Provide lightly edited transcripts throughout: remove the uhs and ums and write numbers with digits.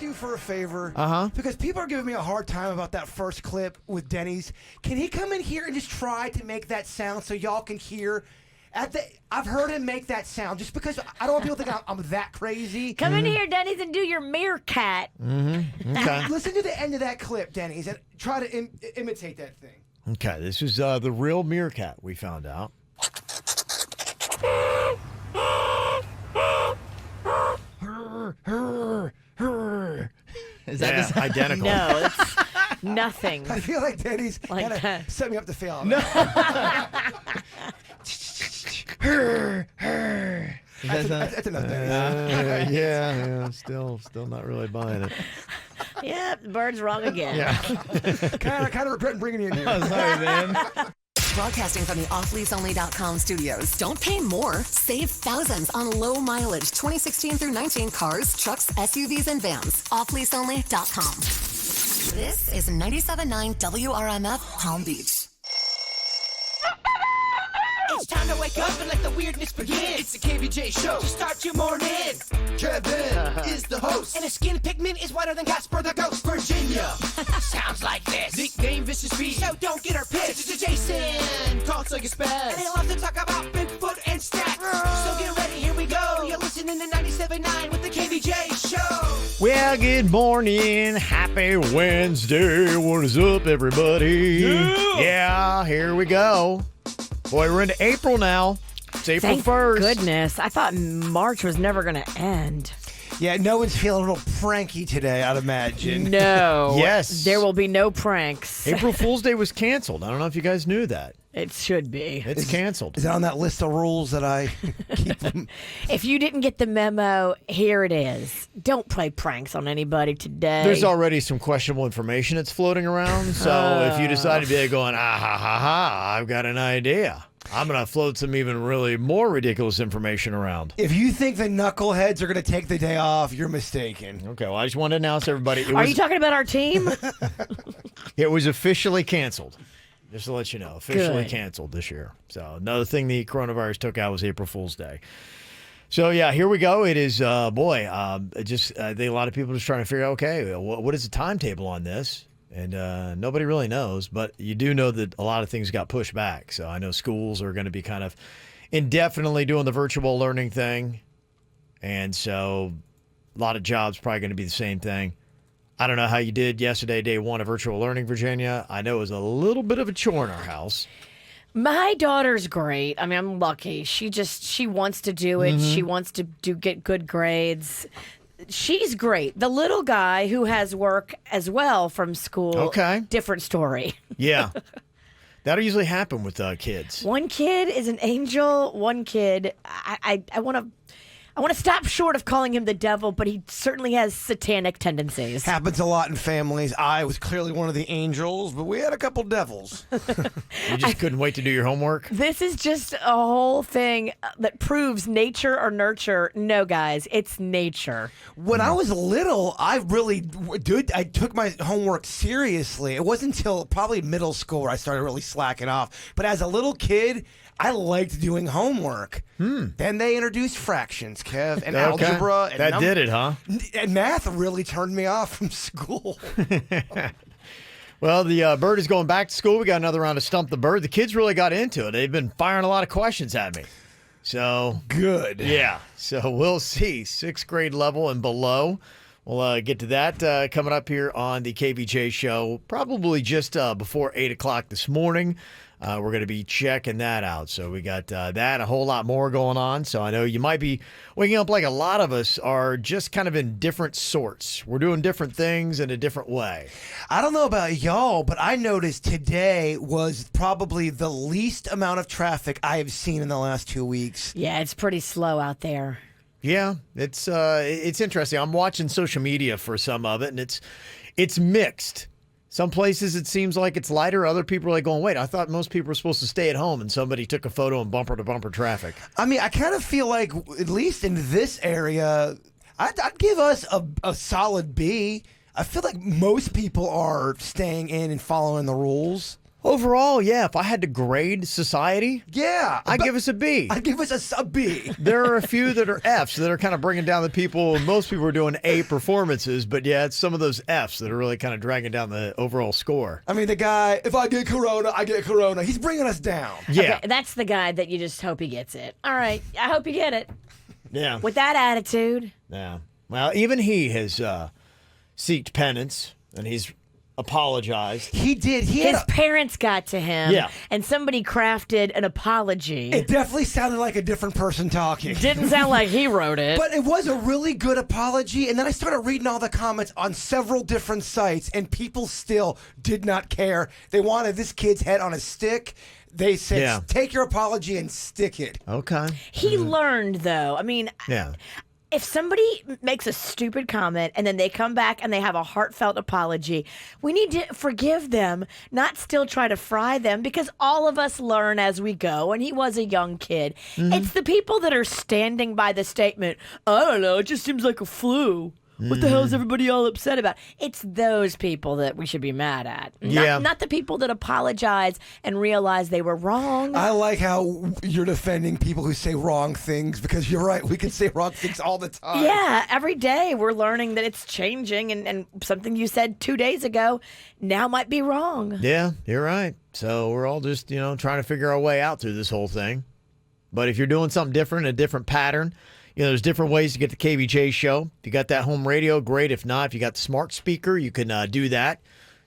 ask you for a favor? Uh-huh. Because people are giving me a hard time about that first clip with Denny's. Can he come in here and just try to make that sound so y'all can hear? I've heard him make that sound just because I don't want people to think I'm that crazy. Come in here, Denny's, and do your meerkat. Okay. Listen to the end of that clip, Denny's, and try to imitate that thing. Okay, this is the real meerkat we found out. Is that identical? No, it's nothing. I feel like Denny's Like kinda that. set me up to fail. No. That's enough, Denny's. Yeah, still not really buying it. Yeah, the bird's wrong again. Yeah. kind of regret bringing you in here. Oh, sorry, man. Broadcasting from the offleaseonly.com studios. Don't pay more. Save thousands on low mileage 2016 through 19 cars, trucks, SUVs, and vans. Offleaseonly.com. This is 97.9 WRMF Palm Beach. It's time to wake up and let the weirdness begin. It's the KVJ show to start your morning. Kevin is the host, and his skin pigment is whiter than Casper the Ghost. Virginia sounds like this. Nickname Vicious Beast, so don't get her pissed. Jason talks like a spaz, and he loves to talk about Bigfoot and stats. So get ready, here we go. You're listening to 97.9 with the KVJ show. Well, good morning. Happy Wednesday. What is up, everybody? Yeah, here we go. Boy, we're into April now. It's April Thank 1st. goodness. I thought March was never going to end. Yeah, no one's feeling a little pranky today, I'd imagine. No. Yes. There will be no pranks. April Fool's Day was canceled. I don't know if you guys knew that. It should be. It's canceled. Is it on that list of rules that I keep them? If you didn't get the memo, here it is. Don't play pranks on anybody today. There's already some questionable information that's floating around. So if you decide to be going, I've got an idea. I'm going to float some even really more ridiculous information around. If you think the knuckleheads are going to take the day off, you're mistaken. Okay, well, I just want to announce everybody. Are you talking about our team? It was officially canceled. Just to let you know, officially Good. canceled this year. So another thing the coronavirus took out was April Fool's Day. So yeah, here we go. It is, I think a lot of people are just trying to figure out, okay, what is the timetable on this? And nobody really knows, but you do know that a lot of things got pushed back. So I know schools are going to be kind of indefinitely doing the virtual learning thing. And so a lot of jobs probably going to be the same thing. I don't know how you did yesterday, day one of virtual learning, Virginia. I know it was a little bit of a chore in our house. My daughter's great. I mean, I'm lucky. She wants to do it. She wants to get good grades. She's great. The little guy who has work as well from school. Okay. Different story. Yeah. That'll usually happen with kids. One kid is an angel. One kid, I want to stop short of calling him the devil, but he certainly has satanic tendencies. Happens a lot in families. I was clearly one of the angels, but we had a couple devils. You just couldn't wait to do your homework? This is just a whole thing that proves nature or nurture. No, guys, it's nature. When I was little, I took my homework seriously. It wasn't until probably middle school where I started really slacking off. But as a little kid, I liked doing homework. Then they introduced fractions, Kev, and algebra. And that did it, huh? And math really turned me off from school. Well, the bird is going back to school. We got another round of Stump the Bird. The kids really got into it. They've been firing a lot of questions at me. So good. Yeah. So we'll see. 6th grade level and below. We'll get to that coming up here on the KVJ show, probably just before 8 o'clock this morning. We're going to be checking that out. So we got that, a whole lot more going on. So I know you might be waking up like a lot of us are just kind of in different sorts. We're doing different things in a different way. I don't know about y'all, but I noticed today was probably the least amount of traffic I have seen in the last 2 weeks. Yeah, it's pretty slow out there. Yeah, it's interesting. I'm watching social media for some of it, and it's mixed. Some places it seems like it's lighter. Other people are like going, wait, I thought most people were supposed to stay at home, and somebody took a photo in bumper-to-bumper traffic. I mean, I kind of feel like, at least in this area, I'd give us a solid B. I feel like most people are staying in and following the rules. Overall, yeah, if I had to grade society, Yeah. I'd give us a B. I'd give us a sub B. There are a few that are Fs that are kind of bringing down the people. Most people are doing A performances, but yeah, it's some of those Fs that are really kind of dragging down the overall score. I mean, the guy, if I get corona, I get corona. He's bringing us down. Yeah. Okay, that's the guy that you just hope he gets it. All right, I hope you get it. Yeah. With that attitude. Yeah. Well, even he has seeked penance, and he's apologized. He did. He had His parents got to him, Yeah. and somebody crafted an apology. it definitely sounded like a different person talking. Didn't sound like he wrote it. But it was a really good apology. And then I started reading all the comments on several different sites, and people still did not care. They wanted this kid's head on a stick. They said, Yeah. take your apology and stick it. Okay. He learned, though. I mean, Yeah. if somebody makes a stupid comment and then they come back and they have a heartfelt apology, we need to forgive them, not still try to fry them, because all of us learn as we go. And he was a young kid. It's the people that are standing by the statement, I don't know, it just seems like a flu. What the hell is everybody all upset about? It's those people that we should be mad at. Yeah. Not the people that apologize and realize they were wrong. I like how you're defending people who say wrong things, because you're right. We can say wrong things all the time. Yeah, every day we're learning that it's changing, and something you said 2 days ago now might be wrong. Yeah, you're right. So we're all just, trying to figure our way out through this whole thing. But if you're doing something different, a different pattern, there's different ways to get the KVJ show. If you got that home radio, great. If not, if you got the smart speaker, you can do that.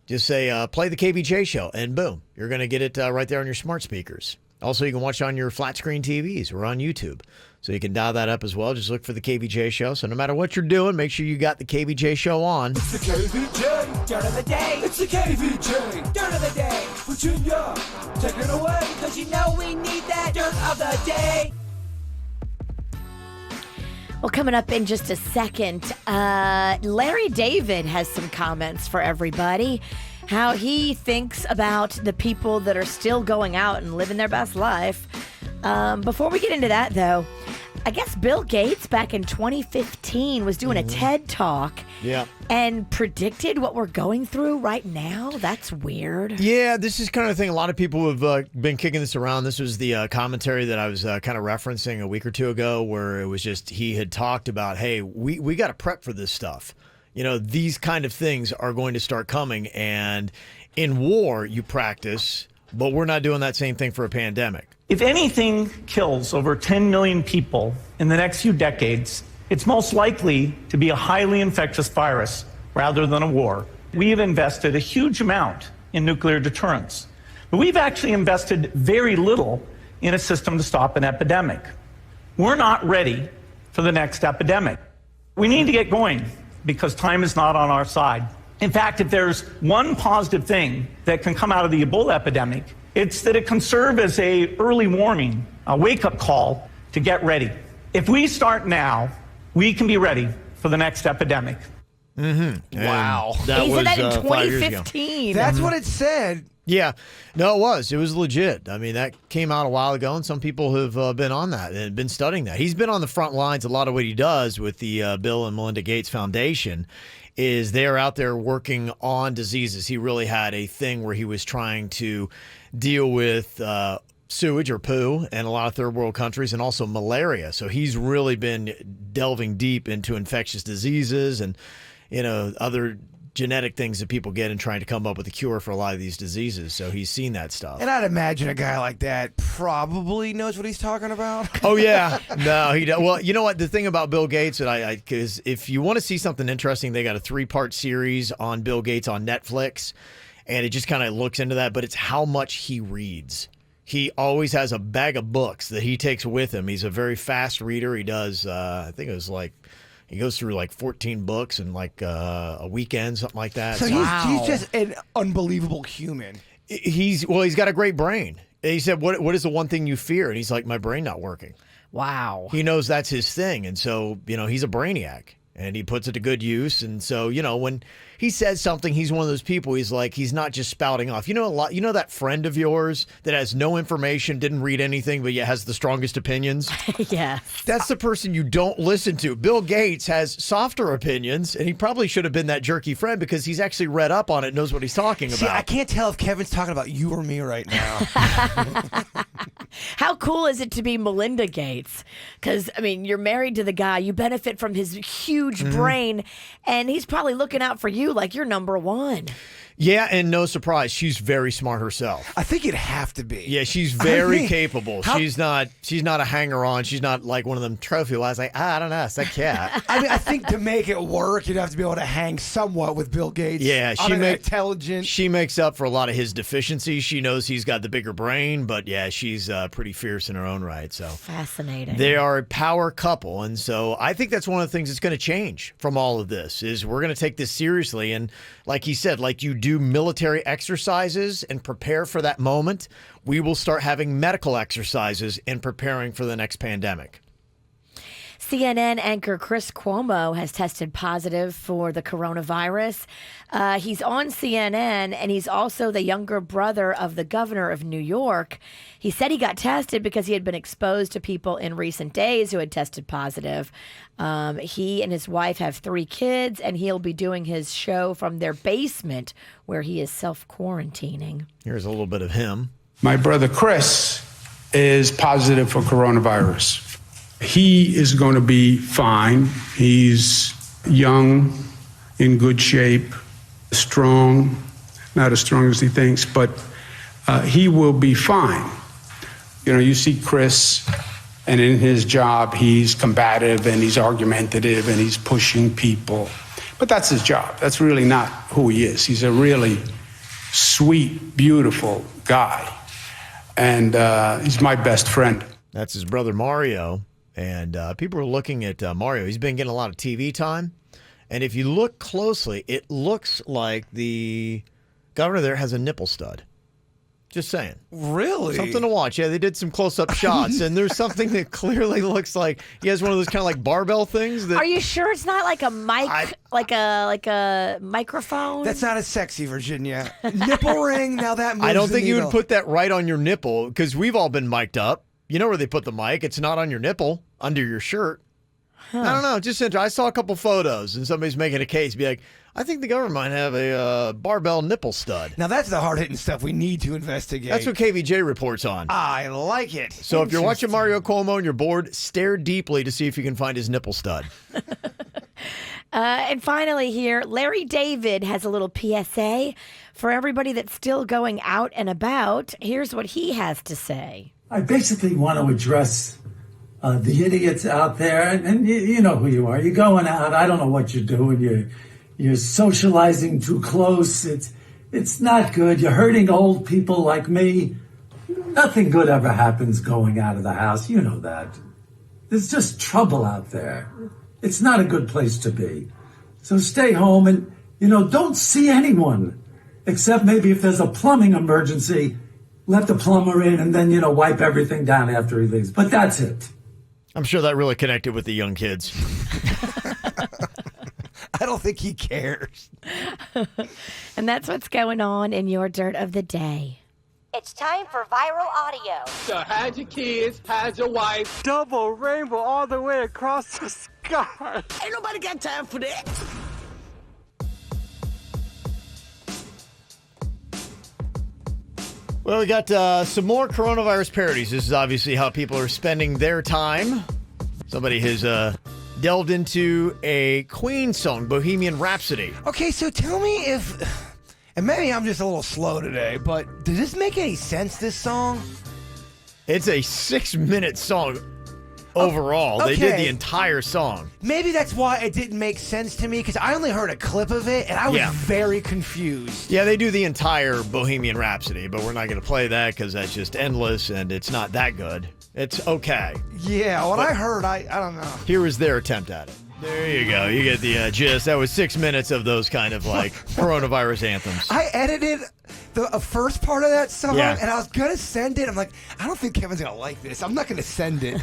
Just say, play the KVJ show, and boom, you're going to get it right there on your smart speakers. Also, you can watch on your flat screen TVs or on YouTube. So you can dial that up as well. Just look for the KVJ show. So no matter what you're doing, make sure you got the KVJ show on. It's the KVJ dirt of the day. It's the KVJ dirt of the day. Virginia, take it away, because you know we need that dirt of the day. Well, coming up in just a second, Larry David has some comments for everybody. How he thinks about the people that are still going out and living their best life. Before we get into that, though, I guess Bill Gates back in 2015 was doing a TED Talk. Yeah. And predicted what we're going through right now. That's weird. Yeah, this is kind of the thing. A lot of people have been kicking this around. This was the commentary that I was kind of referencing a week or two ago, where it was just he had talked about, hey, we got to prep for this stuff. These kind of things are going to start coming. And in war, you practice, but we're not doing that same thing for a pandemic. If anything kills over 10 million people in the next few decades, it's most likely to be a highly infectious virus rather than a war. We've invested a huge amount in nuclear deterrence, but we've actually invested very little in a system to stop an epidemic. We're not ready for the next epidemic. We need to get going because time is not on our side. In fact, if there's one positive thing that can come out of the Ebola epidemic, it's that it can serve as an early warning, a wake-up call to get ready. If we start now, we can be ready for the next epidemic. Wow. He said that in 5 years ago. 2015. That's what it said. Yeah. No, it was. It was legit. I mean, that came out a while ago, and some people have been on that and been studying that. He's been on the front lines. A lot of what he does with the Bill and Melinda Gates Foundation is they're out there working on diseases. He really had a thing where he was trying to deal with sewage or poo in a lot of third world countries, and also malaria. So he's really been delving deep into infectious diseases and other genetic things that people get and trying to come up with a cure for a lot of these diseases. So he's seen that stuff. And I'd imagine a guy like that probably knows what he's talking about. Oh, yeah. No, he does. Well, you know what? The thing about Bill Gates, that because if you want to see something interesting, they got a 3-part series on Bill Gates on Netflix, and it just kind of looks into that, but it's how much he reads. He always has a bag of books that he takes with him. He's a very fast reader. He does, I think it was he goes through 14 books in a weekend, something like that. So he's just an unbelievable human. He's got a great brain. He said, what is the one thing you fear? And he's like, my brain not working. Wow. He knows that's his thing. And so, he's a brainiac. and he puts it to good use. And so, when he says something, he's one of those people. He's not just spouting off. That friend of yours that has no information, didn't read anything, but yet has the strongest opinions. Yeah. That's the person you don't listen to. Bill Gates has softer opinions, and he probably should have been that jerky friend because he's actually read up on it, knows what he's talking See, about. I can't tell if Kevin's talking about you or me right now. How cool is it to be Melinda Gates? Because, you're married to the guy. You benefit from his huge brain, and he's probably looking out for you like you're number one. Yeah, and no surprise, she's very smart herself. I think it'd have to be. Yeah, she's very capable. She's not a hanger-on. She's not like one of them trophy wives. Like, I don't know, it's that cat. I think to make it work, you'd have to be able to hang somewhat with Bill Gates. Yeah, intelligent. She makes up for a lot of his deficiencies. She knows he's got the bigger brain, but yeah, she's pretty fierce in her own right. So fascinating. They are a power couple, and so I think that's one of the things that's going to change from all of this. Is we're going to take this seriously, and like he said, like you do military exercises and prepare for that moment, we will start having medical exercises and preparing for the next pandemic. CNN anchor Chris Cuomo has tested positive for the coronavirus. He's on CNN, and he's also the younger brother of the governor of New York. He said he got tested because he had been exposed to people in recent days who had tested positive. He and his wife have 3 kids, and he'll be doing his show from their basement where he is self-quarantining. Here's a little bit of him. My brother Chris is positive for coronavirus. He is going to be fine. He's young, in good shape, strong, not as strong as he thinks, but he will be fine. You see Chris, and in his job, he's combative and he's argumentative and he's pushing people. But that's his job. That's really not who he is. He's a really sweet, beautiful guy. And he's my best friend. That's his brother Mario. And people are looking at Mario. He's been getting a lot of TV time. And if you look closely, it looks like the governor there has a nipple stud. Just saying. Really? Something to watch. Yeah, they did some close-up shots, and there's something that clearly looks like he has one of those kind of like barbell things. Are you sure it's not like a mic, like a microphone? That's not as sexy, Virginia. Nipple ring, now that moves I don't the think you needle. would put that right on your nipple, because we've all been mic'd up. You know where they put the mic. It's not on your nipple, under your shirt. I don't know. Just I saw a couple photos, and somebody's making a case. Be like, I think the government might have a barbell nipple stud. Now, that's the hard-hitting stuff we need to investigate. That's what KVJ reports on. I like it. So if you're watching Mario Cuomo and you're bored, stare deeply to see if you can find his nipple stud. And finally here, Larry David has a little PSA for everybody that's still going out and about. Here's what he has to say. I basically want to address the idiots out there, and you know who you are. You're going out. I don't know what you're doing. You're socializing too close. It's not good. You're hurting old people like me. Nothing good ever happens going out of the house. You know that. There's just trouble out there. It's not a good place to be. So stay home and, don't see anyone. Except maybe if there's a plumbing emergency, let the plumber in and then, wipe everything down after he leaves. But that's it. I'm sure that really connected with the young kids. I don't think he cares. And that's what's going on in your dirt of the day. It's time for viral audio. So how's your kids? How's your wife? Double rainbow all the way across the sky. Ain't nobody got time for that. Well, we got some more coronavirus parodies. This is obviously how people are spending their time. Somebody has delved into a Queen song, Bohemian Rhapsody. Okay, so tell me if... And maybe I'm just a little slow today, but does this make any sense, this song? It's a 6-minute song overall. Okay. They did the entire song. Maybe that's why it didn't make sense to me, because I only heard a clip of it, and I was very confused. Yeah, they do the entire Bohemian Rhapsody, but we're not going to play that because that's just endless, and it's not that good. It's okay. Yeah, what I heard, I don't know. Here is their attempt at it. There you go. You get the gist. That was 6 minutes of those kind of like coronavirus anthems. I edited the first part of that song, Yeah. and I was gonna send it. I'm like, I don't think Kevin's gonna like this. I'm not gonna send it.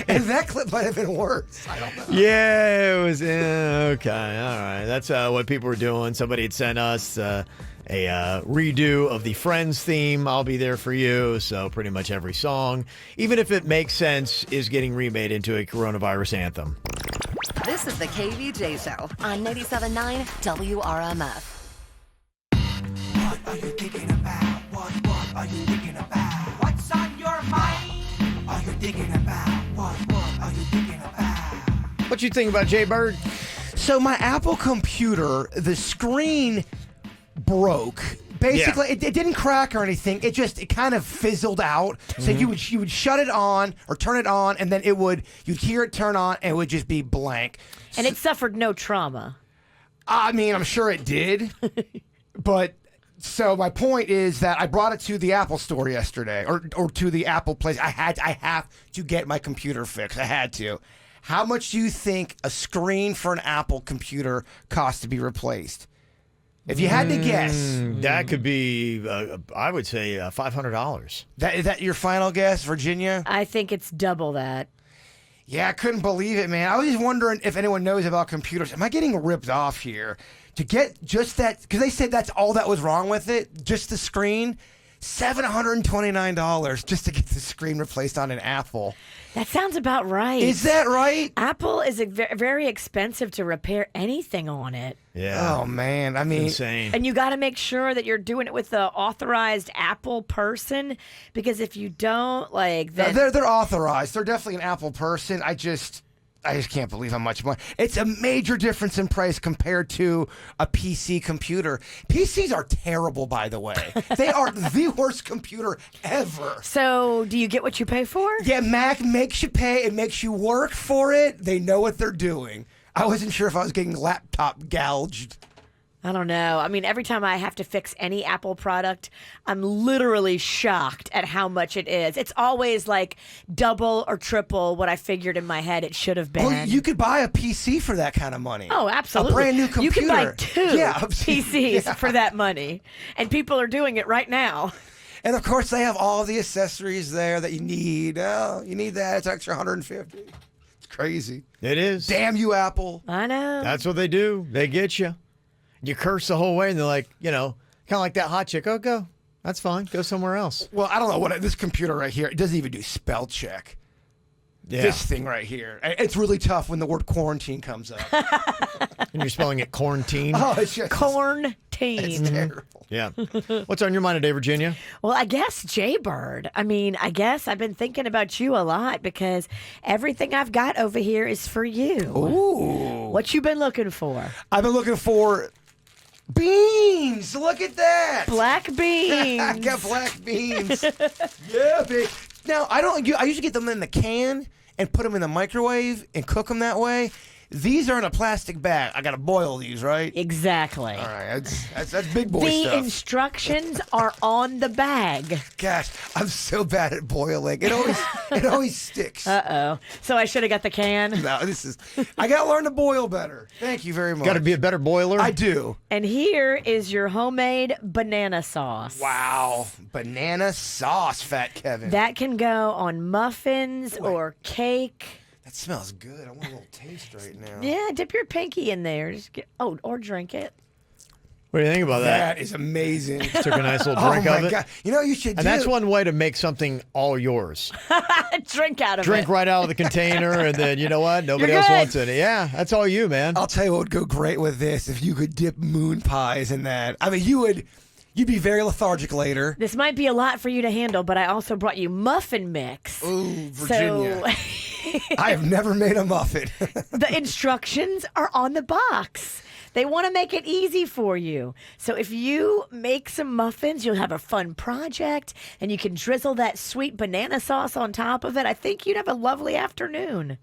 And that clip might have been worse. I don't know. Yeah, it was okay. All right, that's what people were doing. Somebody had sent us a redo of the Friends theme. I'll be there for you. So pretty much every song, even if it makes sense, is getting remade into a coronavirus anthem. This is the KVJ Show on 97.9 WRMF. What are you thinking about? What are you thinking about? What's on your mind? Are you thinking about? What are you thinking about? What you think about Jay Bird? So my Apple computer, the screen broke. Basically, it didn't crack or anything. It kind of fizzled out. So you would shut it on or turn it on, and then you'd hear it turn on, and it would just be blank. And it suffered no trauma. I mean, I'm sure it did, but. So my point is that I brought it to the Apple store yesterday, or to the Apple place. I have to get my computer fixed. I had to. How much do you think a screen for an Apple computer costs to be replaced? If you had to guess, That could be, I would say, $500. is that your final guess, Virginia? I think it's double that. Yeah, I couldn't believe it, man. I was just wondering if anyone knows about computers. Am I getting ripped off here? To get just that, because they said that's all that was wrong with it, just the screen, $729 just to get the screen replaced on an Apple. That sounds about right. Is that right? Apple is very expensive to repair anything on it. Yeah. Oh, man. I mean, Insane. And you got to make sure that you're doing it with the authorized Apple person, because if you don't, then they're authorized. They're definitely an Apple person. I just can't believe how much money. It's a major difference in price compared to a PC computer. PCs are terrible, by the way. They are the worst computer ever. So, do you get what you pay for? Yeah, Mac makes you pay. It makes you work for it. They know what they're doing. I wasn't sure if I was getting laptop gouged. I don't know. I mean, every time I have to fix any Apple product, I'm literally shocked at how much it is. It's always like double or triple what I figured in my head it should have been. Well, you could buy a PC for that kind of money. Oh, absolutely. A brand new computer. You can buy two Yeah, PCs for that money. And people are doing it right now. And of course, they have all the accessories there that you need. Oh, you need that. It's extra $150. It's crazy. It is. Damn you, Apple. I know. That's what they do. They get you. You curse the whole way, and they're like, kind of like that hot chick. Oh, go. That's fine. Go somewhere else. Well, I don't know what this computer right here. It doesn't even do spell check. Yeah. This thing right here. It's really tough when the word quarantine comes up. And you're spelling it quarantine. Oh, it's just Quarantine. It's terrible. Yeah. What's on your mind today, Virginia? Well, I guess Jaybird. I mean, I guess I've been thinking about you a lot because everything I've got over here is for you. Ooh. What you been looking for? I've been looking for beans. Look at that. Black beans. I got black beans. Yeah, baby. Now, I usually get them in the can and put them in the microwave and cook them that way. These are in a plastic bag. I got to boil these, right? Exactly. All right, that's big boy The stuff. instructions are on the bag. Gosh, I'm so bad at boiling. It always sticks. Uh-oh. So I should have got the can. No, I got to learn to boil better. Thank you very much. Got to be a better boiler. I do. And here is your homemade banana sauce. Wow. Banana sauce, Fat Kevin. That can go on muffins or cake. That smells good. I want a little taste right now. Yeah, dip your pinky in there. Or drink it. What do you think about that? That is amazing. Took a nice little drink oh of my it. God. You know what you should do? And that's one way to make something all yours. Drink out of it. Drink right out of the container, and then you know what? Nobody You're else good. wants it. Yeah, that's all you, man. I'll tell you what would go great with this if you could dip moon pies in that. I mean, you'd be very lethargic later. This might be a lot for you to handle, but I also brought you muffin mix. Ooh, Virginia. So I have never made a muffin. the instructions are on the box. They want to make it easy for you. So if you make some muffins, you'll have a fun project, and you can drizzle that sweet banana sauce on top of it. I think you'd have a lovely afternoon.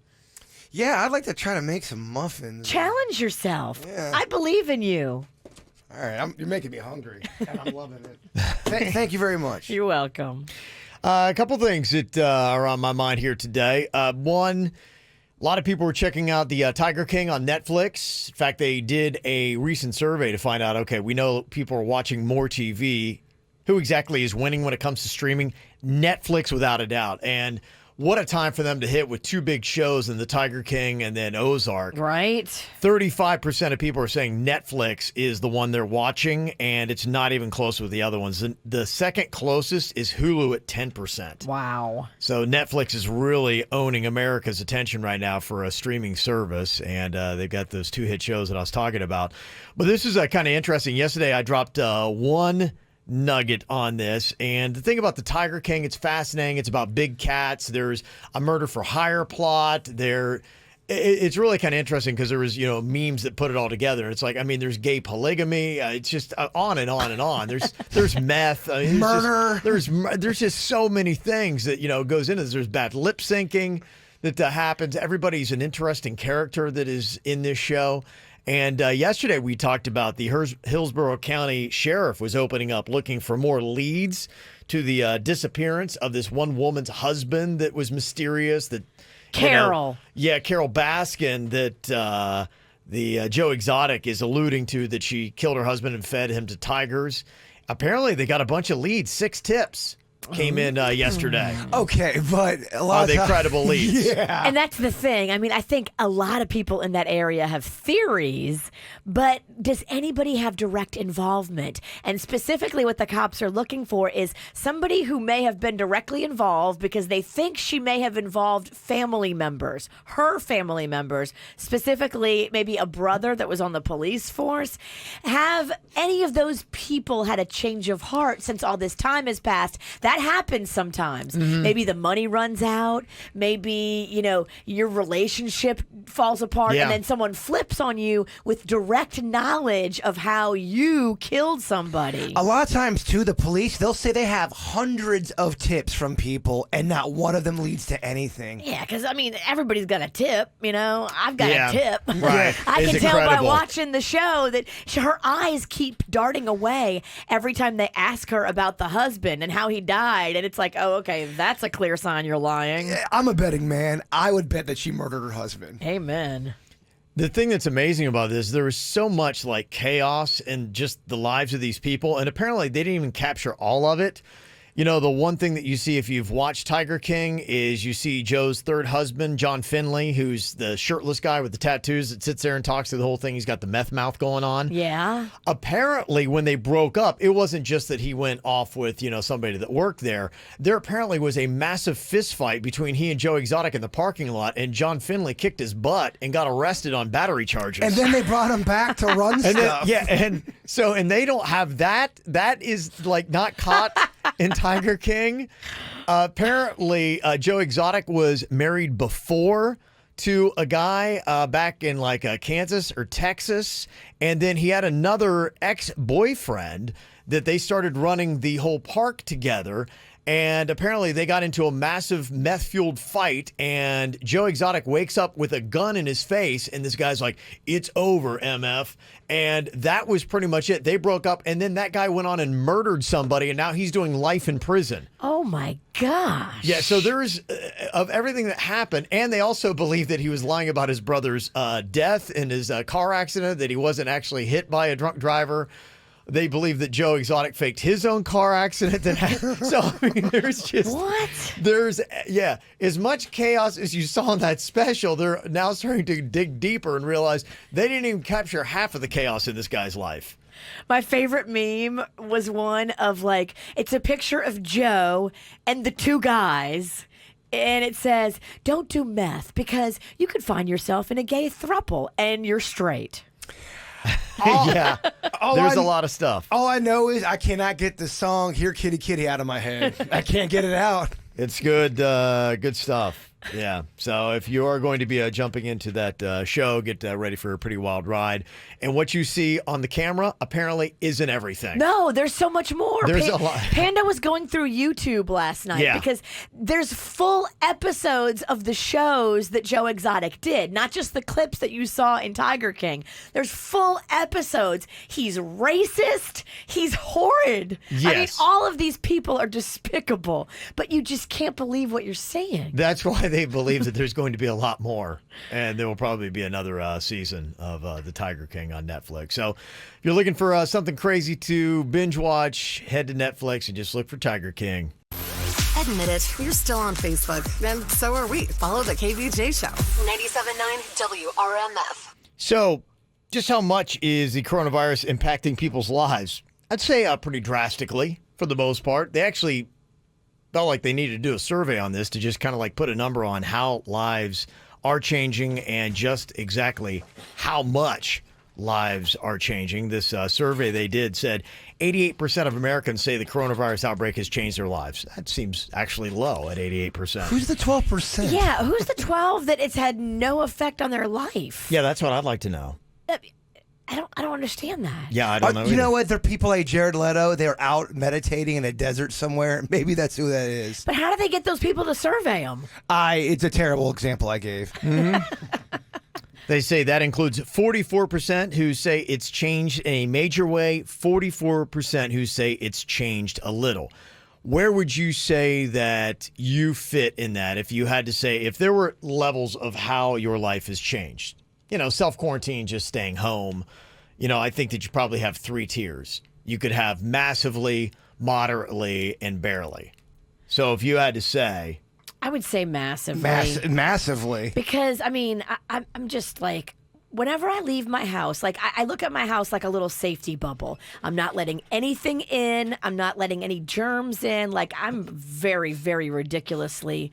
Yeah, I'd like to try to make some muffins. Challenge yourself. Yeah. I believe in you. All right, you're making me hungry, and I'm loving it. Thank you very much. You're welcome. A couple things that are on my mind here today. One, A lot of people were checking out the Tiger King on Netflix. In fact, they did a recent survey to find out, okay, we know people are watching more TV. Who exactly is winning when it comes to streaming? Netflix, without a doubt. And what a time for them to hit with two big shows in the Tiger King and then Ozark. Right. 35% of people are saying Netflix is the one they're watching, and it's not even close with the other ones. The second closest is Hulu at 10%. Wow. So Netflix is really owning America's attention right now for a streaming service, and they've got those two hit shows that I was talking about. But this is kind of interesting. Yesterday I dropped one nugget on this, and the thing about the Tiger King, it's fascinating. It's about big cats. There's a murder for hire plot there. It's really kind of interesting because there was memes that put it all together. It's like, I mean, there's gay polygamy. It's just on and on and on. There's meth, murder. There's just so many things that goes into this. There's bad lip syncing that happens. Everybody's an interesting character that is in this show. And yesterday we talked about the Hillsborough County Sheriff was opening up looking for more leads to the disappearance of this one woman's husband that was mysterious. That Carol. Carol Baskin, that the Joe Exotic is alluding to, that she killed her husband and fed him to tigers. Apparently they got a bunch of leads, 6 tips. Came in yesterday. Okay, but a lot Are of they times- credible leads? Yeah. And that's the thing. I mean, I think a lot of people in that area have theories, but does anybody have direct involvement? And specifically what the cops are looking for is somebody who may have been directly involved because they think she may have involved family members, her family members, specifically maybe a brother that was on the police force. Have any of those people had a change of heart since all this time has passed? That happens sometimes. Maybe the money runs out. Maybe, your relationship falls apart, Yeah. and then someone flips on you with direct knowledge of how you killed somebody. A lot of times, too, the police, they'll say they have hundreds of tips from people, and not one of them leads to anything. Yeah, because, everybody's got a tip, I've got Yeah. a tip. Right. I Is can it tell by credible? watching the show that her eyes keep darting away every time they ask her about the husband and how he died. And it's like, oh, okay, that's a clear sign you're lying. I'm a betting man. I would bet that she murdered her husband. Amen. The thing that's amazing about this, there was so much chaos in just the lives of these people, and apparently they didn't even capture all of it. The one thing that you see if you've watched Tiger King is you see Joe's third husband, John Finley, who's the shirtless guy with the tattoos that sits there and talks through the whole thing. He's got the meth mouth going on. Yeah. Apparently, when they broke up, it wasn't just that he went off with, somebody that worked there. There apparently was a massive fist fight between he and Joe Exotic in the parking lot, and John Finley kicked his butt and got arrested on battery charges. And then they brought him back to run stuff. And they don't have that. That is not caught in Tiger King. Apparently, Joe Exotic was married before to a guy back in Kansas or Texas, and then he had another ex-boyfriend that they started running the whole park together. And apparently they got into a massive meth-fueled fight, and Joe Exotic wakes up with a gun in his face, and this guy's like, "It's over, MF." And that was pretty much it. They broke up, and then that guy went on and murdered somebody, and now he's doing life in prison. Oh, my gosh. Yeah, so there's of everything that happened, and they also believe that he was lying about his brother's death in his car accident, that he wasn't actually hit by a drunk driver. They believe that Joe Exotic faked his own car accident. So, there's just... What? There's, as much chaos as you saw in that special, they're now starting to dig deeper and realize they didn't even capture half of the chaos in this guy's life. My favorite meme was one of it's a picture of Joe and the two guys. And it says, "Don't do meth because you could find yourself in a gay throuple and you're straight." Yeah, there's a lot of stuff. All I know is I cannot get the song "Here Kitty Kitty" out of my head. I can't get it out. It's good, good stuff. Yeah. So if you are going to be jumping into that show, get ready for a pretty wild ride. And what you see on the camera apparently isn't everything. No, there's so much more. There's a lot. Panda was going through YouTube last night because there's full episodes of the shows that Joe Exotic did, not just the clips that you saw in Tiger King. There's full episodes. He's racist. He's horrid. Yes. I mean, all of these people are despicable, but you just can't believe what you're saying. That's why they believe that there's going to be a lot more, and there will probably be another season of The Tiger King on Netflix. So if you're looking for something crazy to binge watch, head to Netflix and just look for Tiger King. Admit it, you're still on Facebook, and so are we. Follow the KVJ Show. 97.9 WRMF. So just how much is the coronavirus impacting people's lives? I'd say pretty drastically for the most part. They actually felt like they needed to do a survey on this to just kind of like put a number on how lives are changing and just exactly how much lives are changing. This survey they did said 88% of Americans say the coronavirus outbreak has changed their lives. That seems actually low at 88%. Who's the 12%? Yeah, who's the 12 that it's had no effect on their life? Yeah, that's what I'd like to know. I don't understand that. Yeah, I don't know. You know what? They're people like Jared Leto. They're out meditating in a desert somewhere. Maybe that's who that is. But how do they get those people to survey them? It's a terrible example I gave. They say that includes 44% who say it's changed in a major way, 44% who say it's changed a little. Where would you say that you fit in that if you had to say, if there were levels of how your life has changed? You know, self-quarantine, just staying home. You know, I think that you probably have 3 tiers. You could have massively, moderately, and barely. So if you had to say... I would say massively. Massively. Because, I mean, I'm just like, whenever I leave my house, like I look at my house like a little safety bubble. I'm not letting anything in. I'm not letting any germs in. Like, I'm very, very ridiculously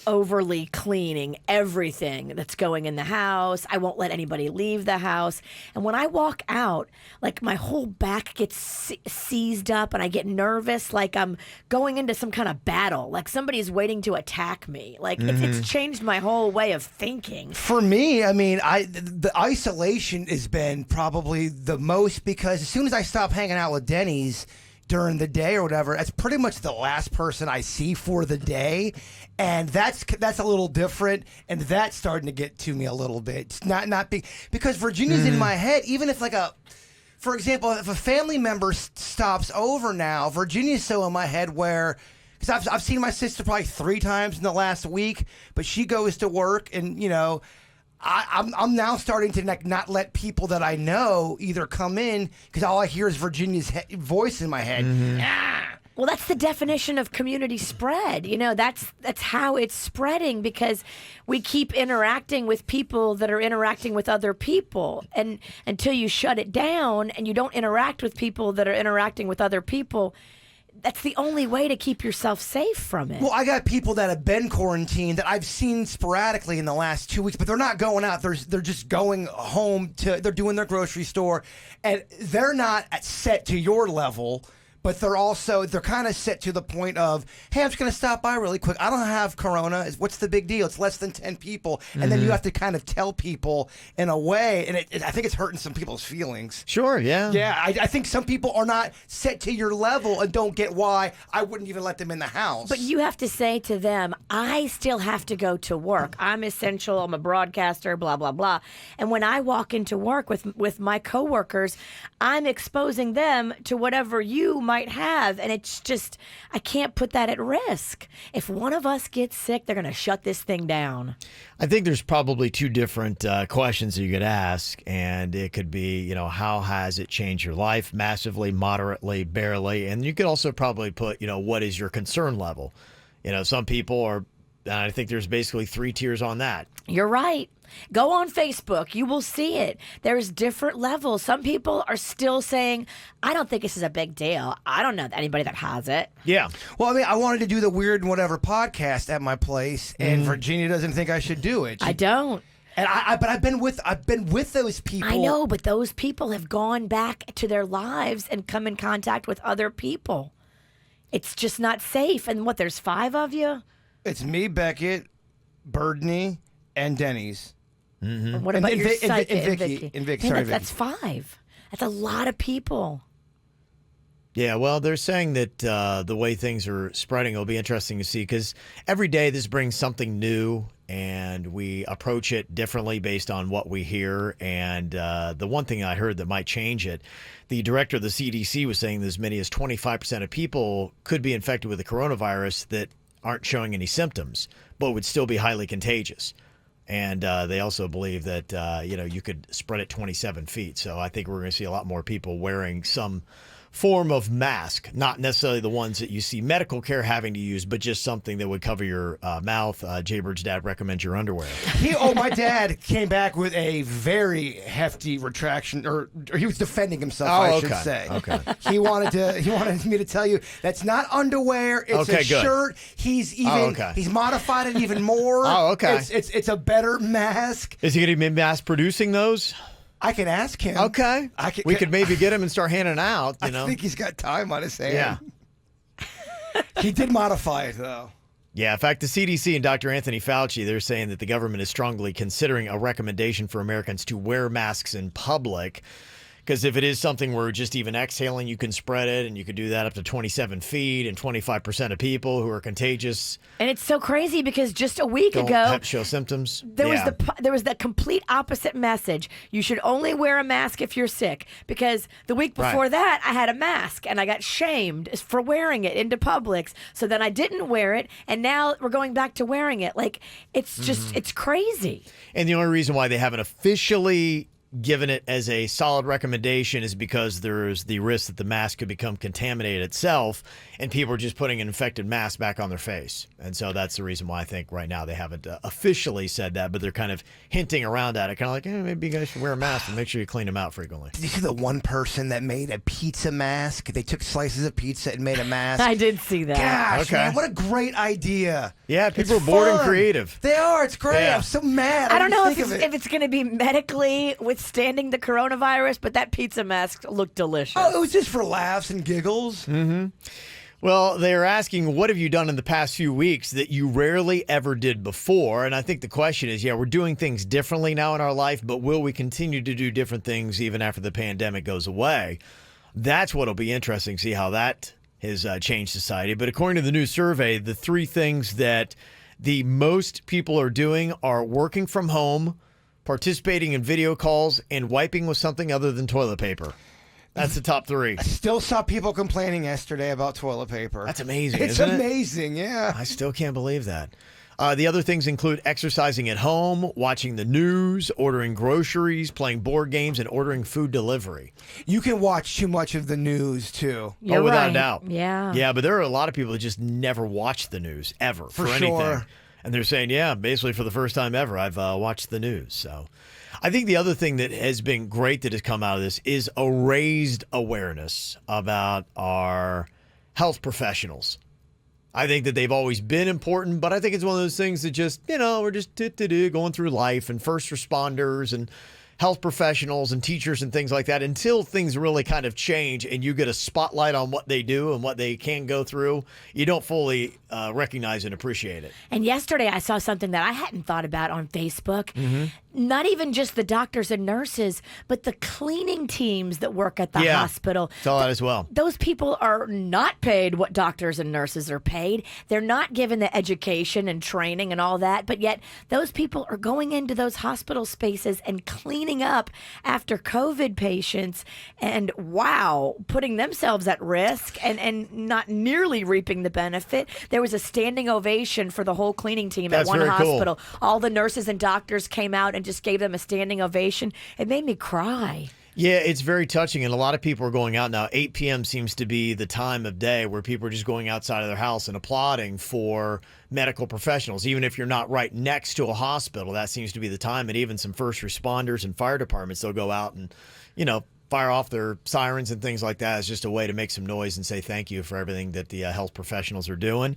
overly cleaning everything that's going in the house. I won't let anybody leave the house. And when I walk out, like my whole back gets seized up and I get nervous, like I'm going into some kind of battle, like somebody's waiting to attack me. Like it's changed my whole way of thinking. For me, I mean, the isolation has been probably the most, because as soon as I stop hanging out with Denny's during the day or whatever, that's pretty much the last person I see for the day, and that's a little different, and that's starting to get to me a little bit. It's not big, because Virginia's in my head. Even if for example, if a family member stops over now, Virginia's so in my head where, because I've seen my sister probably 3 times in the last week, but she goes to work, and you know, I'm now starting to not let people that I know either come in, because all I hear is Virginia's voice in my head. Well, that's the definition of community spread. You know, that's how it's spreading, because we keep interacting with people that are interacting with other people. And until you shut it down and you don't interact with people that are interacting with other people, that's the only way to keep yourself safe from it. Well, I got people that have been quarantined that I've seen sporadically in the last 2 weeks, but they're not going out. They're just going home they're doing their grocery store, and they're not set to your level. But they're kind of set to the point of, hey, I'm just going to stop by really quick. I don't have corona. What's the big deal? It's less than 10 people. And then you have to kind of tell people in a way, and I think it's hurting some people's feelings. Sure, yeah. Yeah, I think some people are not set to your level and don't get why I wouldn't even let them in the house. But you have to say to them, I still have to go to work. I'm essential. I'm a broadcaster, blah, blah, blah. And when I walk into work with my coworkers, I'm exposing them to whatever you might have, and it's just, I can't put that at risk. If one of us gets sick, they're going to shut this thing down. I think there's probably 2 different questions that you could ask, and it could be, you know, how has it changed your life? Massively, moderately, barely. And you could also probably put, you know, what is your concern level? You know, some people are, and I think there's basically 3 tiers on that. You're right. Go on Facebook. You will see it. There's different levels. Some people are still saying, I don't think this is a big deal. I don't know anybody that has it. Yeah. Well, I mean, I wanted to do the Weird and Whatever podcast at my place, and Virginia doesn't think I should do it. I don't. And but I've been with those people. I know, but those people have gone back to their lives and come in contact with other people. It's just not safe. And there's 5 of you? It's me, Beckett, Birdney, and Denny's. What about your psychic and Vicky? And Vicky. Man, Sorry, that's 5. That's a lot of people. Yeah, well, they're saying that the way things are spreading will be interesting to see, because every day this brings something new, and we approach it differently based on what we hear. And the one thing I heard that might change it, the director of the CDC was saying that as many as 25% of people could be infected with the coronavirus that aren't showing any symptoms, but would still be highly contagious. And they also believe that, you could spread it 27 feet. So I think we're going to see a lot more people wearing some form of mask, not necessarily the ones that you see medical care having to use, but just something that would cover your mouth. Jaybird's dad recommends your underwear. My dad came back with a very hefty retraction, or he was defending himself. I should say. Okay. He wanted me to tell you that's not underwear. It's Okay, a good. shirt. He's he's modified it even more. Oh, okay. It's a better mask. Is he going to be mass producing those? I can ask him. Okay. We could maybe get him and start handing out. I think he's got time on his hand. Yeah. He did modify it though. Yeah, in fact, the CDC and Dr. Anthony Fauci, they're saying that the government is strongly considering a recommendation for Americans to wear masks in public. Because if it is something where just even exhaling, you can spread it, and you could do that up to 27 feet, and 25% of people who are contagious And it's so crazy because just a week don't ago, have show symptoms. there was the complete opposite message. You should only wear a mask if you're sick. Because the week before that, I had a mask and I got shamed for wearing it into Publix. So then I didn't wear it, and now we're going back to wearing it. Like, it's just it's crazy. And the only reason why they haven't officially given it as a solid recommendation is because there's the risk that the mask could become contaminated itself, and people are just putting an infected mask back on their face. And so that's the reason why I think right now they haven't officially said that, but they're kind of hinting around at it, kind of like, maybe you guys should wear a mask and make sure you clean them out frequently. Did you see the one person that made a pizza mask? They took slices of pizza and made a mask. I did see that. Gosh, man, what a great idea. Yeah, people are bored and creative. They are. It's great. Yeah. I'm so mad. I don't know didn't think of it. if it's going to be medically withstanding the coronavirus, but that pizza mask looked delicious. Oh, it was just for laughs and giggles. Mm-hmm. Well, they're asking, what have you done in the past few weeks that you rarely ever did before? And I think the question is, we're doing things differently now in our life, but will we continue to do different things even after the pandemic goes away? That's what'll be interesting, see how that has changed society. But according to the new survey, the three things that the most people are doing are working from home, participating in video calls, and wiping with something other than toilet paper. That's the top three. I still saw people complaining yesterday about toilet paper. That's amazing, It's isn't it? amazing, yeah. I still can't believe that. The other things include exercising at home, watching the news, ordering groceries, playing board games, and ordering food delivery. You can watch too much of the news, too. You're without a right. doubt. Yeah. Yeah, but there are a lot of people that just never watch the news, ever, for anything. sure. And they're saying, basically for the first time ever, I've watched the news. So I think the other thing that has been great that has come out of this is a raised awareness about our health professionals. I think that they've always been important, but I think it's one of those things that just, we're just going through life, and first responders and health professionals and teachers and things like that, until things really kind of change and you get a spotlight on what they do and what they can go through, you don't fully recognize and appreciate it. And yesterday I saw something that I hadn't thought about on Facebook. Mm-hmm. Not even just the doctors and nurses, but the cleaning teams that work at the hospital. Saw that as well. Those people are not paid what doctors and nurses are paid. They're not given the education and training and all that, but yet those people are going into those hospital spaces and cleaning up after COVID patients, and putting themselves at risk and not nearly reaping the benefit. There was a standing ovation for the whole cleaning team at one very cool. hospital. All the nurses and doctors came out and just gave them a standing ovation. It made me cry. Yeah, it's very touching, and a lot of people are going out now. 8 p.m. seems to be the time of day where people are just going outside of their house and applauding for medical professionals. Even if you're not right next to a hospital, that seems to be the time. And even some first responders and fire departments, they'll go out and, fire off their sirens and things like that as just a way to make some noise and say thank you for everything that the health professionals are doing.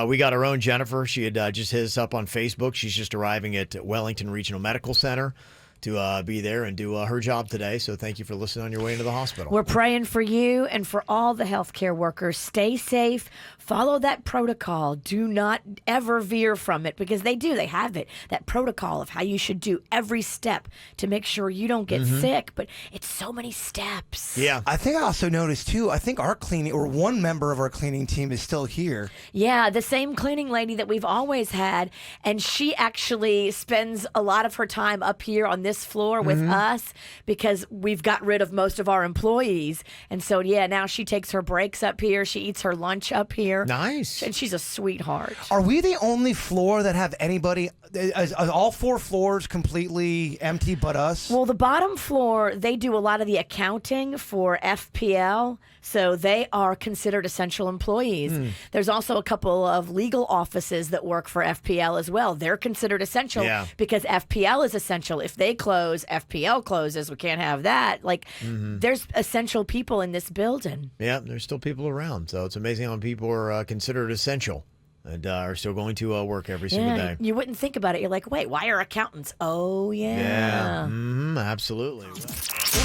We got our own Jennifer. She had just hit us up on Facebook. She's just arriving at Wellington Regional Medical Center to be there and do her job today. So thank you for listening on your way into the hospital. We're praying for you and for all the healthcare workers. Stay safe. Follow that protocol. Do not ever veer from it, because they do. They have it, that protocol of how you should do every step to make sure you don't get sick. But it's so many steps. Yeah. I think I also noticed, too, I think our cleaning, or one member of our cleaning team is still here. Yeah, the same cleaning lady that we've always had. And she actually spends a lot of her time up here on this this floor with us because we've got rid of most of our employees. And so, yeah, now she takes her breaks up here. She eats her lunch up here. Nice. And she's a sweetheart. Are we the only floor that have anybody? Is all 4 floors completely empty but us? Well, the bottom floor, they do a lot of the accounting for FPL, so they are considered essential employees. There's also a couple of legal offices that work for FPL as well. They're considered essential because FPL is essential. If they close, FPL closes. We can't have that. Like, there's essential people in this building. Yeah, there's still people around. So it's amazing how people are considered essential and are still going to work every single day. You wouldn't think about it. You're like, wait, why are accountants? Oh, yeah. Absolutely.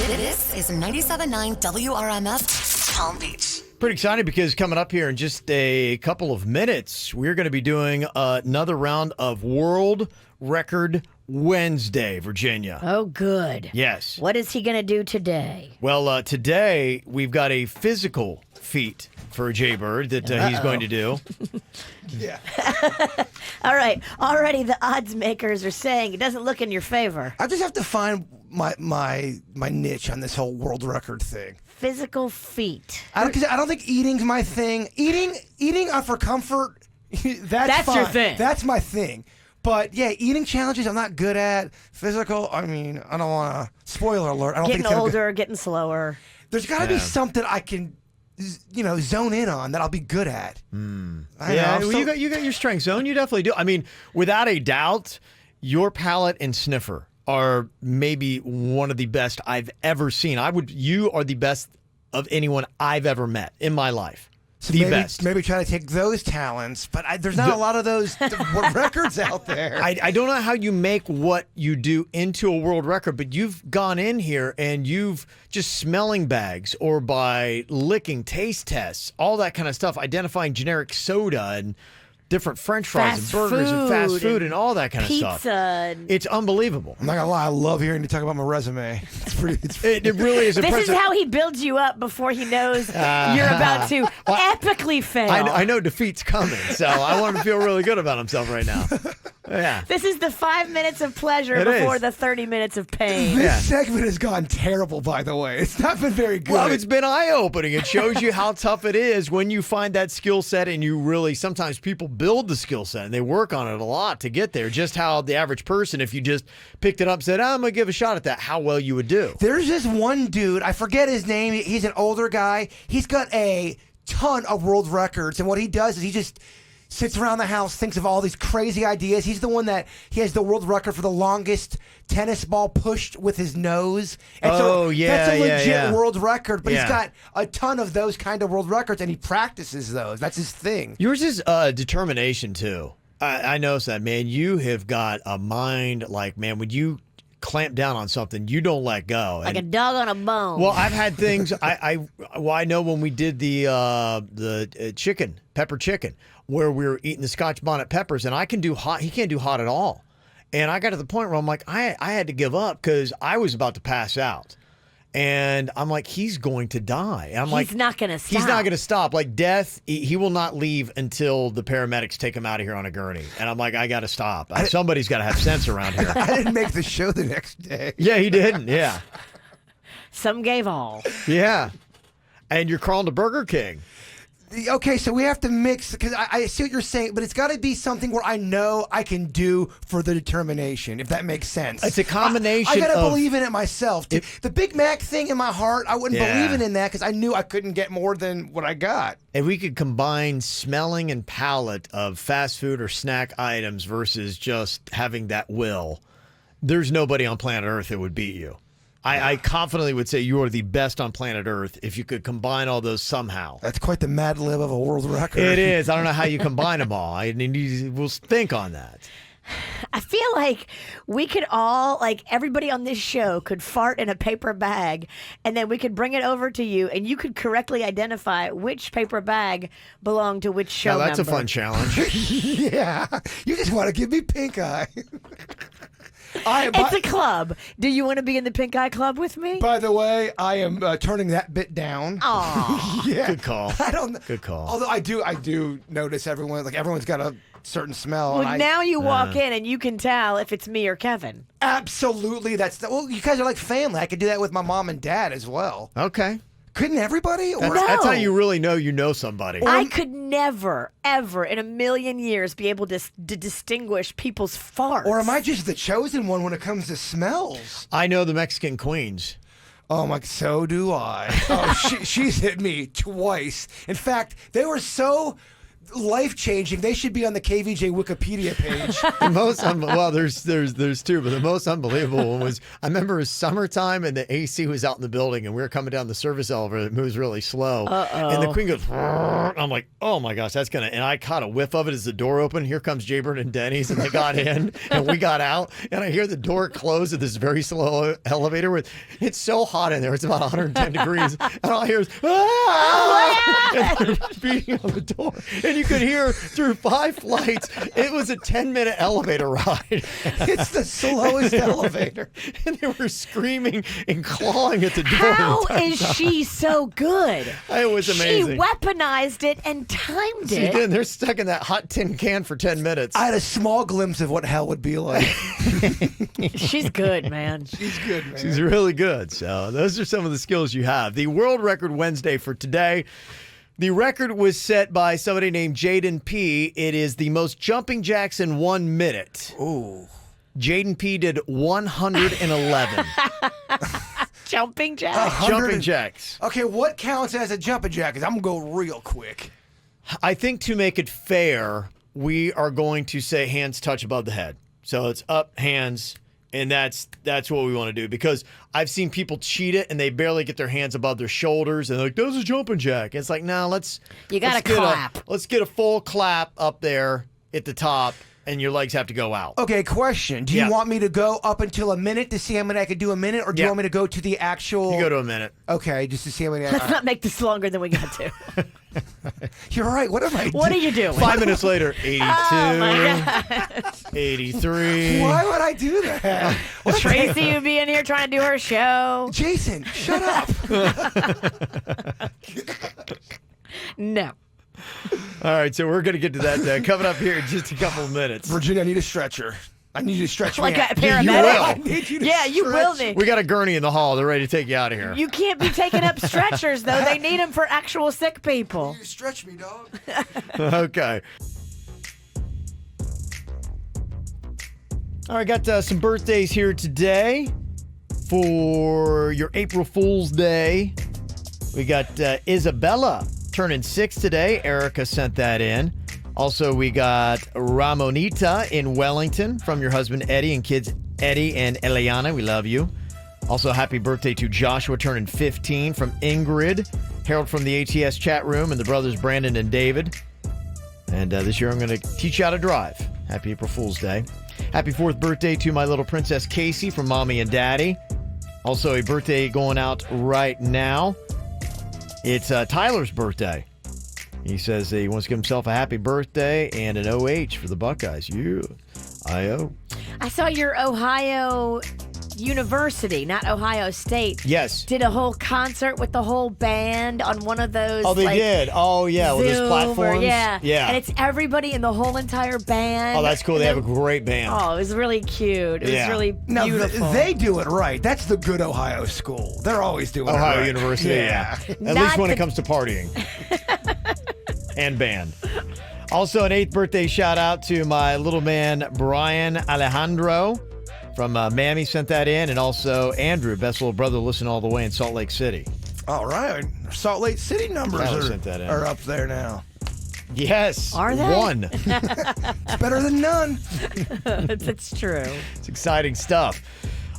This is 97.9 WRMF Palm Beach. Pretty excited because coming up here in just a couple of minutes, we're going to be doing another round of World Record Wednesday, Virginia. Oh, good. Yes. What is he going to do today? Well, today we've got a physical feat for Jaybird that he's going to do. Yeah. All right. Already the odds makers are saying it doesn't look in your favor. I just have to find my niche on this whole world record thing. Physical feat. I don't think eating's my thing. Eating for comfort, that's your fine. thing. That's my thing. But yeah, eating challenges I'm not good at. Physical, I mean, I don't want to. Spoiler alert. I don't Getting think it's older, getting slower. There's got to be something I can, zone in on that I'll be good at. You got your strength zone. You definitely do. I mean, without a doubt, your palate and sniffer are maybe one of the best I've ever seen. You are the best of anyone I've ever met in my life. So the best. Maybe try to take those talents, but there's not a lot of those records out there. I don't know how you make what you do into a world record, but you've gone in here and you've just smelling bags or by licking taste tests, all that kind of stuff, identifying generic soda and different French fries Fast and burgers and fast food food and all that kind of pizza stuff. It's unbelievable. I'm not gonna lie, I love hearing you talk about my resume. It really is impressive. This is how he builds you up before he knows you're about to epically fail. I know defeat's coming, so I want him to feel really good about himself right now. Yeah. This is the 5 minutes of pleasure It before is. the 30 minutes of pain. This segment has gone terrible, by the way. It's not been very good. Well, it's been eye-opening. It shows you how tough it is when you find that skill set and you really, sometimes people build the skill set and they work on it a lot to get there. Just how the average person, if you just picked it up and said, I'm going to give a shot at that, how well you would do. There's this one dude, I forget his name. He's an older guy. He's got a ton of world records, and what he does is he just sits around the house, thinks of all these crazy ideas. He's the one that he has the world record for the longest tennis ball pushed with his nose. And that's a legit world record, but he's got a ton of those kind of world records, and he practices those. That's his thing. Yours is determination, too. I noticed that, man. You have got a mind like, man, when you clamp down on something, you don't let go. Like a dog on a bone. Well, I've had things. I know when we did the chicken, pepper chicken, where we were eating the Scotch bonnet peppers, and I can do hot. He can't do hot at all. And I got to the point where I'm like, I had to give up because I was about to pass out. And I'm like, he's going to die. And He's not going to stop. He's not going to stop. Like death, he will not leave until the paramedics take him out of here on a gurney. And I'm like, I got to stop. Somebody's got to have sense around here. I didn't make the show the next day. Yeah, he didn't. Yeah. Some gave all. Yeah. And you're crawling to Burger King. Okay, so we have to mix, because I see what you're saying, but it's got to be something where I know I can do for the determination, if that makes sense. It's a combination I got to of- believe in it myself. The Big Mac thing in my heart, I wouldn't believe in that because I knew I couldn't get more than what I got. If we could combine smelling and palate of fast food or snack items versus just having that will, there's nobody on planet Earth that would beat you. I confidently would say you are the best on planet Earth if you could combine all those somehow. That's quite the Mad Lib of a world record. It is. I don't know how you combine them all. We'll think on that. I feel like we could all, like everybody on this show could fart in a paper bag, and then we could bring it over to you, and you could correctly identify which paper bag belonged to which show Now, that's member. a fun challenge. Yeah. You just want to give me pink eye. It's a club. Do you want to be in the pink eye club with me? By the way, I am turning that bit down. Aw. Yeah. Good call. I don't. Good call. Although I do notice everyone's got a certain smell. Well, and now you walk in and you can tell if it's me or Kevin. Absolutely. Well, you guys are like family. I could do that with my mom and dad as well. Okay. Couldn't everybody? Or, That's how No. you really know you know somebody. I could never, ever in a million years be able to distinguish people's farts. or am I just the chosen one when it comes to smells? I know the Mexican queens. Oh my, so do I. Oh, she's hit me twice. In fact, they were so life-changing. They should be on the KVJ Wikipedia page. The most well, there's two, but the most unbelievable one was I remember it was summertime and the AC was out in the building and we were coming down the service elevator that moves really slow. And the queen goes, I'm like, oh my gosh, that's gonna. And I caught a whiff of it as the door opened. Here comes Jaybird and Denny's, and they got in and we got out, and I hear the door close of this very slow elevator. With it's so hot in there, it's about 110 degrees, and all I hear is and they're beating on the door, and you could hear through 5 flights. It was a 10-minute elevator ride. It's the slowest elevator. And they were screaming and clawing at the door. How the entire is time. she so good? It was amazing. She weaponized it and timed She it. did. They're stuck in that hot tin can for 10 minutes. I had a small glimpse of what hell would be like. She's good, man. She's good, man. She's really good. So those are some of the skills you have. The world record Wednesday for today. The record was set by somebody named Jaden P. It is the most jumping jacks in 1 minute. Ooh. Jaden P. did 111 Jumping jack. jumping jacks. Okay, what counts as a jumping jack? 'Cause I'm going to go real quick. I think to make it fair, we are going to say hands touch above the head. So it's up, hands, and that's what we want to do, because I've seen people cheat it and they barely get their hands above their shoulders and they're like, "Those are jumping jack." And it's like, no, You gotta clap. Let's get a full clap up there at the top, and your legs have to go out. Okay, question. Do you Yeah. want me to go up until a minute to see how many I could do a minute, or do you Yeah. want me to go to the actual... You go to a minute. Okay, just to see how many... Let's not make this longer than we got to. You're right. What am I What are doing? you doing? 5 minutes later, 82, Oh my God. 83. Why would I do that? What the- Tracy would be in here trying to do her show. Jason, shut up. No. All right, so we're going to get to that coming up here in just a couple of minutes. Virginia, I need a stretcher. I need you to stretch Like me a out. paramedic? You will. I need you to Yeah, you will stretch. need. We got a gurney in the hall. They're ready to take you out of here. You can't be taking up stretchers, though. They need them for actual sick people. You stretch me, dog. Okay. All right, got some birthdays here today for your April Fool's Day. We got Isabella turning 6 today. Erica sent that in. Also, we got Ramonita in Wellington from your husband Eddie and kids Eddie and Eliana. We love you. Also, happy birthday to Joshua turning 15 from Ingrid. Harold from the ATS chat room and the brothers Brandon and David. And this year I'm going to teach you how to drive. Happy April Fool's Day. Happy 4th birthday to my little princess Casey from Mommy and Daddy. Also, a birthday going out right now. It's Tyler's birthday. He says he wants to give himself a happy birthday and an OH for the Buckeyes. You, I-O. I saw your Ohio University, not Ohio State. Yes. Did a whole concert with the whole band on one of those. Oh, they like, did. Oh, yeah. With those Zoom platforms. Or, yeah. Yeah. And it's everybody in the whole entire band. Oh, that's cool. They have a great band. Oh, it was really cute. It Yeah. was really Now, beautiful. they do it right. That's the good Ohio school. They're always doing it Ohio right. University, yeah. At Not least when it the- comes to partying and band. Also, an 8th birthday shout out to my little man, Brian Alejandro from Mammy sent that in. And also Andrew, best little brother, listen all the way in Salt Lake City. All right. Salt Lake City numbers Tyler sent that in. are up there now. Yes. Are they? 1. It's better than none. It's true. It's exciting stuff.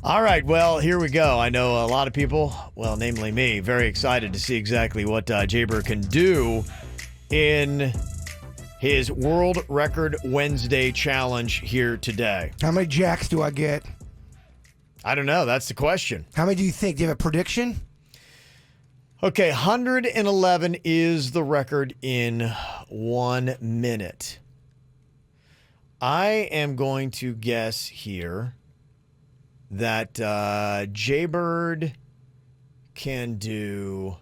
All right, well, here we go. I know a lot of people, well, namely me, very excited to see exactly what Jaber can do in his World Record Wednesday challenge here today. How many jacks do I get? I don't know. That's the question. How many do you think? Do you have a prediction? Okay, 111 is the record in 1 minute. I am going to guess here that Jaybird can do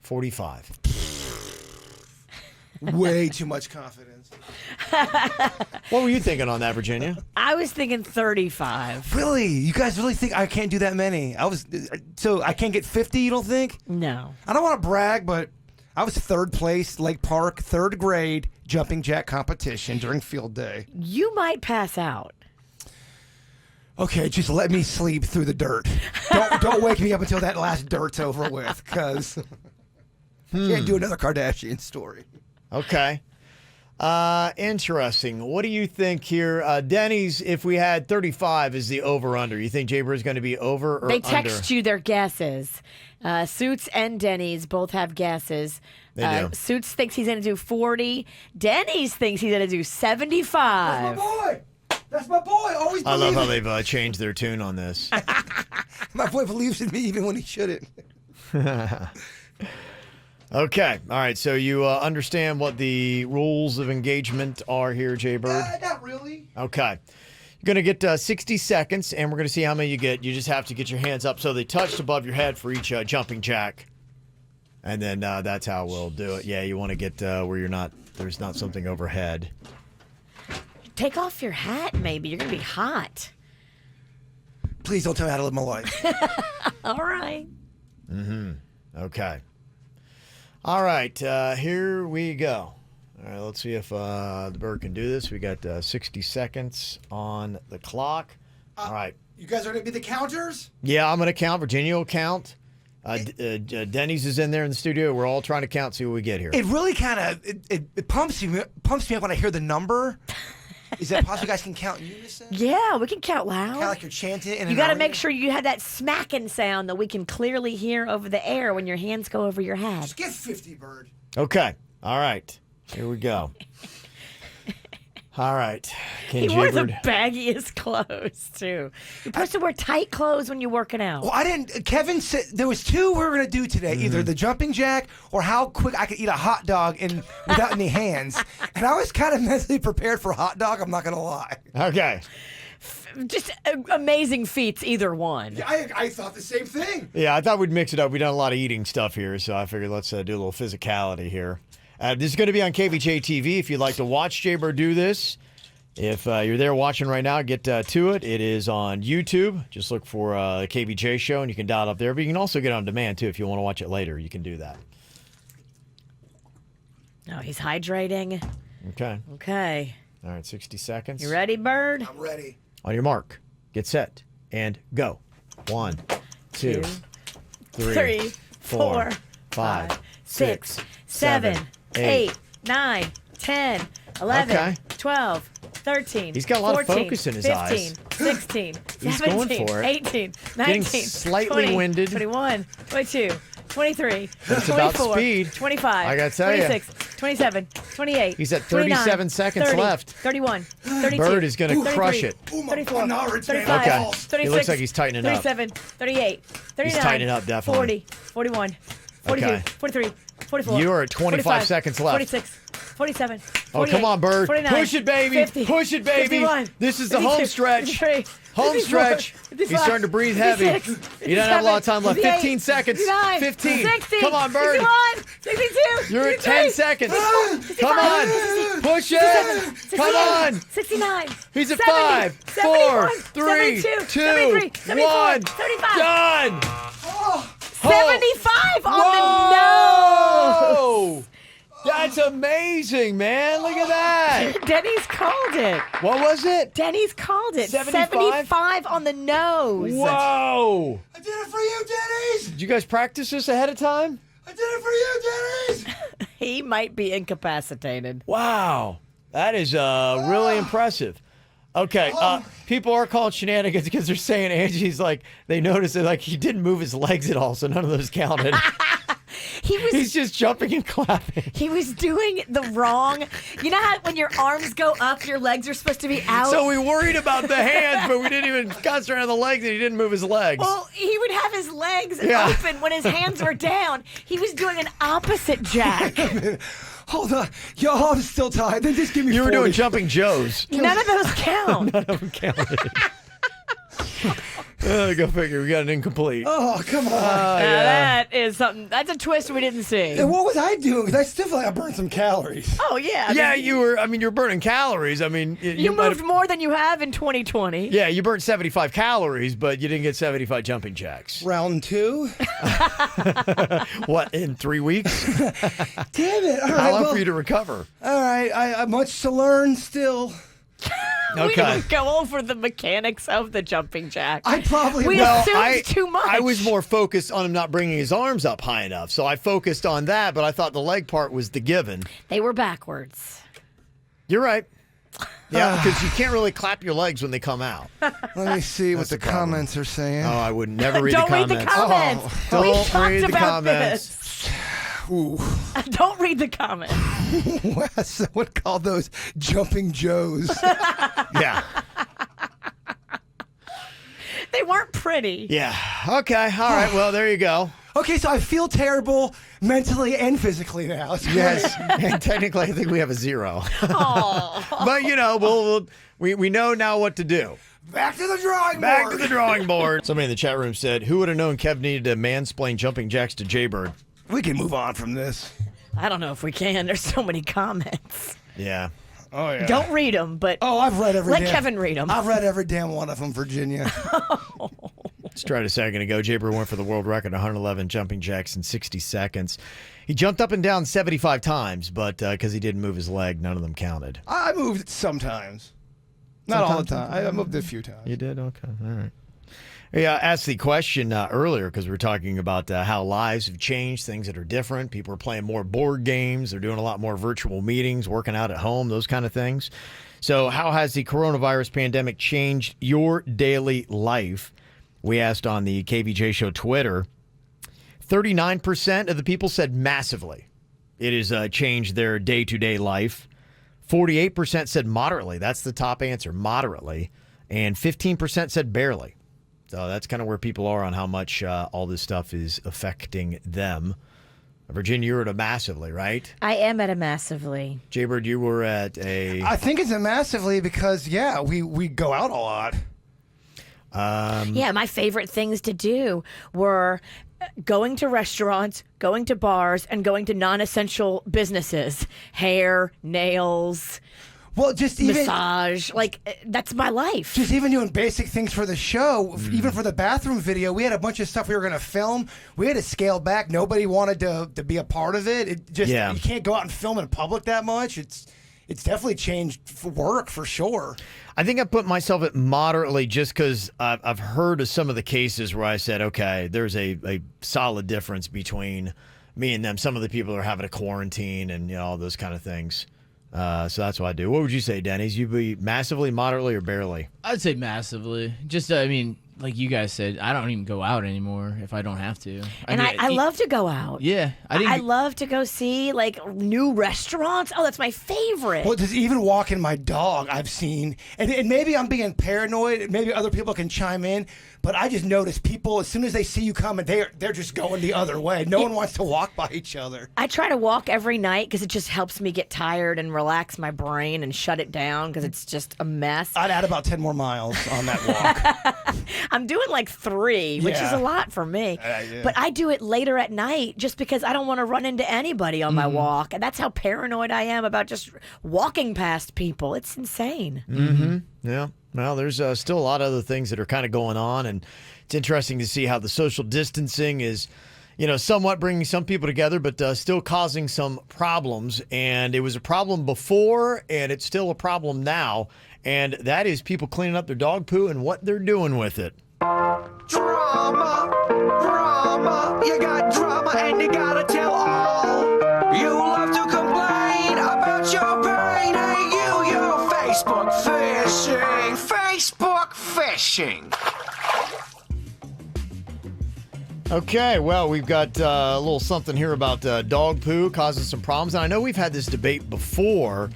45. Way too much confidence. What were you thinking on that, Virginia? I was thinking 35. Really? You guys really think I can't do that many? So I can't get 50, you don't think? No. I don't want to brag, but I was third place, Lake Park, third grade jumping jack competition during field day. You might pass out. Okay, just let me sleep through the dirt. Don't wake me up until that last dirt's over with, because can't do another Kardashian story. Okay. Interesting. What do you think here? Denny's, if we had 35 is the over-under, you think Jay-Bird is going to be over or They under? text you their guesses. Suits and Denny's both have guesses. They do. Suits thinks he's going to do 40. Denny's thinks he's going to do 75. That's my boy. That's my boy. Always I love believe how it. they've changed their tune on this. My boy believes in me even when he shouldn't. Okay. All right. So you understand what the rules of engagement are here, Jay Bird? Not really. Okay. You're going to get 60 seconds, and we're going to see how many you get. You just have to get your hands up so they touched above your head for each jumping jack. And then that's how we'll do it. Yeah, you want to get where there's not something overhead. Take off your hat, maybe. You're going to be hot. Please don't tell me how to live my life. All right. Okay. All right, here we go. All right, let's see if the bird can do this. We got 60 seconds on the clock. All right. You guys are going to be the counters? Yeah, I'm going to count. Virginia will count. Denny's is in there in the studio. We're all trying to count, see what we get here. It really kind of it pumps me up when I hear the number. Is that possible? You guys can count in unison? Yeah, we can count loud. Kind of like you're chanting it. You got to make sure you have that smacking sound that we can clearly hear over the air when your hands go over your head. Just get 50, Bird. Okay. All right. Here we go. All right. He wore the baggiest clothes, too. You're supposed to wear tight clothes when you're working out. Well, I didn't. Kevin said there was two we were going to do today, either the jumping jack or how quick I could eat a hot dog without any hands. And I was kind of mentally prepared for hot dog, I'm not going to lie. Okay. Just amazing feats, either one. Yeah, I thought the same thing. Yeah, I thought we'd mix it up. We've done a lot of eating stuff here, so I figured let's do a little physicality here. This is going to be on Kvj Tv if you'd like to watch Jay-Bird do this. If you're there watching right now, get to it. It is on YouTube. Just look for the KVJ show, and you can dial it up there. But you can also get it on demand, too, if you want to watch it later. You can do that. Oh, he's hydrating. Okay. Okay. All right, 60 seconds. You ready, Bird? I'm ready. On your mark, get set, and go. 1, 2, 3, 4, 5, 6, 7, 8, 9, 10, 11, Okay. 12, 13, He's got a lot of 14, focus in his 15, eyes. 16, He's 17, going for it. 18, Getting 19, slightly 20, winded. 21, 22, 23, That's about 24, speed. 25, I gotta tell ya. 26, 27, 28, He's at 29, 37 seconds 30, left. 31, 32, Bird is gonna 33, crush it. Ooh, my 34, knowledge, man. 35, Okay. 36, He looks like he's tightening up. 37, 38, 39, tightening up, definitely. 40, 41, 42, Okay. 43, 44. You are at 25 45, seconds left. 46, 47, Oh, 48, come on, Bird. 49, Push it, baby. 50, Push it, baby. 51, This is the 52, home stretch. 53, Home 54, stretch. 55, He's starting to breathe heavy. 56, You don't have a lot of time left. 58, 15 seconds. 59, 15. 60, Come on, Bird. 61, 62, You're at 63, 10 seconds. Come on. 65, Push it. 67, Come on. 69. He's at 70, 5, 4, 71, 3, 72, 2, 73, 74, 1. 75. Done. 75 on the Whoa. nose. That's amazing, man. Look at that. Denny's called it. What was it? Denny's called it. 75? 75 on the nose. Whoa. I did it for you, Denny's. Did you guys practice this ahead of time? I did it for you, Denny's. He might be incapacitated. Wow. That is really impressive. Okay, people are calling shenanigans because they're saying Angie's like, they noticed that like he didn't move his legs at all, so none of those counted. He's just jumping and clapping. He was doing the wrong. You know how when your arms go up, your legs are supposed to be out? So we worried about the hands, but we didn't even concentrate on the legs, and he didn't move his legs. Well, he would have his legs open when his hands were down. He was doing an opposite jack. Hold on. Yo, I'm still tired. Then just give me You were 40. doing jumping Joes. None of those count. None of them counted. Go figure. We got an incomplete. Oh, come on. Now that is something. That's a twist we didn't see. And what was I doing? Because I still feel like I burned some calories. Oh yeah. Yeah, you were. I mean, you're burning calories. I mean, You might moved more than you have in 2020. Yeah, you burnt 75 calories, but you didn't get 75 jumping jacks. Round 2. What, in 3 weeks? Damn it. All right, How long well, for you to recover? All right, I much to learn still. We Okay. didn't go over the mechanics of the jumping jack. I probably We will. assumed too much. I was more focused on him not bringing his arms up high enough, so I focused on that, but I thought the leg part was the given. They were backwards. You're right. Yeah, because you can't really clap your legs when they come out. Let me see what the problem. comments are saying. Oh, I would never read Don't the read comments. the comments. Oh, we don't talked read the about comments. this. Ooh. Don't read the comments. Someone called those jumping Joes. Yeah. They weren't pretty. Yeah. Okay. All right. Well, there you go. Okay, so I feel terrible mentally and physically now. It's Yes. And technically, I think we have a 0. Aw. But, you know, we know now what to do. Back to the drawing board. Back to the drawing board. Somebody in the chat room said, who would have known Kev needed to mansplain jumping jacks to Jaybird? We can move on from this. I don't know if we can. There's so many comments. Yeah. Oh, yeah. Don't read them, but I've read every let damn, Kevin read them. I've read every damn one of them, Virginia. Let's try it a second ago. Jaybird went for the world record, 111 jumping jacks in 60 seconds. He jumped up and down 75 times, but because he didn't move his leg, none of them counted. I moved it sometimes. Not all the time. I moved it a few times. You did? Okay. All right. Yeah, I asked the question earlier because we were talking about how lives have changed, things that are different. People are playing more board games. They're doing a lot more virtual meetings, working out at home, those kind of things. So how has the coronavirus pandemic changed your daily life? We asked on the KVJ Show Twitter. 39% of the people said massively. It has changed their day-to-day life. 48% said moderately. That's the top answer, moderately. And 15% said barely. So that's kind of where people are on how much all this stuff is affecting them. Virginia, you're at a massively, right? I am at a massively. Jaybird, you were at a... I think it's a massively because, yeah, we go out a lot. Yeah, my favorite things to do were going to restaurants, going to bars, and going to non-essential businesses. Hair, nails, Well, just even massage. Like, that's my life. just even doing basic things for the show, even for the bathroom video, we had a bunch of stuff we were going to film. We had to scale back. Nobody wanted to be a part of it. It just Yeah. you can't go out and film in public that much. It's definitely changed for work for sure. I think I put myself at moderately just because I've heard of some of the cases where I said, okay, there's a solid difference between me and them. Some of the people are having a quarantine and all those kind of things. So that's what I do. What would you say, Denny's? You be massively, moderately, or barely? I'd say massively. Just, I mean, like you guys said, I don't even go out anymore if I don't have to. And I love to go out. Yeah. I love to go see, like, new restaurants. Oh, that's my favorite. Well, just even walking my dog, I've seen, and maybe I'm being paranoid. Maybe other people can chime in, but I just notice people as soon as they see you coming, they're just going the other way. No one wants to walk by each other. I try to walk every night because it just helps me get tired and relax my brain and shut it down because it's just a mess. I'd add about 10 more miles on that walk. I'm doing like 3, which is Yeah. a lot for me. Yeah. But I do it later at night just because I don't want to run into anybody on my walk. And that's how paranoid I am about just walking past people. It's insane. Mm-hmm. Yeah. Well, there's still a lot of other things that are kind of going on, and it's interesting to see how the social distancing is, somewhat bringing some people together, but still causing some problems. And it was a problem before, and it's still a problem now, and that is people cleaning up their dog poo and what they're doing with it. Drama, you got drama and you gotta tell all. You love to complain about your pain, ain't you? You're Facebook fishing. Okay, well, we've got a little something here about dog poo causing some problems. And I know we've had this debate before.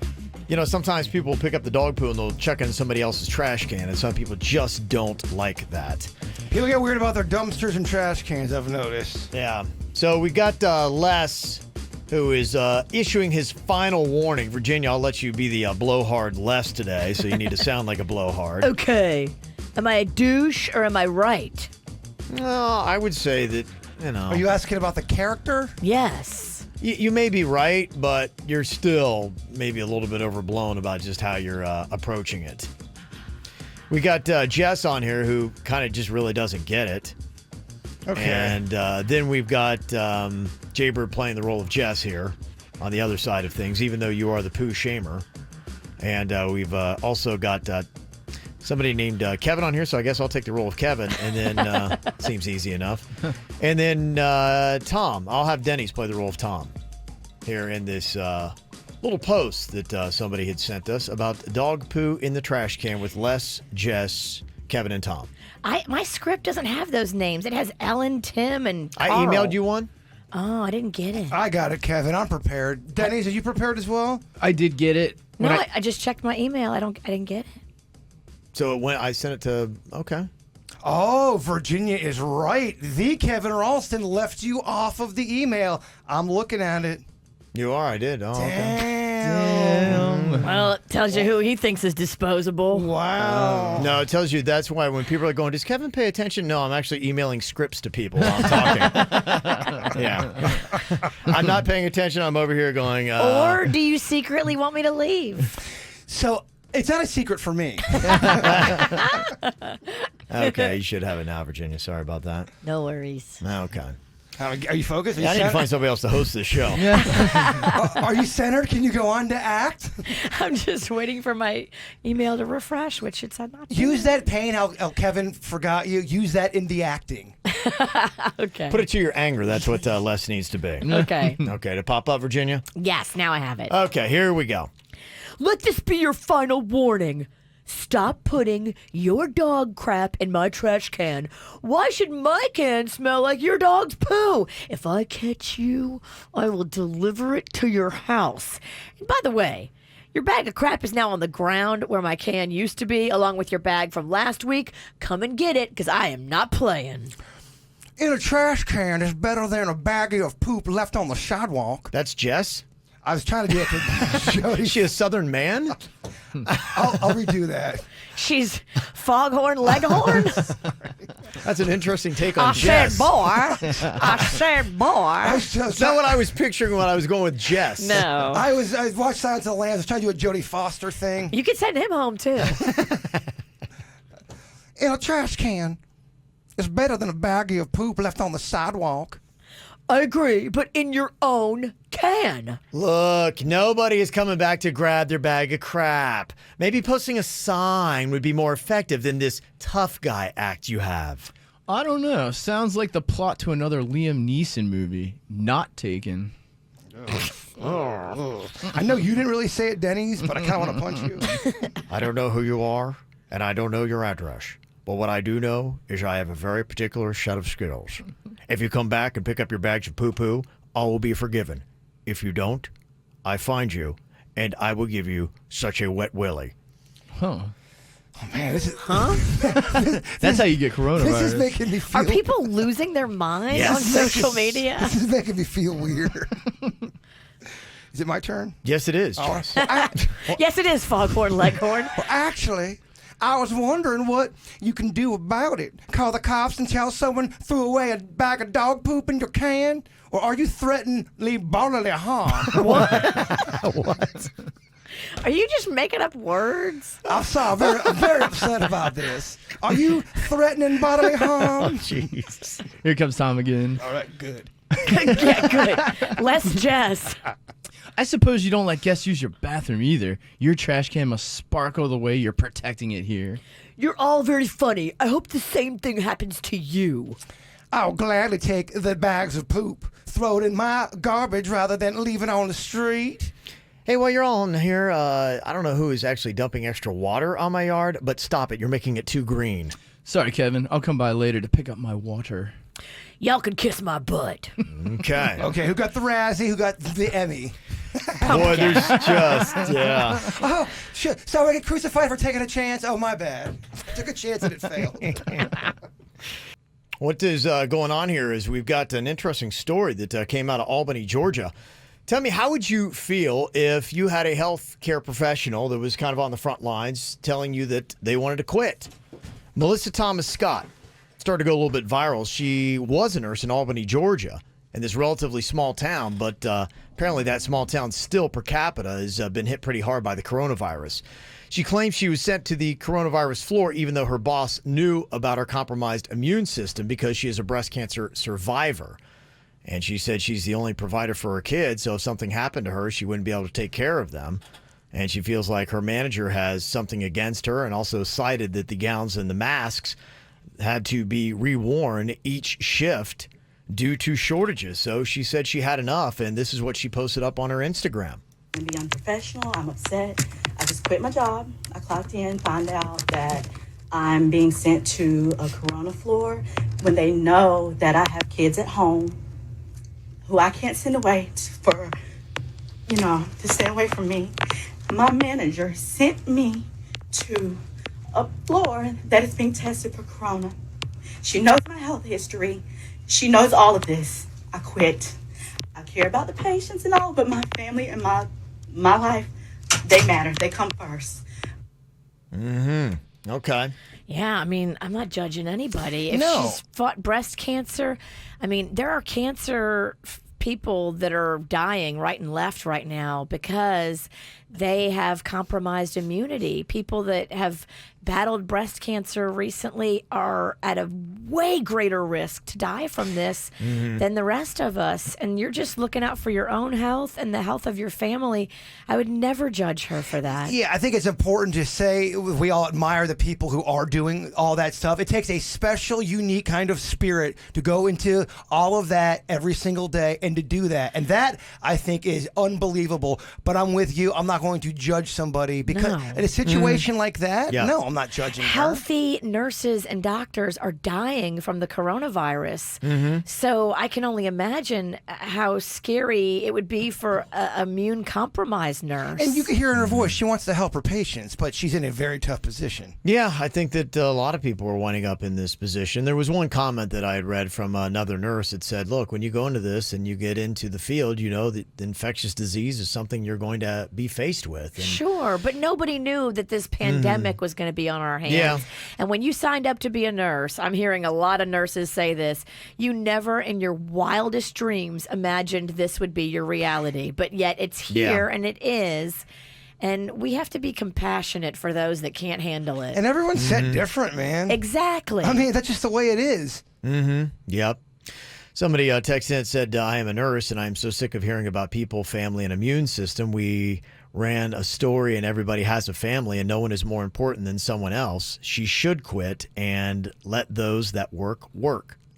Sometimes people pick up the dog poo and they'll chuck it in somebody else's trash can, and some people just don't like that. People get weird about their dumpsters and trash cans, I've noticed. Yeah. So we got Les, who is issuing his final warning. Virginia, I'll let you be the blowhard Les today, so you need to sound like a blowhard. Okay. Am I a douche or am I right? No, I would say that you know. Are you asking about the character? Yes. You may be right, but you're still maybe a little bit overblown about just how you're approaching it. We got Jess on here who kind of just really doesn't get it. Okay. And then we've got Jaybird playing the role of Jess here on the other side of things, even though you are the poo shamer. And we've also got somebody named Kevin on here, so I guess I'll take the role of Kevin. And then seems easy enough. And then Tom. I'll have Denny's play the role of Tom here in this little post that somebody had sent us about dog poo in the trash can with Les, Jess, Kevin, and Tom. My script doesn't have those names. It has Ellen, Tim, and I Carl. emailed you one. Oh, I didn't get it. I got it, Kevin. I'm prepared. Denny's, are you prepared as well? I did get it. No, I just checked my email. I didn't get it. So I sent it to, okay. Oh, Virginia is right. The Kevin Ralston left you off of the email. I'm looking at it. You are, I did. Oh, okay. Damn. Well, it tells you who he thinks is disposable. Wow. No, it tells you that's why when people are going, does Kevin pay attention? No, I'm actually emailing scripts to people while I'm talking. Yeah. I'm not paying attention. I'm over here going. Or do you secretly want me to leave? So it's not a secret for me. Okay, you should have it now, Virginia. Sorry about that. No worries. Okay. Are you focused? I need to find somebody else to host this show. Are you centered? Can you go on to act? I'm just waiting for my email to refresh, which it said not to. Use that pain, how Kevin forgot you. Use that in the acting. Okay. Put it to your anger. That's what Les needs to be. Okay. Okay, to pop up, Virginia? Yes, now I have it. Okay, here we go. Let this be your final warning. Stop putting your dog crap in my trash can. Why should my can smell like your dog's poo? If I catch you, I will deliver it to your house. And by the way, your bag of crap is now on the ground where my can used to be, along with your bag from last week. Come and get it, because I am not playing. In a trash can is better than a baggie of poop left on the sidewalk. That's Jess? I was trying to do it to Jody. Is she a Southern man? I'll redo that. She's Foghorn Leghorn? That's an interesting take on I Jess. said boy. I said boy. That's not what I was picturing when I was going with Jess. No. I watched Silence of the Lambs. I was trying to do a Jodie Foster thing. You could send him home, too. In a trash can is better than a baggie of poop left on the sidewalk. I agree, but in your own can. Look, nobody is coming back to grab their bag of crap. Maybe posting a sign would be more effective than this tough guy act you have. I don't know. Sounds like the plot to another Liam Neeson movie. Not Taken. I know you didn't really say it, Denny's, but I kind of want to punch you. I don't know who you are, and I don't know your address. But what I do know is I have a very particular set of skills. If you come back and pick up your bags of poo-poo, all will be forgiven. If you don't, I find you, and I will give you such a wet willy. Huh. Oh, man, this is... Huh? That's how you get coronavirus. This is making me feel... Are people losing their minds Yes. on social media? This is making me feel weird. Is it my turn? Yes, it is. Oh, Jess. Yes, it is Foghorn Leghorn. Well, actually, I was wondering what you can do about it. Call the cops and tell someone threw away a bag of dog poop in your can? Or are you threatening bodily harm? What? Are you just making up words? I'm sorry. I'm very upset about this. Are you threatening bodily harm? Jeez. Here comes Tom again. All right, good. Yeah, good. Less Jess. I suppose you don't let guests use your bathroom either. Your trash can must sparkle the way you're protecting it here. You're all very funny. I hope the same thing happens to you. I'll gladly take the bags of poop, throw it in my garbage rather than leave it on the street. Hey, while you're all in here, I don't know who is actually dumping extra water on my yard, but stop it. You're making it too green. Sorry, Kevin. I'll come by later to pick up my water. Y'all can kiss my butt. Okay. Okay, who got the Razzie? Who got the Emmy? Boy, there's just, yeah. Oh, shit. So I get crucified for taking a chance? Oh, my bad. I took a chance and it failed. What is going on here is we've got an interesting story that came out of Albany, Georgia. Tell me, how would you feel if you had a health care professional that was kind of on the front lines telling you that they wanted to quit? Melissa Thomas Scott started to go a little bit viral. She was a nurse in Albany, Georgia, in this relatively small town, but apparently that small town still per capita has been hit pretty hard by the coronavirus. She claims she was sent to the coronavirus floor even though her boss knew about her compromised immune system because she is a breast cancer survivor. And she said she's the only provider for her kids, so if something happened to her, she wouldn't be able to take care of them. And she feels like her manager has something against her, and also cited that the gowns and the masks had to be reworn each shift due to shortages. So she said she had enough, and this is what she posted up on her Instagram. I'm be unprofessional. I'm upset. I just quit my job. I clocked in, found out that I'm being sent to a corona floor when they know that I have kids at home who I can't send away for, to stay away from me. My manager sent me to a floor that is being tested for corona. She knows my health history. She knows all of this. I quit. I care about the patients and all, but my family and my life, they matter. They come first. Okay. Yeah, I mean, I'm not judging anybody. If No. she's fought breast cancer, I mean, there are cancer people that are dying right and left right now because they have compromised immunity. People that have battled breast cancer recently are at a way greater risk to die from this than the rest of us. And you're just looking out for your own health and the health of your family. I would never judge her for that. Yeah, I think it's important to say we all admire the people who are doing all that stuff. It takes a special, unique kind of spirit to go into all of that every single day and to do that. And that, I think, is unbelievable. But I'm with you. I'm not going to judge somebody because in a situation like that, no, I'm not judging her. Healthy nurses and doctors are dying from the coronavirus. So I can only imagine how scary it would be for an immune compromised nurse. And you can hear in her voice, she wants to help her patients, but she's in a very tough position. Yeah, I think that a lot of people are winding up in this position. There was one comment that I had read from another nurse that said, look, when you go into this and you get into the field, you know that infectious disease is something you're going to be faced with. And Sure, but nobody knew that this pandemic was going to be on our hands. Yeah. And when you signed up to be a nurse, I'm hearing a lot of nurses say this, you never in your wildest dreams imagined this would be your reality. But yet it's here and it is. And we have to be compassionate for those that can't handle it. And everyone's set different, man. Exactly. I mean, that's just the way it is. Yep. Somebody texted in and said, I am a nurse and I'm so sick of hearing about people, family, and immune system. We ran a story and everybody has a family and no one is more important than someone else. She should quit and let those that work.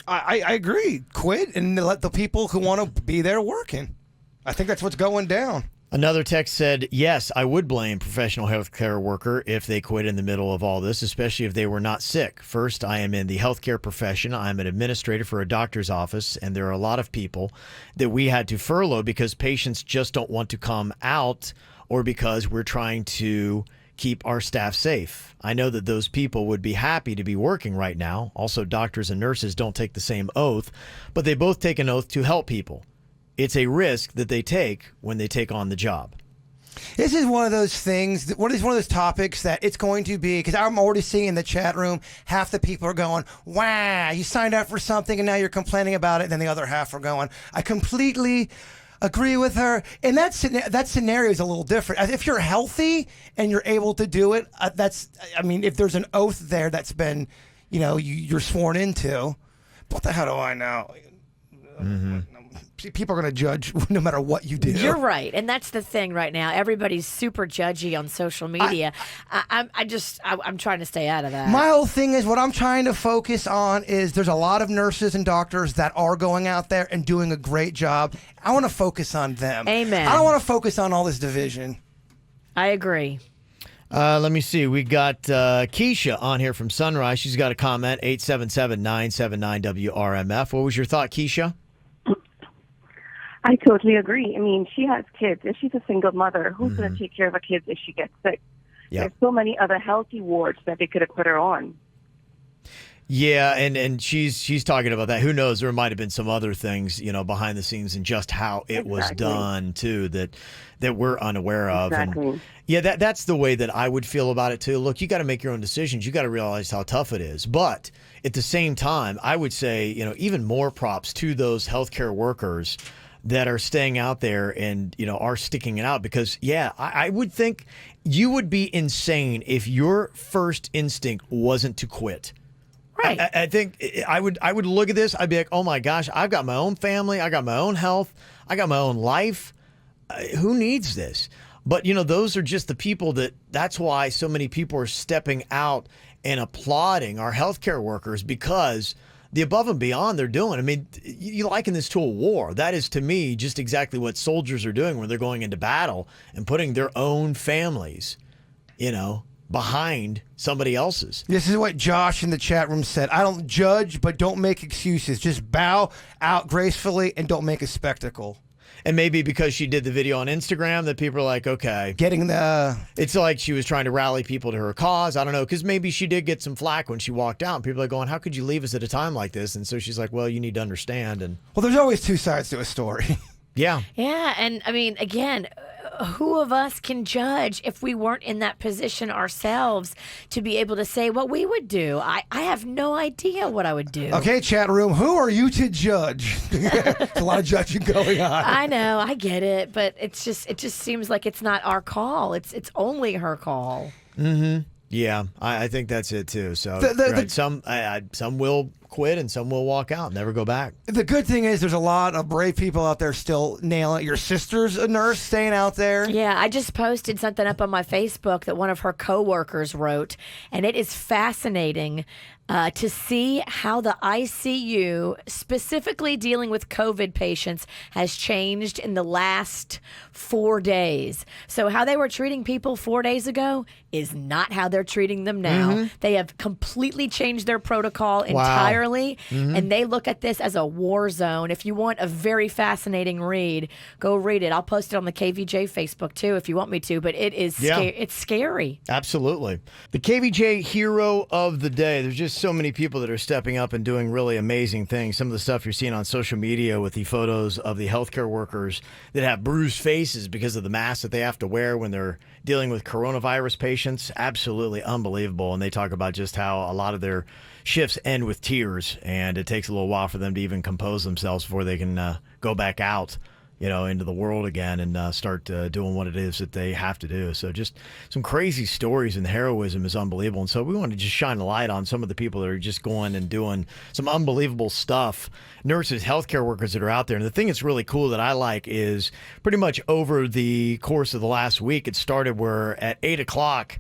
I agree. Quit and let the people who want to be there working. I think that's what's going down. Another text said, yes, I would blame professional healthcare worker if they quit in the middle of all this, especially if they were not sick. First, I am in the healthcare profession. I'm an administrator for a doctor's office, and there are a lot of people that we had to furlough because patients just don't want to come out or because we're trying to keep our staff safe. I know that those people would be happy to be working right now. Also, doctors and nurses don't take the same oath, but they both take an oath to help people. It's a risk that they take when they take on the job. This is one of those things, one of those topics that it's going to be, because I'm already seeing in the chat room, half the people are going, wow, you signed up for something and now you're complaining about it. And then the other half are going, I completely agree with her. And that scenario is a little different. If you're healthy and you're able to do it, if there's an oath there that's been, you're sworn into, what the hell do I know? People are going to judge no matter what you do. You're right. And that's the thing right now. Everybody's super judgy on social media. I'm trying to stay out of that. My whole thing is what I'm trying to focus on is there's a lot of nurses and doctors that are going out there and doing a great job. I want to focus on them. Amen. I don't want to focus on all this division. I agree. Let me see. We got Keisha on here from Sunrise. She's got a comment, 877-979-WRMF. What was your thought, Keisha? I totally agree. I mean, she has kids, and she's a single mother. Who's going to take care of her kids if she gets sick? Yep. There's so many other healthy wards that they could have put her on. Yeah, and she's talking about that. Who knows? There might have been some other things, behind the scenes and just how it was done too that we're unaware of. Exactly. And yeah, that's the way that I would feel about it too. Look, you got to make your own decisions. You got to realize how tough it is. But at the same time, I would say, even more props to those healthcare workers that are staying out there and, are sticking it out because, I would think you would be insane if your first instinct wasn't to quit. Right. I think I would look at this. I'd be like, oh my gosh, I've got my own family. I got my own health. I got my own life. Who needs this? But, those are just the people that's why so many people are stepping out and applauding our healthcare workers because the above and beyond they're doing. I mean, you liken this to a war. That is, to me, just exactly what soldiers are doing when they're going into battle and putting their own families, behind somebody else's. This is what Josh in the chat room said. I don't judge, but don't make excuses. Just bow out gracefully and don't make a spectacle. And maybe because she did the video on Instagram that people are like, okay. It's like she was trying to rally people to her cause. I don't know, because maybe she did get some flack when she walked out. And people are going, how could you leave us at a time like this? And so she's like, well, you need to understand. And well, there's always two sides to a story. Yeah. Yeah, and I mean, again, who of us can judge if we weren't in that position ourselves to be able to say what we would do? I have no idea what I would do. Okay, chat room, who are you to judge? There's a lot of judging going on. I know, I get it, but it just seems like it's not our call. It's only her call. Mm-hmm. Yeah, I think that's it too. So some will quit and some will walk out and never go back. The good thing is there's a lot of brave people out there still nailing it. Your sister's a nurse staying out there. Yeah, I just posted something up on my Facebook that one of her coworkers wrote, and it is fascinating to see how the ICU, specifically dealing with COVID patients, has changed in the last 4 days. So how they were treating people 4 days ago is not how they're treating them now. Mm-hmm. They have completely changed their protocol entirely, and they look at this as a war zone. If you want a very fascinating read, go read it. I'll post it on the KVJ Facebook too if you want me to, but it is it's scary. Absolutely. The KVJ hero of the day. There's just so many people that are stepping up and doing really amazing things. Some of the stuff you're seeing on social media with the photos of the healthcare workers that have bruised faces because of the mask that they have to wear when they're dealing with coronavirus patients. Absolutely unbelievable. And they talk about just how a lot of their shifts end with tears, and it takes a little while for them to even compose themselves before they can go back out, into the world again and start doing what it is that they have to do. So just some crazy stories, and the heroism is unbelievable. And so we want to just shine a light on some of the people that are just going and doing some unbelievable stuff. Nurses, healthcare workers that are out there. And the thing that's really cool that I like is pretty much over the course of the last week, it started where at 8 o'clock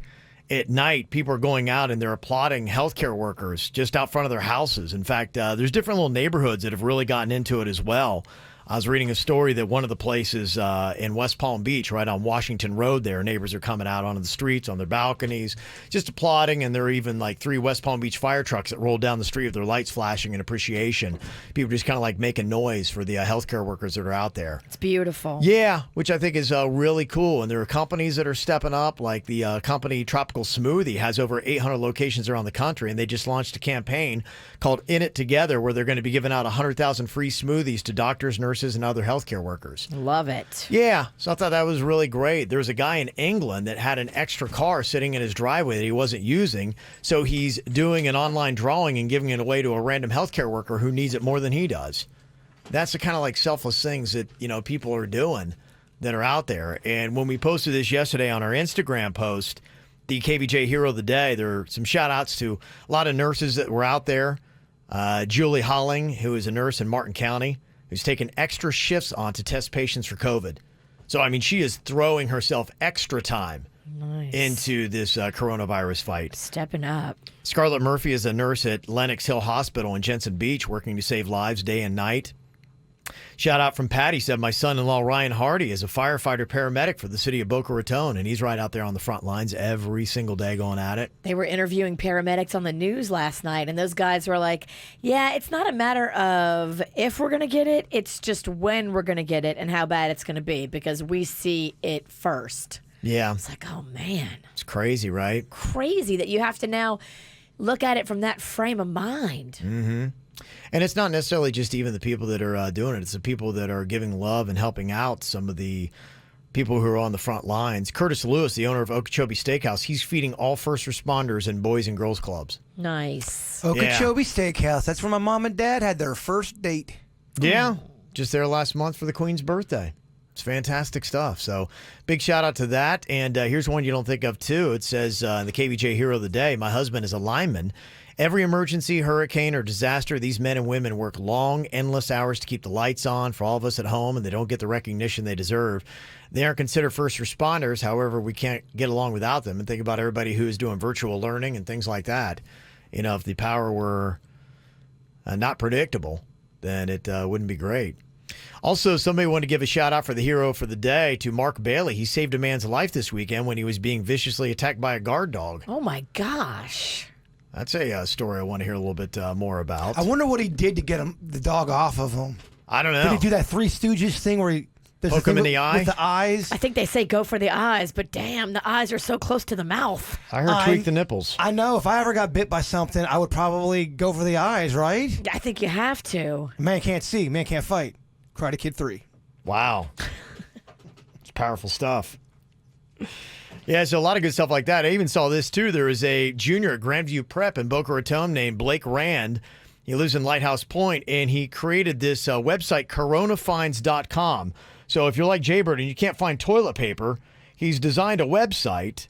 at night, people are going out and they're applauding healthcare workers just out front of their houses. In fact, there's different little neighborhoods that have really gotten into it as well. I was reading a story that one of the places in West Palm Beach, right on Washington Road there, neighbors are coming out onto the streets, on their balconies, just applauding, and there are even like 3 West Palm Beach fire trucks that rolled down the street with their lights flashing in appreciation. People just kind of like making noise for the healthcare workers that are out there. It's beautiful. Yeah, which I think is really cool. And there are companies that are stepping up, like the company Tropical Smoothie has over 800 locations around the country, and they just launched a campaign called In It Together, where they're going to be giving out 100,000 free smoothies to doctors, nurses, and other healthcare workers. Love it. Yeah, so I thought that was really great. There was a guy in England that had an extra car sitting in his driveway that he wasn't using, so he's doing an online drawing and giving it away to a random healthcare worker who needs it more than he does. That's the kind of like selfless things that, people are doing that are out there. And when we posted this yesterday on our Instagram post, the KVJ Hero of the Day, there are some shout outs to a lot of nurses that were out there. Julie Holling, who is a nurse in Martin County, who's taken extra shifts on to test patients for COVID. So, I mean, she is throwing herself extra time into this coronavirus fight. Stepping up. Scarlett Murphy is a nurse at Lenox Hill Hospital in Jensen Beach, working to save lives day and night. Shout out from Patty, said, my son-in-law Ryan Hardy is a firefighter paramedic for the city of Boca Raton, and he's right out there on the front lines every single day going at it. They were interviewing paramedics on the news last night, and those guys were like, yeah, it's not a matter of if we're going to get it, it's just when we're going to get it and how bad it's going to be, because we see it first. Yeah. It's like, oh, man. It's crazy, right? Crazy that you have to now look at it from that frame of mind. Mm-hmm. And it's not necessarily just even the people that are doing it. It's the people that are giving love and helping out some of the people who are on the front lines. Curtis Lewis, the owner of Okeechobee Steakhouse, he's feeding all first responders and boys and girls clubs. Nice. Okeechobee Steakhouse. That's where my mom and dad had their first date. Yeah, just there last month for the Queen's birthday. It's fantastic stuff. So big shout out to that. And here's one you don't think of, too. It says in the KVJ Hero of the Day, my husband is a lineman. Every emergency, hurricane, or disaster, these men and women work long, endless hours to keep the lights on for all of us at home, and they don't get the recognition they deserve. They aren't considered first responders. However, we can't get along without them. And think about everybody who is doing virtual learning and things like that. You know, if the power were not predictable, then it wouldn't be great. Also, somebody wanted to give a shout out for the hero for the day to Mark Bailey. He saved a man's life this weekend when he was being viciously attacked by a guard dog. Oh, my gosh. That's a story I want to hear a little bit more about. I wonder what he did to get the dog off of him. I don't know. Did he do that Three Stooges thing where he poke him in the eye? With the eyes? I think they say go for the eyes, but damn, the eyes are so close to the mouth. I heard tweak the nipples. I know. If I ever got bit by something, I would probably go for the eyes, right? I think you have to. Man can't see. Man can't fight. Karate Kid 3. Wow. It's powerful stuff. Yeah, so a lot of good stuff like that. I even saw this, too. There is a junior at Grandview Prep in Boca Raton named Blake Rand. He lives in Lighthouse Point, and he created this website, coronafinds.com. So if you're like Jaybird and you can't find toilet paper, he's designed a website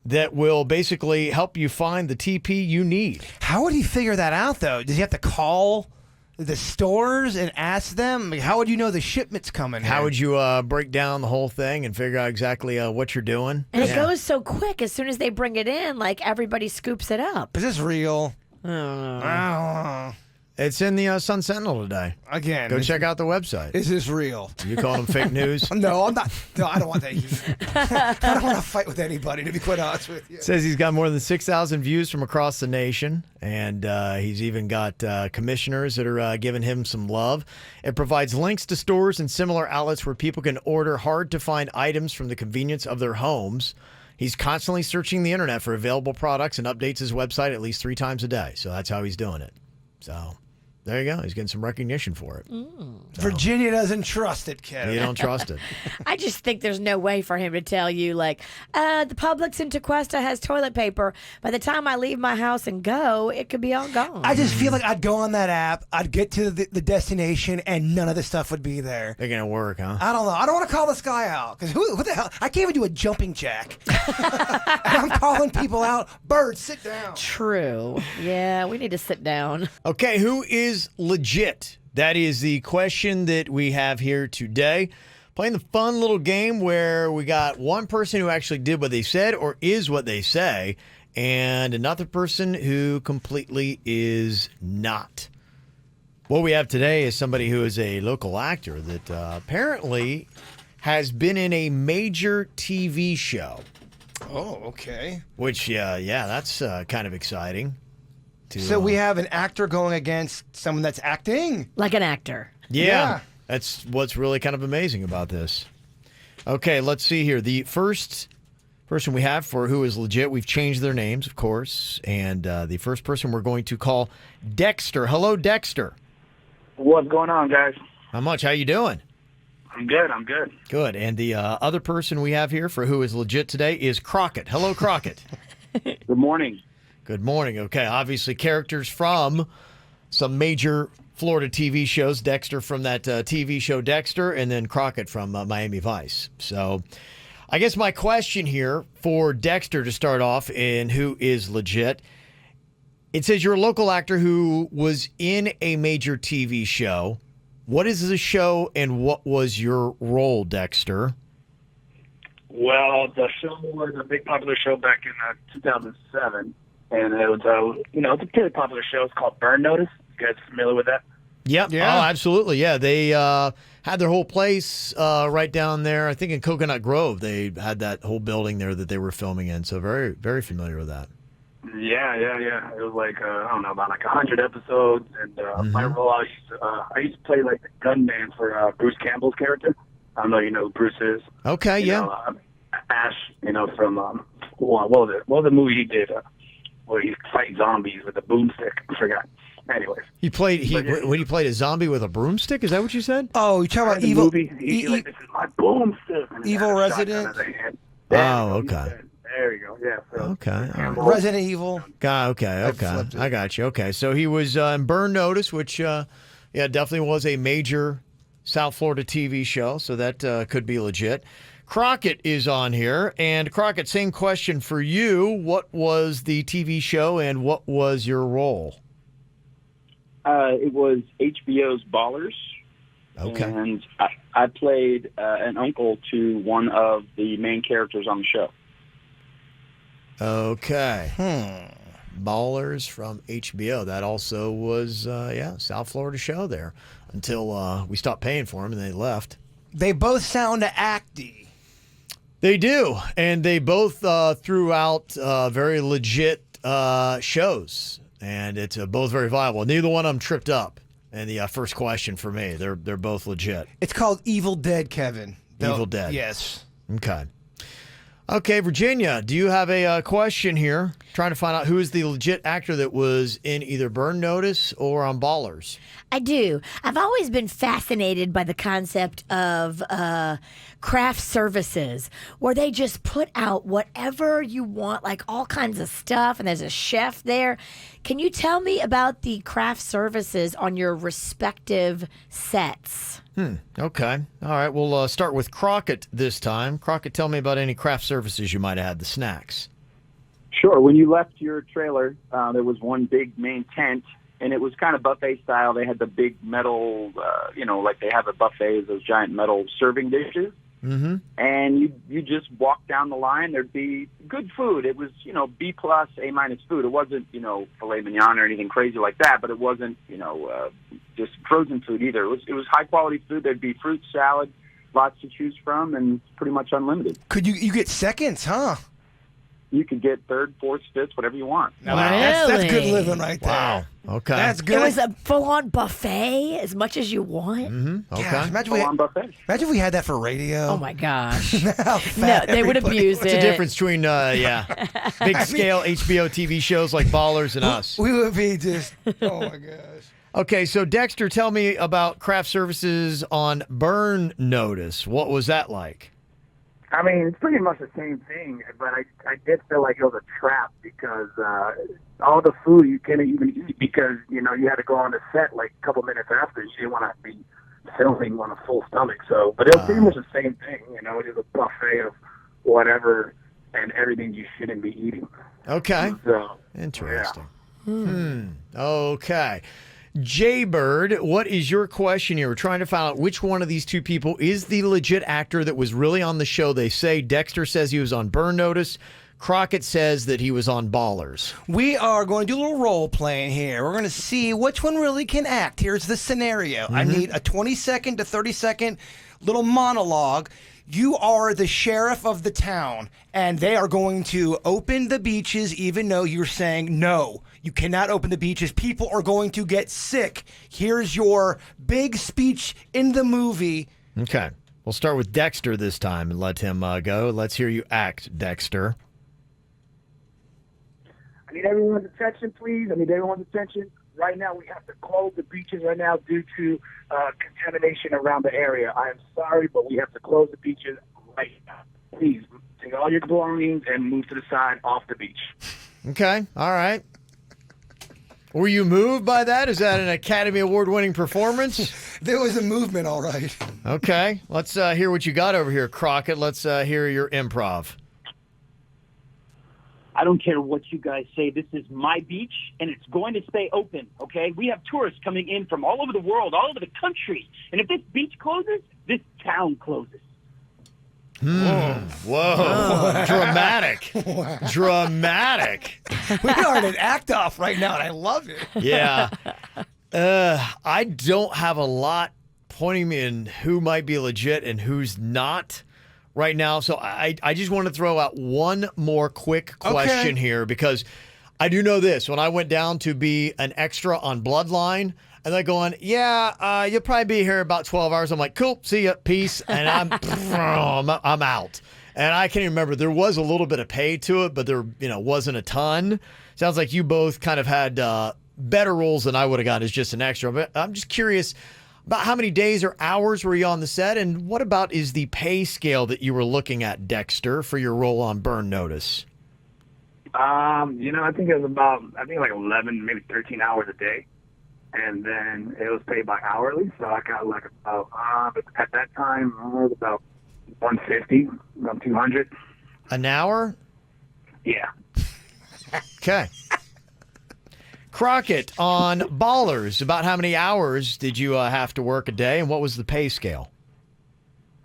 that will basically help you find the TP you need. How would he figure that out, though? Does he have to call the stores and ask them? How would you know the shipment's coming? How would you break down the whole thing and figure out exactly what you're doing? And it goes so quick. As soon as they bring it in, like everybody scoops it up. Is this real? I don't know. I don't know. It's in the Sun Sentinel today. Again. Go check out the website. Is this real? You calling them fake news? No, I'm not. No, I don't want that either. I don't want to fight with anybody, to be quite honest with you. Says he's got more than 6,000 views from across the nation, and he's even got commissioners that are giving him some love. It provides links to stores and similar outlets where people can order hard-to-find items from the convenience of their homes. He's constantly searching the internet for available products and updates his website at least 3 times a day. So that's how he's doing it. So there you go. He's getting some recognition for it. So. Virginia doesn't trust it, kid. You don't trust it. I just think there's no way for him to tell you, like, the Publix in Tequesta has toilet paper. By the time I leave my house and go, it could be all gone. I just feel like I'd go on that app, I'd get to the destination, and none of the stuff would be there. They're going to work, huh? I don't know. I don't want to call this guy out, because who the hell? I can't even do a jumping jack. And I'm calling people out. Bird, sit down. True. Yeah, we need to sit down. Okay, who is legit? That is the question that we have here today. Playing the fun little game where we got one person who actually did what they said or is what they say, and another person who completely is not. What we have today is somebody who is a local actor that apparently has been in a major TV show. Oh, okay. Which, yeah, that's kind of exciting. So we have an actor going against someone that's acting? Like an actor. Yeah. That's what's really kind of amazing about this. Okay, let's see here. The first person we have for who is legit, we've changed their names, of course. And the first person we're going to call Dexter. Hello, Dexter. What's going on, guys? Not much. How you doing? I'm good. I'm good. Good. And the other person we have here for who is legit today is Crockett. Hello, Crockett. Good morning. Good morning. Okay, obviously characters from some major Florida TV shows. Dexter from that TV show Dexter, and then Crockett from Miami Vice. So I guess my question here for Dexter to start off and who is legit, it says you're a local actor who was in a major TV show. What is the show and what was your role, Dexter? Well, the show was a big popular show back in 2007. And it was, it's a pretty popular show. It's called Burn Notice. You guys familiar with that? Yep. Yeah. Oh, absolutely. Yeah. They had their whole place right down there. I think in Coconut Grove, they had that whole building there that they were filming in. So very, very familiar with that. Yeah. It was like, I don't know, about like 100 episodes. And my role, I used to play like the gunman for Bruce Campbell's character. I don't know, you know who Bruce is. Okay, Ash, from, what was it? What was the movie he did? Where he fight zombies with a boomstick. I forgot. anyways. He played when he played a zombie with a broomstick. Is that what you said? Oh, you talking about In the evil? movie, he's like, this is my boomstick. And he Evil had a shotgun Resident? in his hand. Oh, okay. There you go. Yeah. So Okay. All right. Resident Evil. Okay. flipped it. I got you. Okay. So he was in Burn Notice, which, definitely was a major South Florida TV show. So that could be legit. Crockett is on here. And Crockett, same question for you. What was the TV show and what was your role? It was HBO's Ballers. Okay. And I played an uncle to one of the main characters on the show. Okay. Ballers from HBO. That also was, South Florida show there until we stopped paying for them and they left. They both sound acty. They do. And they both threw out very legit shows. And it's both very viable. Neither one of them tripped up. And the first question for me, they're both legit. It's called Evil Dead, Kevin. Evil Dead. Yes. Okay, Virginia, do you have a question here? Trying to find out who is the legit actor that was in either Burn Notice or on Ballers. I do. I've always been fascinated by the concept of craft services where they just put out whatever you want, like all kinds of stuff, and there's a chef there. Can you tell me about the craft services on your respective sets? Okay. All right, we'll start with Crockett this time. Crockett, tell me about any craft services you might have had, the snacks. Sure. When you left your trailer, there was one big main tent, and it was kind of buffet style. They had the big metal, like they have a buffet, those giant metal serving dishes. Mm-hmm. And you just walk down the line. There'd be good food. It was, B+, A- food. It wasn't, filet mignon or anything crazy like that, but it wasn't, just frozen food either. It was high quality food. There'd be fruit salad, lots to choose from, and pretty much unlimited. Could you get seconds, huh? You could get third, fourth, fifth, whatever you want. Now, that's good Really? living right there. Wow. Okay. That's good. It was a full-on buffet, as much as you want. Mm-hmm. Okay. Gosh, imagine buffet. if we had that for radio. Oh my gosh! How No, fat they would everybody abuse would- What's the it. difference between, big scale HBO TV shows like Ballers and us? We would be just, oh my gosh. Okay, so Dexter, tell me about craft services on Burn Notice. What was that like? I mean, it's pretty much the same thing, but I did feel like it was a trap because all the food you couldn't even eat because, you had to go on the set like a couple minutes after. You didn't want to be filming on a full stomach. So, but it was pretty much the same thing, it was a buffet of whatever and everything you shouldn't be eating. Okay. So, Interesting. Okay. Jaybird, what is your question here? We're trying to find out which one of these two people is the legit actor that was really on the show. They say Dexter says he was on Burn Notice. Crockett says that he was on Ballers. We are going to do a little role playing here. We're going to see which one really can act. Here's the scenario. I need a 20-second to 30-second little monologue. You are the sheriff of the town, and they are going to open the beaches even though you're saying no. You cannot open the beaches. People are going to get sick. Here's your big speech in the movie. Okay. We'll start with Dexter this time and let him go. Let's hear you act, Dexter. I need everyone's attention, please. I need everyone's attention. Right now, we have to close the beaches right now due to contamination around the area. I am sorry, but we have to close the beaches right now. Please, take all your belongings and move to the side off the beach. Okay. All right. Were you moved by that? Is that an Academy Award-winning performance? There was a movement, all right. Okay. Let's hear what you got over here, Crockett. Let's hear your improv. I don't care what you guys say. This is my beach, and it's going to stay open, okay? We have tourists coming in from all over the world, all over the country. And if this beach closes, this town closes. Whoa. Dramatic. Dramatic. We are in an act-off right now, and I love it. Yeah. I don't have a lot pointing me in who might be legit and who's not right now. So I just want to throw out one more quick question here because I do know this. When I went down to be an extra on Bloodline, and they're going, you'll probably be here about 12 hours. I'm like, cool, see ya, peace. And I'm out. And I can't even remember. There was a little bit of pay to it, but there wasn't a ton. Sounds like you both kind of had better roles than I would have gotten as just an extra. But I'm just curious about how many days or hours were you on the set, and what about is the pay scale that you were looking at, Dexter, for your role on Burn Notice? I think it was about, like 11, maybe 13 hours a day. And then it was paid by hourly. So I got like about, at that time, it was about 150, about 200. An hour? Yeah. Okay. Crockett, on Ballers, about how many hours did you have to work a day, and what was the pay scale?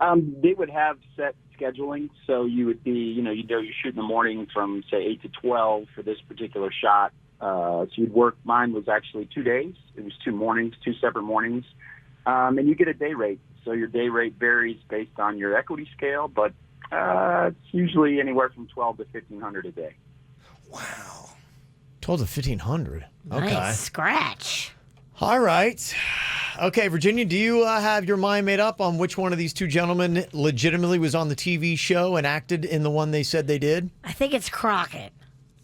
They would have set scheduling, so you would be, you shoot in the morning from, say, 8 to 12 for this particular shot. So you'd work, mine was actually 2 days. It was 2 mornings, 2 separate mornings. And you get a day rate. So your day rate varies based on your equity scale, but it's usually anywhere from $1,200 to $1,500 a day. Wow. 12 to 1,500. Okay. Nice scratch. All right. Okay, Virginia, do you have your mind made up on which one of these two gentlemen legitimately was on the TV show and acted in the one they said they did? I think it's Crockett.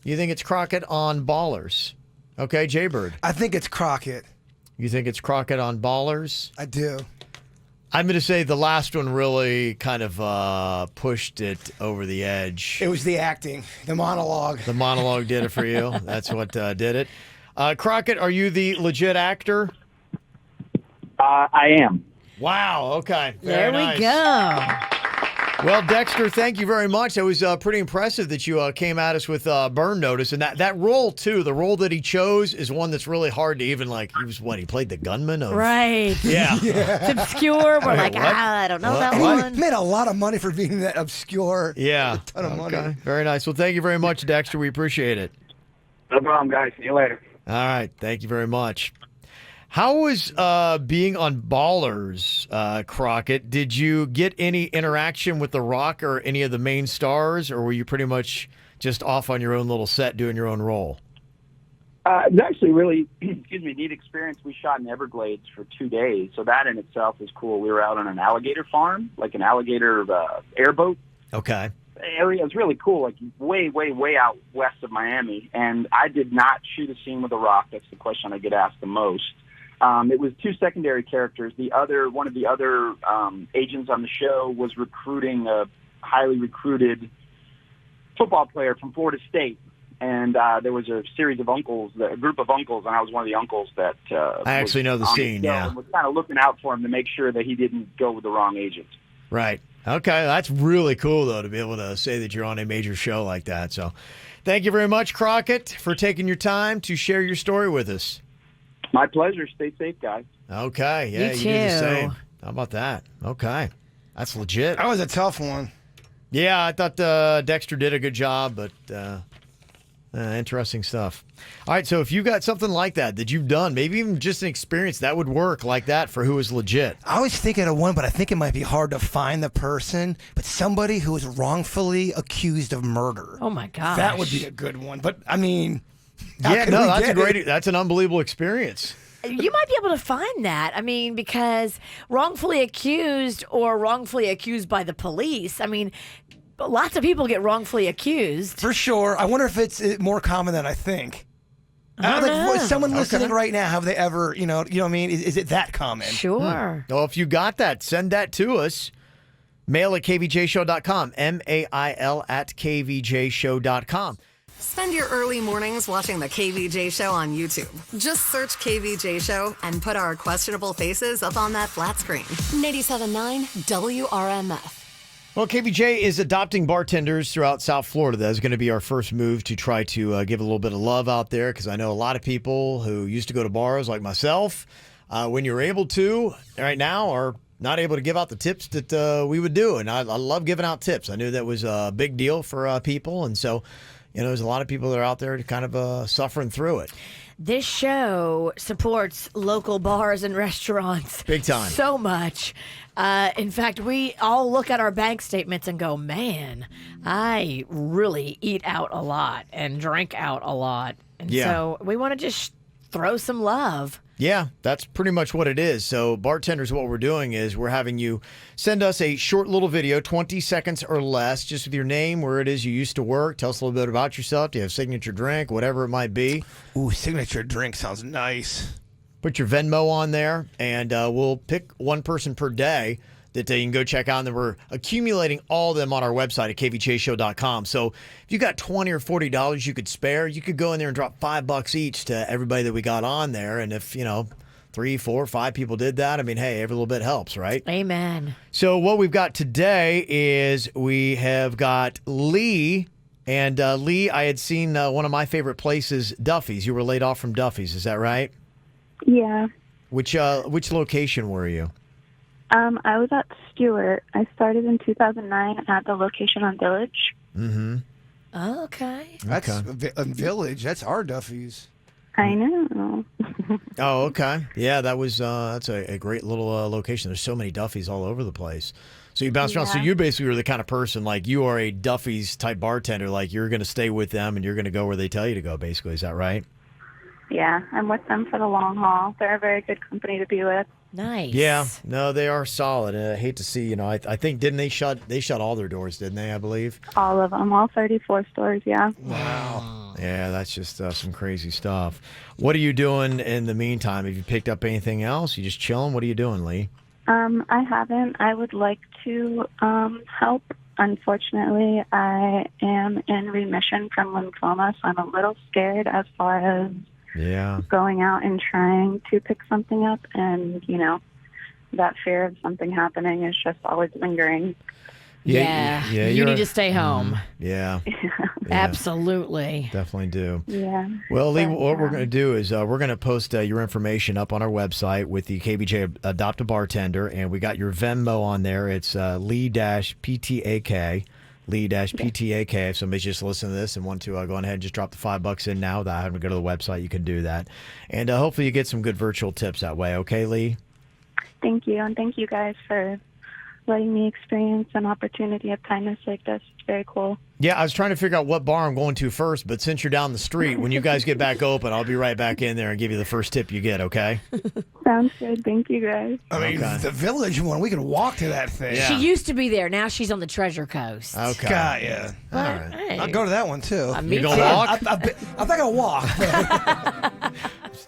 You think it's Crockett on Ballers? Okay, Jaybird. I think it's Crockett. You think it's Crockett on Ballers? I do. I'm going to say the last one really kind of pushed it over the edge. It was the acting, the monologue. The monologue did it for you. That's what did it. Crockett, are you the legit actor? I am. Wow. Okay. There we go. Well, Dexter, thank you very much. That was pretty impressive that you came at us with Burn Notice. And that role, too, the role that he chose is one that's really hard to even, he played the gunman of... Right. Yeah. It's obscure. We're like, I don't know that one. He made a lot of money for being that obscure. Yeah. A ton of money. Very nice. Well, thank you very much, Dexter. We appreciate it. No problem, guys. See you later. All right. Thank you very much. How was being on Ballers, Crockett? Did you get any interaction with The Rock or any of the main stars, or were you pretty much just off on your own little set doing your own role? It was actually really, neat experience. We shot in Everglades for 2 days, so that in itself was cool. We were out on an alligator farm, like an alligator airboat. Okay. Area. It was really cool, like way, way, way out west of Miami. And I did not shoot a scene with The Rock. That's the question I get asked the most. It was 2 secondary characters. One of the other agents on the show was recruiting a highly recruited football player from Florida State. And there was a series of uncles, a group of uncles, and I was one of the uncles that I actually know the scene, yeah. And was kind of looking out for him to make sure that he didn't go with the wrong agent. Right. Okay, that's really cool, though, to be able to say that you're on a major show like that. So thank you very much, Crockett, for taking your time to share your story with us. My pleasure. Stay safe, guys. Okay. Yeah, you do the same. How about that? Okay. That's legit. That was a tough one. Yeah, I thought Dexter did a good job, but interesting stuff. All right, so if you got something like that you've done, maybe even just an experience that would work like that for who is legit. I was thinking of one, but I think it might be hard to find the person, but somebody who was wrongfully accused of murder. Oh, my gosh. That would be a good one. But, I mean... that's an unbelievable experience. You might be able to find that. I mean, because wrongfully accused or wrongfully accused by the police, I mean, lots of people get wrongfully accused. For sure. I wonder if it's more common than I think. I don't know. Someone listening right now, have they ever, you know what I mean? Is it that common? Sure. Well, if you got that, send that to us. Mail at kvjshow.com. MAIL at kvjshow.com. Spend your early mornings watching the KVJ Show on YouTube. Just search KVJ Show and put our questionable faces up on that flat screen. 97.9 WRMF. Well, KVJ is adopting bartenders throughout South Florida. That's going to be our first move to try to give a little bit of love out there, because I know a lot of people who used to go to bars like myself, when you're able to, right now, are not able to give out the tips that we would do. And I love giving out tips. I knew that was a big deal for people. And so, there's a lot of people that are out there kind of suffering through it. This show supports local bars and restaurants. Big time. So much. In fact, we all look at our bank statements and go, man, I really eat out a lot and drink out a lot. And so we want to just throw some love. Yeah, that's pretty much what it is. So, bartenders, what we're doing is we're having you send us a short little video, 20 seconds or less, just with your name, where it is you used to work. Tell us a little bit about yourself. Do you have a signature drink, whatever it might be? Ooh, signature drink sounds nice. Put your Venmo on there, and we'll pick one person per day that you can go check out. And then we're accumulating all of them on our website at kvjshow.com. So if you got $20 or $40 you could spare, you could go in there and drop $5 each to everybody that we got on there. And if, 3, 4, 5 people did that, I mean, hey, every little bit helps, right? Amen. So what we've got today is we have got Lee. And Lee, I had seen one of my favorite places, Duffy's. You were laid off from Duffy's, is that right? Yeah. Which location were you? I was at Stewart. I started in 2009 at the location on Village. Mm-hmm. Oh, okay. That's a Village. That's our Duffy's. I know. Oh, okay. Yeah, that's a great little location. There's so many Duffy's all over the place. So you bounce around. So you basically were the kind of person, like you are a Duffy's type bartender. Like you're going to stay with them and you're going to go where they tell you to go, basically. Is that right? Yeah, I'm with them for the long haul. They're a very good company to be with. Nice. Yeah. No, they are solid. And I hate to see, I think, didn't they shut all their doors, didn't they, I believe? All of them, all 34 stores, yeah. Wow. Yeah, that's just some crazy stuff. What are you doing in the meantime? Have you picked up anything else? You just chilling? What are you doing, Lee? I haven't. I would like to help. Unfortunately, I am in remission from lymphoma, so I'm a little scared as far as going out and trying to pick something up. And, that fear of something happening is just always lingering. Yeah. You need to stay home. Yeah. Absolutely. Definitely do. Yeah. Well, Lee, what we're going to do is we're going to post your information up on our website with the KBJ Adopt a Bartender, and we got your Venmo on there. It's Lee-PTAK. Lee-PTAK. If somebody's just listening to this and want to go ahead and just drop the $5 in now without having to go to the website, you can do that. And hopefully you get some good virtual tips that way. Okay, Lee? Thank you, and thank you guys for letting me experience an opportunity of kindness like this. It's very cool. Yeah, I was trying to figure out what bar I'm going to first, but since you're down the street, when you guys get back open, I'll be right back in there and give you the first tip you get, okay? Sounds good. Thank you, guys. I mean, the Village one, we can walk to that thing. She used to be there. Now she's on the Treasure Coast. Okay. God, yeah. All right. Hey. I'll go to that one, too. You gonna walk? I'm not going to walk.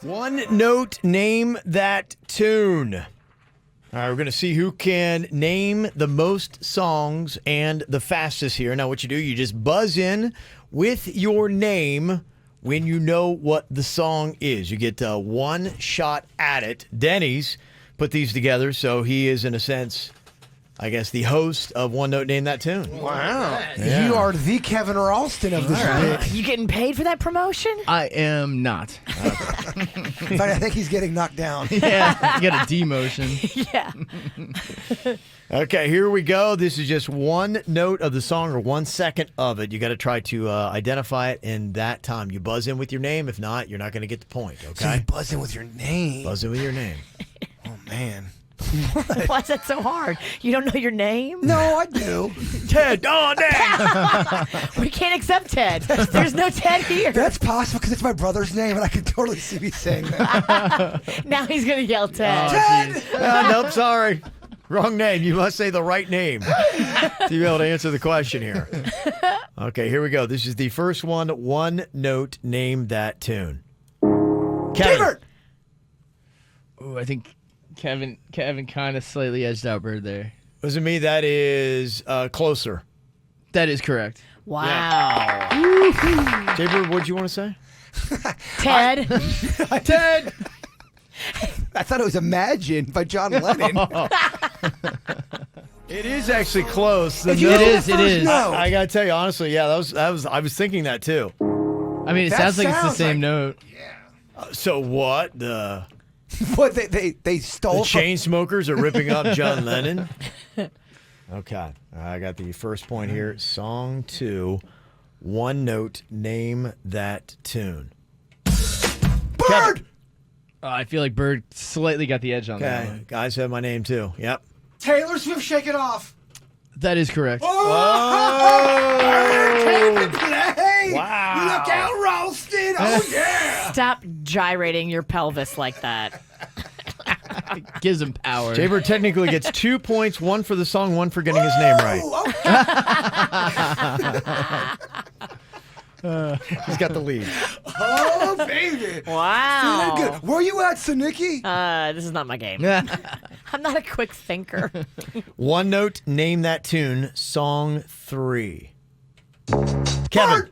One note, name that tune. All right, we're going to see who can name the most songs and the fastest here. Now, what you do, you just buzz in with your name when you know what the song is. You get one shot at it. Denny's put these together, so he is, in a sense, I guess, the host of One Note Name That Tune. Wow. Yeah. You are the Kevin Ralston of this bit. You getting paid for that promotion? I am not. In fact, I think he's getting knocked down. Yeah, you got a demotion. Yeah. Okay, here we go. This is just one note of the song or 1 second of it. You got to try to identify it in that time. You buzz in with your name. If not, you're not going to get the point, So okay? you buzz in with your name. Buzz in with your name. Oh, man. Why is that so hard? You don't know your name? No, I do. Ted. Oh, damn. We can't accept Ted. There's no Ted here. That's possible because it's my brother's name, and I can totally see me saying that. Now he's going to yell Ted. Ted! Nope, sorry. Wrong name. You must say the right name to be able to answer the question here. Okay, here we go. This is the first one. One note, name that tune. Kevin. Ooh, I think Kevin kind of slightly edged out Bird there. Was it me? That is closer. That is correct. Wow. J-Bird, what'd you want to say? Ted. Ted. I thought it was Imagine by John Lennon. It is actually close. It is. I gotta tell you honestly, yeah, that was. I was thinking that too. I mean, it sounds like it's the same note. So what? The What they stole? The chain smokers are ripping up John Lennon. Okay, I got the first point here. Song 2, one note. Name that tune. Bird. I feel like Bird slightly got the edge on that Okay, one. guys have my name too. Yep. Taylor Swift, Shake It Off. That is correct. Oh! Came to play. Hey, Wow. look out, roasted. Oh, yeah. Stop gyrating your pelvis like that. Gives him power. Jaybird technically gets 2 points, one for the song, one for getting his name right. He's got the lead. Oh, baby. Wow. Feeling good. Where you at, Saniki? This is not my game. I'm not a quick thinker. One note, name that tune, song 3. Kevin.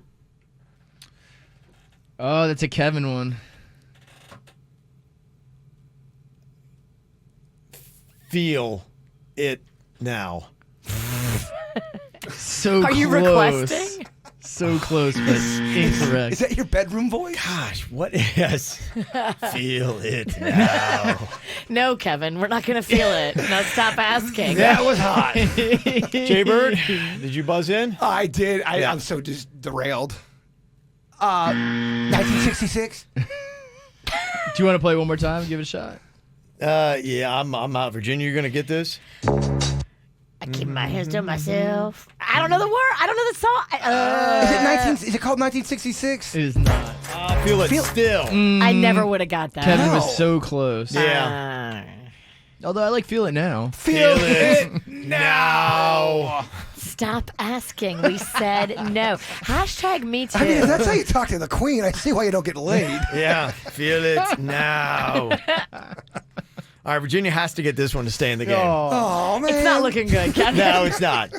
Oh, that's a Kevin one. Feel it now. So Are you close. requesting? So close, but incorrect. Is that your bedroom voice? Gosh, what is? Feel it now. No, Kevin, we're not going to feel it. No, stop asking. That was hot. Jaybird, did you buzz in? I did. I'm so just derailed. 1966. Do you want to play one more time? Give it a shot. Yeah, I'm out. Virginia, you're gonna get this. I keep my hands to myself. I don't know the word. I don't know the song. Is it called 1966? It is not. Feel it still. I never would have got that. Kevin was so close. Yeah. Although I like Feel It Now. Feel it now. Stop asking. We said no. Hashtag me too. I mean, if that's how you talk to the queen, I see why you don't get laid. Yeah, feel it now. All right, Virginia has to get this one to stay in the game. Oh, man. It's not looking good, Kevin. No, it's not.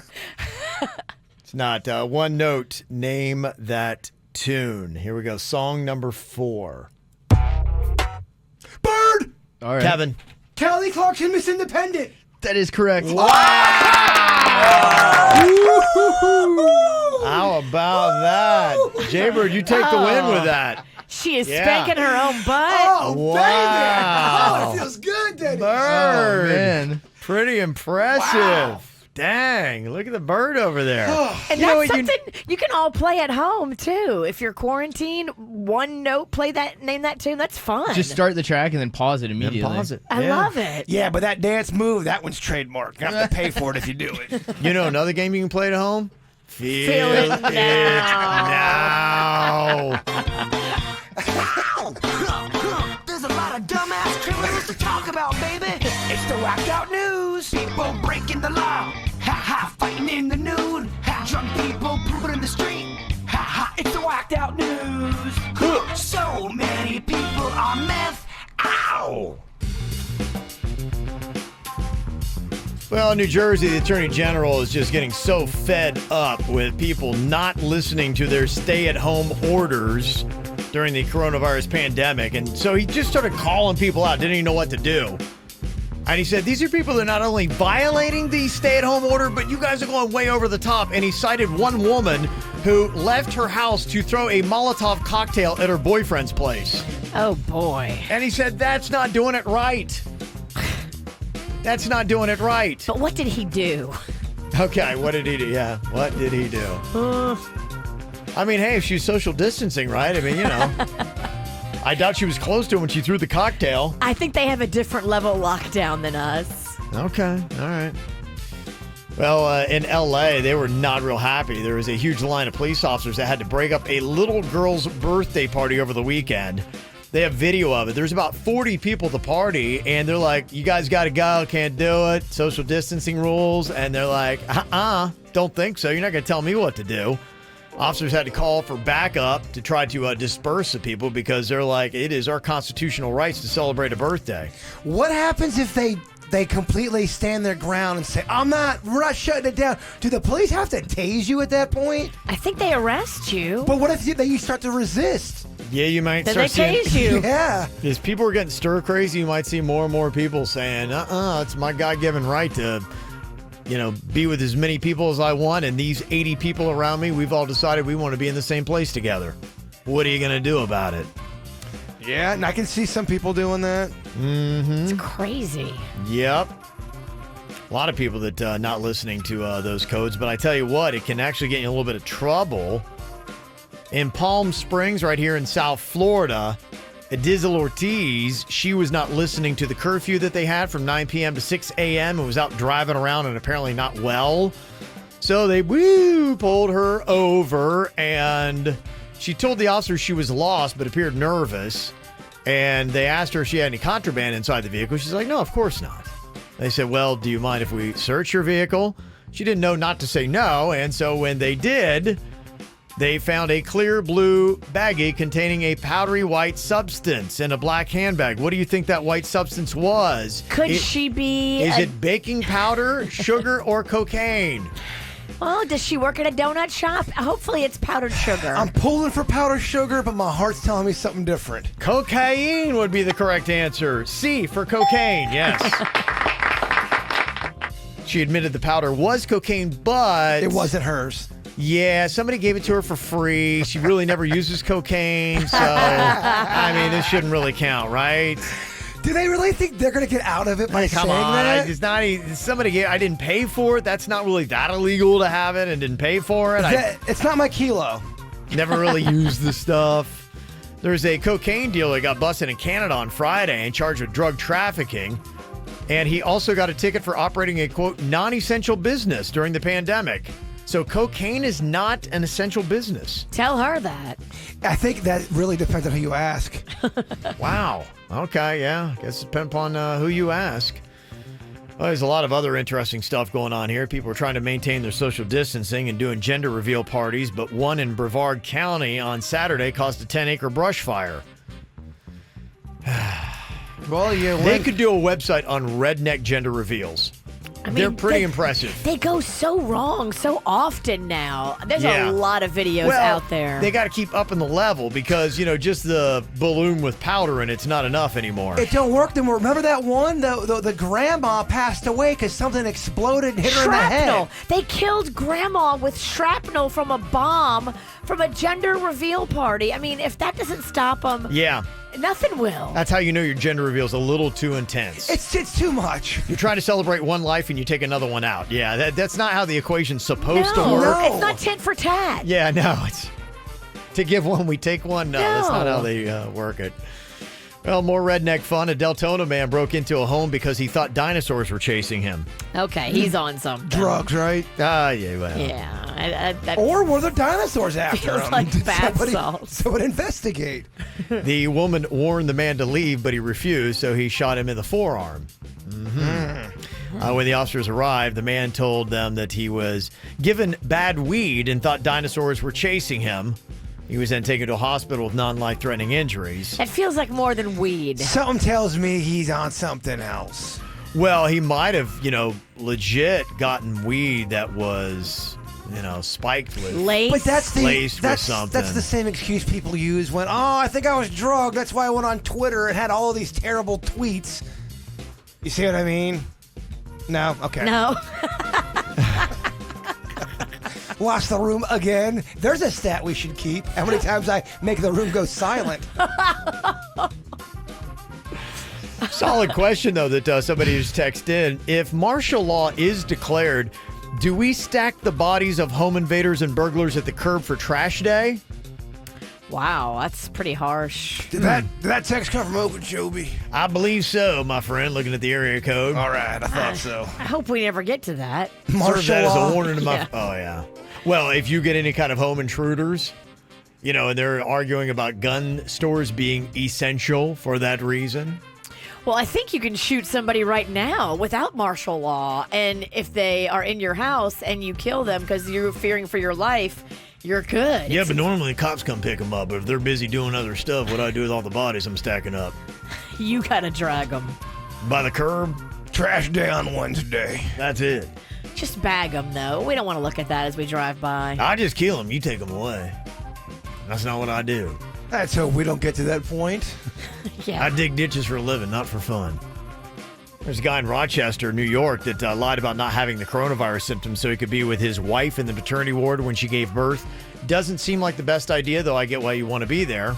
It's not. One note, name that tune. Here we go. Song number 4. Bird! All right. Kevin. Kelly Clarkson, Miss Independent. That is correct. Wow! How about that? Jaybird, you take the win with that. She is Yeah. spanking her own butt. Oh, Wow. baby. Oh, it feels good, Daddy. Bird. Oh, man. Pretty impressive. Wow. Dang, look at the bird over there. And that's something you can all play at home too. If you're quarantined, one note, play that, name that tune. That's fun. Just start the track and then pause it immediately. Pause it. I love it. Yeah, but that dance move, that one's trademarked. You have to pay for it if you do it. You know another game you can play at home? Feel it now. There's a lot of dumbass criminals to talk about, baby. It's the whacked out news. People breaking the law. Ha ha, fighting in the nude. Ha, drunk people pooping in the street. Ha ha, it's the whacked out news. So many people on meth. Ow! Well, in New Jersey, the Attorney General is just getting so fed up with people not listening to their stay-at-home orders during the coronavirus pandemic. And so he just started calling people out, didn't even know what to do. And he said, these are people that are not only violating the stay-at-home order, but you guys are going way over the top. And he cited one woman who left her house to throw a Molotov cocktail at her boyfriend's place. Oh, boy. And he said, that's not doing it right. That's not doing it right. But what did he do? Okay, what did he do? Yeah, what did he do? I mean, hey, if she's social distancing, right? I mean, you know. I doubt she was close to him when she threw the cocktail. I think they have a different level of lockdown than us. Okay, all right. Well, in L.A., they were not real happy. There was a huge line of police officers that had to break up a little girl's birthday party over the weekend. They have video of it. There's about 40 people at the party, and they're like, you guys got to go, can't do it, social distancing rules. And they're like, don't think so. You're not going to tell me what to do. Officers had to call for backup to try to disperse the people because they're like, it is our constitutional rights to celebrate a birthday. What happens if they completely stand their ground and say, we're not shutting it down? Do the police have to tase you at that point? I think they arrest you. But what if you start to resist? Yeah, you might Then start they tase you. Yeah. As people are getting stir crazy, you might see more and more people saying, it's my God-given right to, be with as many people as I want, and these 80 people around me, we've all decided we want to be in the same place together. What are you going to do about it? Yeah, and I can see some people doing that. Mm-hmm. It's crazy. Yep. A lot of people that not listening to those codes, but I tell you what, it can actually get you in a little bit of trouble. In Palm Springs, right here in South Florida, Dizzle Ortiz, she was not listening to the curfew that they had from 9 p.m. to 6 a.m. and was out driving around and apparently not well. So they pulled her over, and she told the officer she was lost but appeared nervous. And they asked her if she had any contraband inside the vehicle. She's like, no, of course not. They said, well, do you mind if we search your vehicle? She didn't know not to say no. And so when they did, they found a clear blue baggie containing a powdery white substance in a black handbag. What do you think that white substance was? Could she be... Is it baking powder, sugar, or cocaine? Well, does she work at a donut shop? Hopefully it's powdered sugar. I'm pulling for powdered sugar, but my heart's telling me something different. Cocaine would be the correct answer. C for cocaine, yes. She admitted the powder was cocaine, but... It wasn't hers. Yeah, somebody gave it to her for free. She really never uses cocaine, so, I mean, this shouldn't really count, right? Do they really think they're going to get out of it by Come saying on, that? it's not. Somebody gave. I didn't pay for it. That's not really that illegal to have it, and didn't pay for it. It's not my kilo. Never really used the stuff. There's a cocaine dealer that got busted in Canada on Friday and charged with drug trafficking, and he also got a ticket for operating a quote non-essential business during the pandemic. So cocaine is not an essential business. Tell her that. I think that really depends on who you ask. Wow. Okay, yeah. Guess it depends upon who you ask. Well, there's a lot of other interesting stuff going on here. People are trying to maintain their social distancing and doing gender reveal parties, but one in Brevard County on Saturday caused a 10-acre brush fire. Well, they could do a website on redneck gender reveals. I mean, they're pretty impressive. They go so wrong so often now. There's Yeah. a lot of videos out there. They got to keep upping the level because, just the balloon with powder in it's not enough anymore. It don't work anymore. Remember that one? The grandma passed away because something exploded and hit her in the Shrapnel. head. They killed grandma with shrapnel from a bomb from a gender reveal party. I mean, if that doesn't stop them, Yeah. nothing will. That's how you know your gender reveal is a little too intense. It's too much. You're trying to celebrate one life and you take another one out. Yeah, that's not how the equation's supposed to work. No, it's not tit for tat. Yeah, no, it's to give one, we take one. No, that's not No. how they work it. Well, more redneck fun. A Deltona man broke into a home because he thought dinosaurs were chasing him. Okay, he's on something. Drugs, right? Yeah, well. Yeah. Or were there dinosaurs after Feels him? like Did bath somebody- salts. Someone investigate. The woman warned the man to leave, but he refused, so he shot him in the forearm. When the officers arrived, the man told them that he was given bad weed and thought dinosaurs were chasing him. He was then taken to a hospital with non-life-threatening injuries. It feels like more than weed. Something tells me he's on something else. Well, he might have, legit gotten weed that was, spiked with But that's laced with something. That's the same excuse people use when, I think I was drugged. That's why I went on Twitter and had all these terrible tweets. You see what I mean? No? Okay. No. Watch the room again. There's a stat we should keep. How many times I make the room go silent? Solid question, though, that somebody just texted in. If martial law is declared, do we stack the bodies of home invaders and burglars at the curb for trash day? Wow, that's pretty harsh. Did that text come from Okeechobee? I believe so, my friend, looking at the area code. All right, I thought so. I hope we never get to that. Serve that as law? a warning to my... Yeah. Oh, yeah. Well, if you get any kind of home intruders, and they're arguing about gun stores being essential for that reason. Well, I think you can shoot somebody right now without martial law. And if they are in your house and you kill them because you're fearing for your life, you're good. Yeah, but normally cops come pick them up. But if they're busy doing other stuff, what do I do with all the bodies I'm stacking up? You gotta drag them. By the curb? Trash day on Wednesday. That's it. Just bag them, though. We don't want to look at that as we drive by. I just kill them. You take them away. That's not what I do. Let's hope we don't get to that point. Yeah. I dig ditches for a living, not for fun. There's a guy in Rochester, New York, that lied about not having the coronavirus symptoms so he could be with his wife in the maternity ward when she gave birth. Doesn't seem like the best idea, though I get why you want to be there.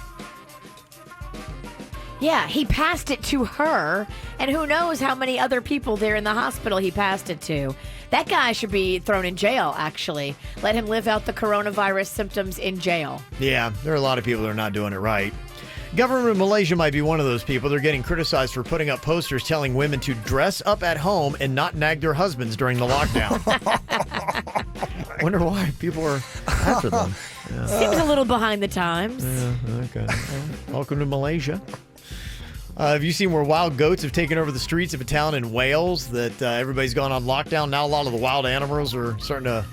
Yeah, he passed it to her, and who knows how many other people there in the hospital he passed it to. That guy should be thrown in jail, actually. Let him live out the coronavirus symptoms in jail. Yeah, there are a lot of people that are not doing it right. Government of Malaysia might be one of those people. They're getting criticized for putting up posters telling women to dress up at home and not nag their husbands during the lockdown. Wonder why people are after them. Yeah. Seems a little behind the times. Yeah, okay. Well, welcome to Malaysia. Have you seen where wild goats have taken over the streets of a town in Wales that everybody's gone on lockdown? Now a lot of the wild animals are starting to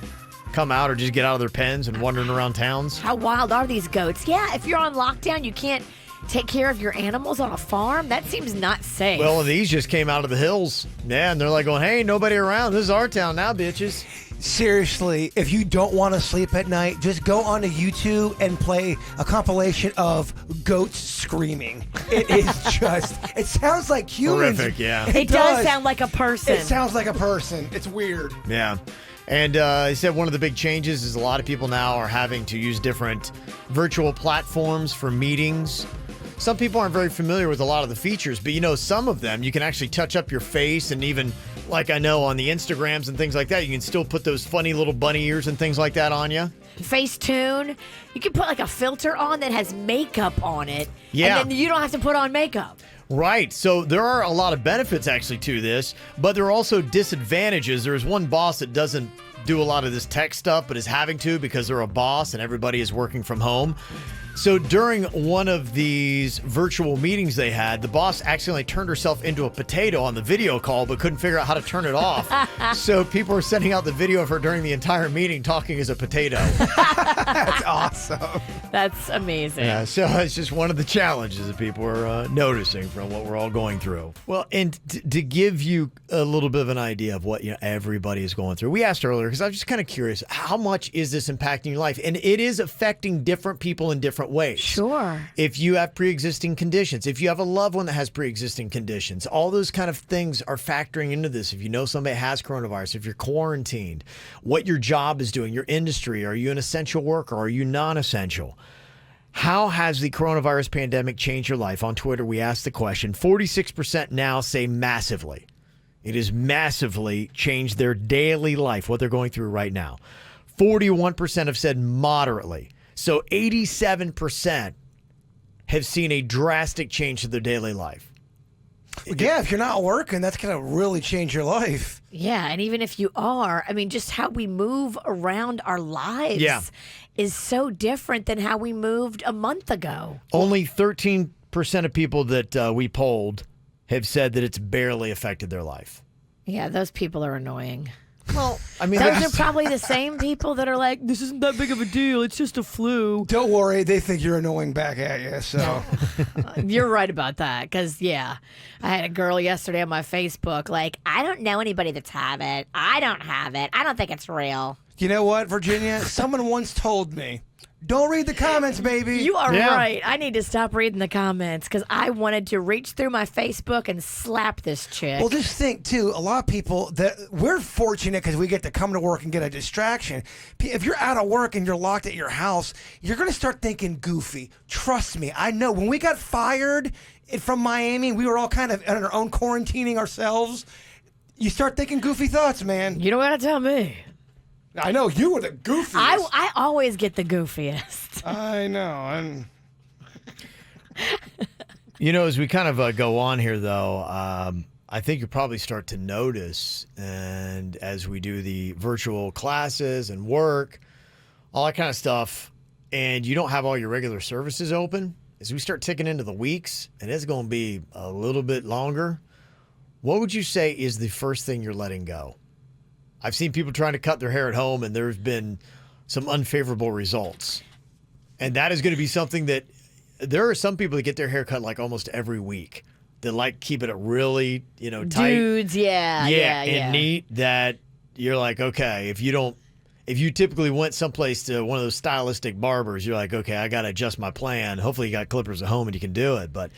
come out or just get out of their pens and wandering around towns. How wild are these goats? Yeah, if you're on lockdown, you can't take care of your animals on a farm. That seems not safe. Well, these just came out of the hills. Yeah, and they're like going, hey, nobody around. This is our town now, bitches. Seriously, if you don't want to sleep at night, just go onto YouTube and play a compilation of goats screaming. It is just, it sounds like humans. Horrific, yeah. It does sound like a person. It sounds like a person. It's weird. Yeah. And he said one of the big changes is a lot of people now are having to use different virtual platforms for meetings. Some people aren't very familiar with a lot of the features, but some of them you can actually touch up your face, and even like I know on the Instagrams and things like that, you can still put those funny little bunny ears and things like that on you. Facetune. You can put like a filter on that has makeup on it. Yeah. And then you don't have to put on makeup. Right. So there are a lot of benefits actually to this, but there are also disadvantages. There's one boss that doesn't do a lot of this tech stuff, but is having to because they're a boss and everybody is working from home. So during one of these virtual meetings they had, the boss accidentally turned herself into a potato on the video call, but couldn't figure out how to turn it off. So people were sending out the video of her during the entire meeting talking as a potato. That's awesome. That's amazing. Yeah, so it's just one of the challenges that people are noticing from what we're all going through. Well, and to give you a little bit of an idea of what everybody is going through, we asked earlier, because I was just kind of curious, how much is this impacting your life? And it is affecting different people in different ways. Sure. If you have pre-existing conditions, if you have a loved one that has pre-existing conditions, all those kind of things are factoring into this. If you know somebody has coronavirus, if you're quarantined, what your job is doing, your industry, are you an essential worker? Are you non-essential? How has the coronavirus pandemic changed your life? On Twitter, we asked the question. 46% now say massively. It has massively changed their daily life, what they're going through right now. 41% have said moderately. So 87% have seen a drastic change to their daily life. Yeah, if you're not working, that's going to really change your life. Yeah, and even if you are, I mean, just how we move around our lives is so different than how we moved a month ago. Only 13% of people that we polled have said that it's barely affected their life. Yeah, those people are annoying. Well, I mean, those are probably the same people that are like, this isn't that big of a deal. It's just a flu. Don't worry. They think you're annoying back at you. So You're right about that. Because, yeah, I had a girl yesterday on my Facebook like, I don't know anybody that's have it. I don't have it. I don't think it's real. You know what, Virginia? Someone once told me, don't read the comments, baby. You are right. I need to stop reading the comments because I wanted to reach through my Facebook and slap this chick. Well, just think, too, a lot of people, that we're fortunate because we get to come to work and get a distraction. If you're out of work and you're locked at your house, you're going to start thinking goofy. Trust me. I know. When we got fired from Miami, we were all kind of on our own quarantining ourselves. You start thinking goofy thoughts, man. You don't got to tell me. I know, you were the goofiest. I always get the goofiest. I know. As we kind of go on here, though, I think you'll probably start to notice, and as we do the virtual classes and work, all that kind of stuff, and you don't have all your regular services open, as we start ticking into the weeks, and it's going to be a little bit longer, what would you say is the first thing you're letting go? I've seen people trying to cut their hair at home, and there's been some unfavorable results. And that is going to be something that there are some people that get their hair cut like almost every week. That like keeping it really, tight. Dudes, yeah. And neat, that you're like, okay, if you typically went someplace to one of those stylistic barbers, you're like, okay, I got to adjust my plan. Hopefully you got clippers at home and you can do it. But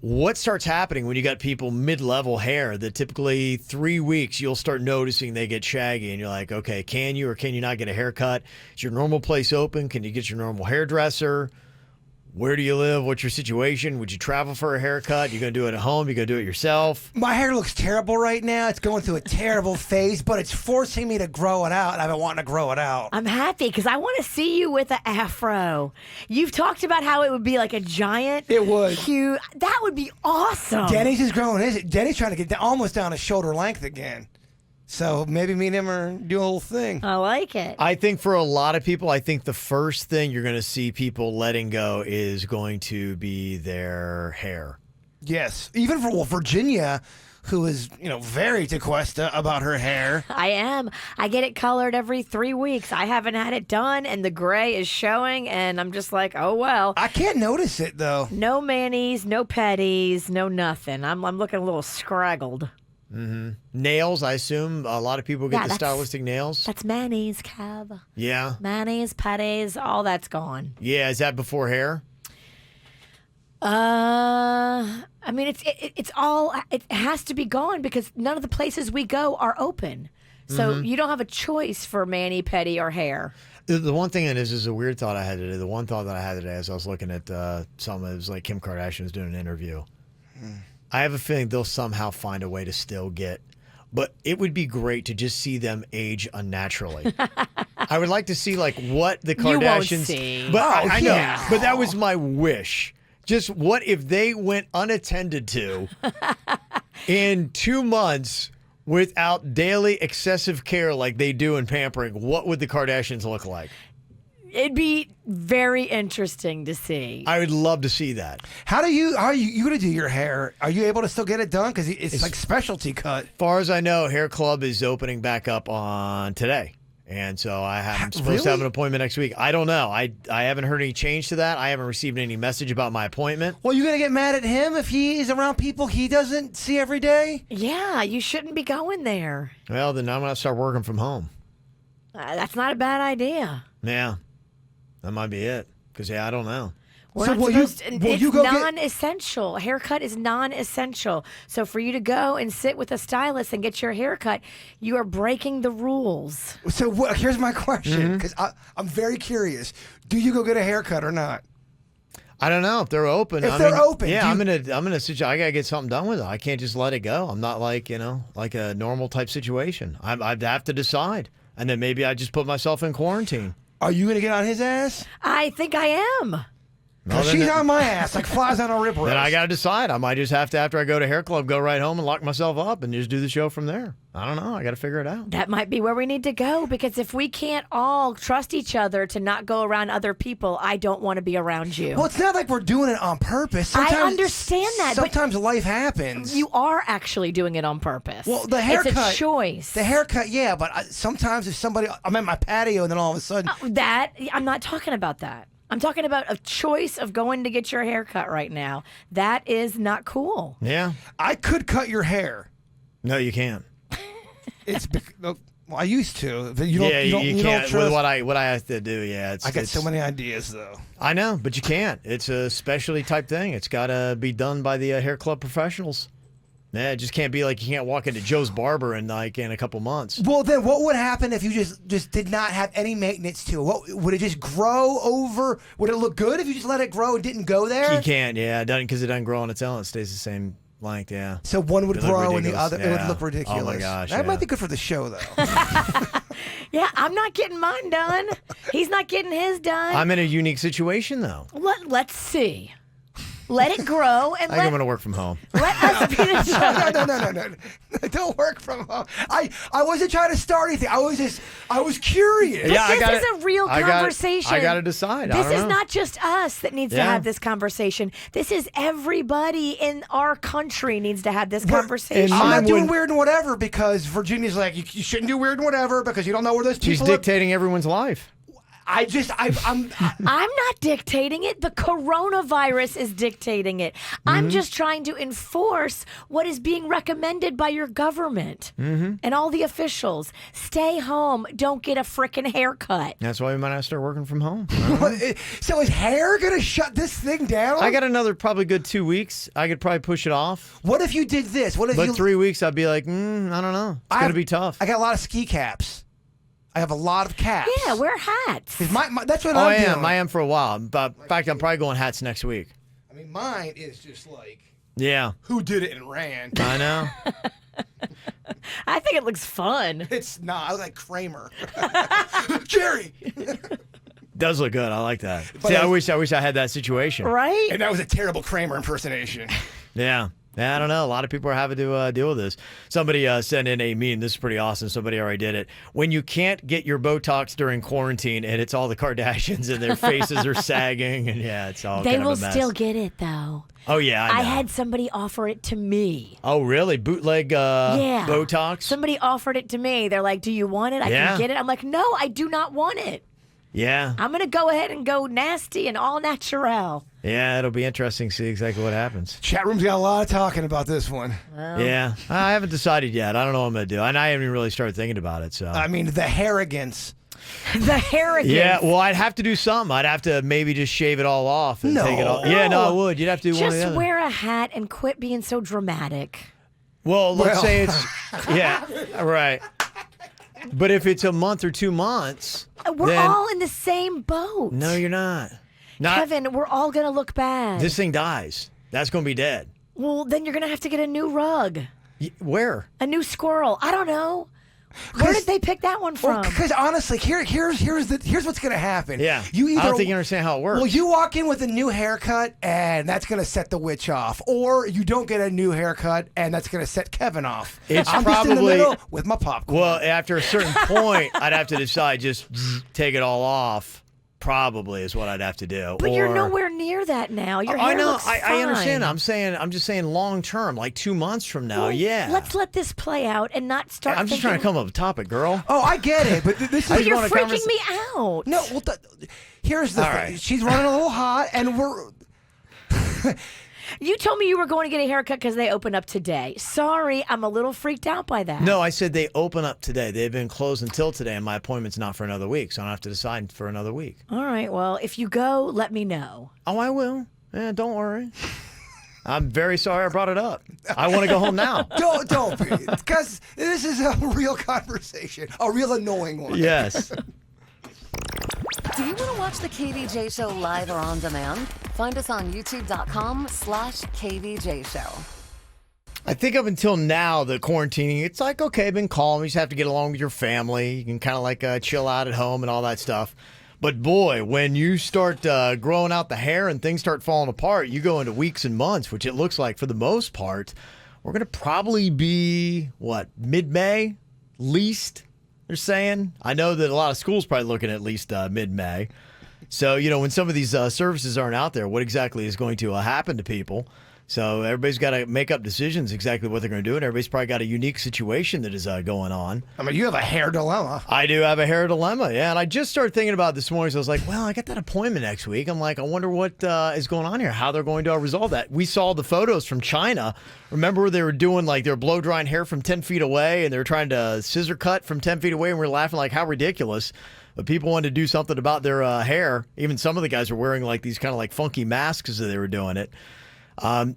what starts happening when you got people mid-level hair that typically 3 weeks you'll start noticing they get shaggy, and you're like, okay, can you or can you not get a haircut? Is your normal place open? Can you get your normal hairdresser? Where do you live? What's your situation? Would you travel for a haircut? You going to do it at home? You going to do it yourself? My hair looks terrible right now. It's going through a terrible phase, but it's forcing me to grow it out, and I've been wanting to grow it out. I'm happy because I want to see you with an afro. You've talked about how it would be like a giant. It would. Huge. That would be awesome. Denny's is growing. Denny's trying to get almost down to shoulder length again. So maybe me and him are doing a little thing. I like it. I think for a lot of people, I think the first thing you're going to see people letting go is going to be their hair. Yes. Even for Virginia, who is, very tequesta about her hair. I am. I get it colored every 3 weeks. I haven't had it done, and the gray is showing, and I'm just like, oh, well. I can't notice it, though. No manis, no petties, no nothing. I'm looking a little scraggled. Mm-hmm. Nails, I assume a lot of people get the stylistic nails. That's manis, Kev. Yeah. Manis, petties, all that's gone. Yeah, is that before hair? I mean, it's all, it has to be gone because none of the places we go are open. So you don't have a choice for mani, petty, or hair. The one thing that is a weird thought I had today. The one thought that I had today as I was looking at something, it was like Kim Kardashian was doing an interview. I have a feeling they'll somehow find a way to still get, but it would be great to just see them age unnaturally. I would like to see like what the Kardashians. You won't see. But I know, but that was my wish. Just what if they went unattended to in 2 months without daily excessive care like they do in pampering? What would the Kardashians look like? It'd be very interesting to see. I would love to see that. How are you going to do your hair? Are you able to still get it done? Because it's like specialty cut. As far as I know, Hair Club is opening back up on today. And so I'm supposed to have an appointment next week. I don't know. I haven't heard any change to that. I haven't received any message about my appointment. Well, you going to get mad at him if he is around people he doesn't see every day? Yeah, you shouldn't be going there. Well, then I'm going to start working from home. That's not a bad idea. Yeah, that might be it. Because, I don't know. We're So not will you- supposed will it's you go get- non-essential. Haircut is non-essential. So for you to go and sit with a stylist and get your haircut, you are breaking the rules. So here's my question, because I'm very curious. Do you go get a haircut or not? I don't know if they're open. If they're open, yeah, do I'm gonna I gotta get something done with it. I can't just let it go. I'm not like like a normal type situation. I'd have to decide, and then maybe I just put myself in quarantine. Are you going to get on his ass? I think I am. Well, She's on my ass like flies on a rip roast. Then I got to decide. I might just have to, after I go to Hair Club, go right home and lock myself up and just do the show from there. I don't know. I got to figure it out. That might be where we need to go because if we can't all trust each other to not go around other people, I don't want to be around you. Well, it's not like we're doing it on purpose. I understand that. but Sometimes life happens. you are actually doing it on purpose. Well, the haircut. It's a choice. The haircut, yeah, but sometimes if I'm at my patio and then all of a sudden. I'm not talking about that. I'm talking about a choice of going to get your hair cut right now. That is not cool. Yeah. I could cut your hair. No, you can't. Well, I used to. You don't, you can't. don't trust. With what I have to do, yeah. I got so many ideas, though. I know, but you can't. It's a specialty type thing. It's got to be done by the Hair Club professionals. Yeah, it just can't be like you can't walk into Joe's Barber in a couple months. Well, then what would happen if you just did not have any maintenance to it? What would it just grow over? Would it look good if you just let it grow and didn't go there? You can't, yeah, because it doesn't grow on its own. It stays the same length, yeah. So one would It'd look grow and the ridiculous. other it would Yeah. look ridiculous. Oh my gosh, that yeah. might be good for the show, though. Yeah, I'm not getting mine done. He's not getting his done. I'm in a unique situation though. Let's see. Let it grow and I think I'm going to work from home. let us be the judge. No. Don't work from home. I wasn't trying to start anything. I was curious. But this is a real conversation. I got to decide. This I don't is know. not just us that needs to Yeah. have this conversation. This is everybody in our country needs to have this conversation. I'm not doing weird and whatever because Virginia's like, you shouldn't do weird and whatever because you don't know where those people She's are. dictating everyone's life. I'm I'm not dictating it. The coronavirus is dictating it. I'm just trying to enforce what is being recommended by your government and all the officials. Stay home. Don't get a frickin' haircut. That's why we might have to start working from home. So is hair going to shut this thing down? I got another probably good 2 weeks. I could probably push it off. What if you did this? What if But you 3 weeks, I'd be like, I don't know. It's going to be tough. I got a lot of ski caps. I have a lot of caps. Yeah, wear hats. That's what I I'm am. doing. I am for a while. But in fact, I'm probably going hats next week. I mean, mine is just like, Yeah. who did it and ran? I know. I think it looks fun. It's not. I was like Kramer. Jerry! Does look good. I like that. But See, I wish I had that situation. Right? And that was a terrible Kramer impersonation. Yeah. I don't know. A lot of people are having to deal with this. Somebody sent in a meme. This is pretty awesome. Somebody already did it. When you can't get your Botox during quarantine and it's all the Kardashians and their faces are sagging. And yeah, it's all They kind will of a mess. still get it, though. Oh, yeah, I know. I had somebody offer it to me. Oh, really? Bootleg Yeah. Botox? Somebody offered it to me. They're like, do you want it? I Yeah. can get it. I'm like, no, I do not want it. Yeah. I'm going to go ahead and go nasty and all natural. Yeah, it'll be interesting to see exactly what happens. Chat room's got a lot of talking about this one. Yeah. I haven't decided yet. I don't know what I'm going to do. And I haven't even really started thinking about it. So I mean, the arrogance. The arrogance. Yeah, well, I'd have to do something. I'd have to maybe just shave it all off and No. take it off. Yeah, no, I would. You'd have to do one or the Just other. wear a hat and quit being so dramatic. Well, let's Well. say it's yeah, right. But if it's a month or 2 months, We're then, all in the same boat. no, you're not. Not Kevin, we're all going to look bad. this thing dies. That's going to be dead. Well, then you're going to have to get a new rug, Where? a new squirrel. I don't know. Where did they pick that one from? Because honestly, here's what's gonna happen. Yeah. You either I don't think you understand how it works. Well, you walk in with a new haircut, and that's gonna set the witch off, or you don't get a new haircut, and that's gonna set Kevin off. It's I'm just in the probably- middle with my popcorn. Well, after a certain point, I'd have to decide just take it all off. Probably is what I'd have to do. But you're Or- nowhere near that now. Your hair I know. looks I understand. fine. I'm just saying long term, like 2 months from now. Well, yeah. Let's let this play out and not start. I'm just trying to come up with a topic, girl. Oh, I get it, but this I is just You're want a freaking me out. no. Well, here's the All thing. right. She's running a little hot, and we're. You told me you were going to get a haircut because they opened up today. Sorry, I'm a little freaked out by that. No, I said they open up today. They've been closed until today, and my appointment's not for another week, so I don't have to decide for another week. All right, well, if you go, let me know. Oh, I will. Yeah, don't worry. I'm very sorry I brought it up. I want to go home now. Don't be, because this is a real conversation, a real annoying one. Yes. Do you want to watch the KVJ Show live or on demand? Find us on youtube.com/KVJ Show. I think up until now, the quarantining, it's like, okay, been calm. You just have to get along with your family. You can kind of like chill out at home and all that stuff. But boy, when you start growing out the hair and things start falling apart, you go into weeks and months, which it looks like for the most part, we're going to probably be, mid-May, least, they're saying. I know that a lot of schools probably looking at least mid-May. So, when some of these services aren't out there, what exactly is going to happen to people? So everybody's got to make up decisions exactly what they're going to do, and everybody's probably got a unique situation that is going on. I mean, you have a hair dilemma. I do have a hair dilemma, yeah. And I just started thinking about it this morning, so I was like, well, I got that appointment next week. I'm like, I wonder what is going on here, how they're going to resolve that. We saw the photos from China. Remember they were doing, like, they were blow-drying hair from 10 feet away, and they were trying to scissor cut from 10 feet away, and we were laughing like, how ridiculous. But people wanted to do something about their hair. Even some of the guys were wearing, like, these kind of, like, funky masks as they were doing it.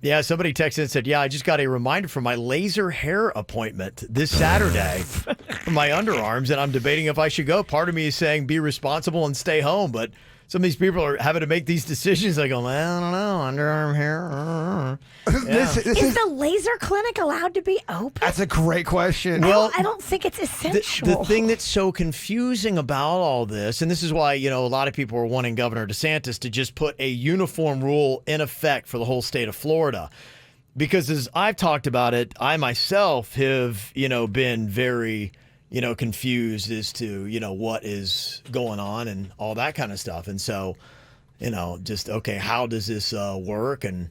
Yeah, somebody texted and said, yeah, I just got a reminder for my laser hair appointment this Saturday for my underarms, and I'm debating if I should go. Part of me is saying be responsible and stay home, but some of these people are having to make these decisions. I go, I don't know, underarm hair. Yeah. Is the laser clinic allowed to be open? That's a great question. Well, I don't think it's essential. The thing that's so confusing about all this, and this is why, a lot of people are wanting Governor DeSantis to just put a uniform rule in effect for the whole state of Florida. Because as I've talked about it, I myself have, been very, confused as to, what is going on and all that kind of stuff. And so, just, okay, how does this work? And,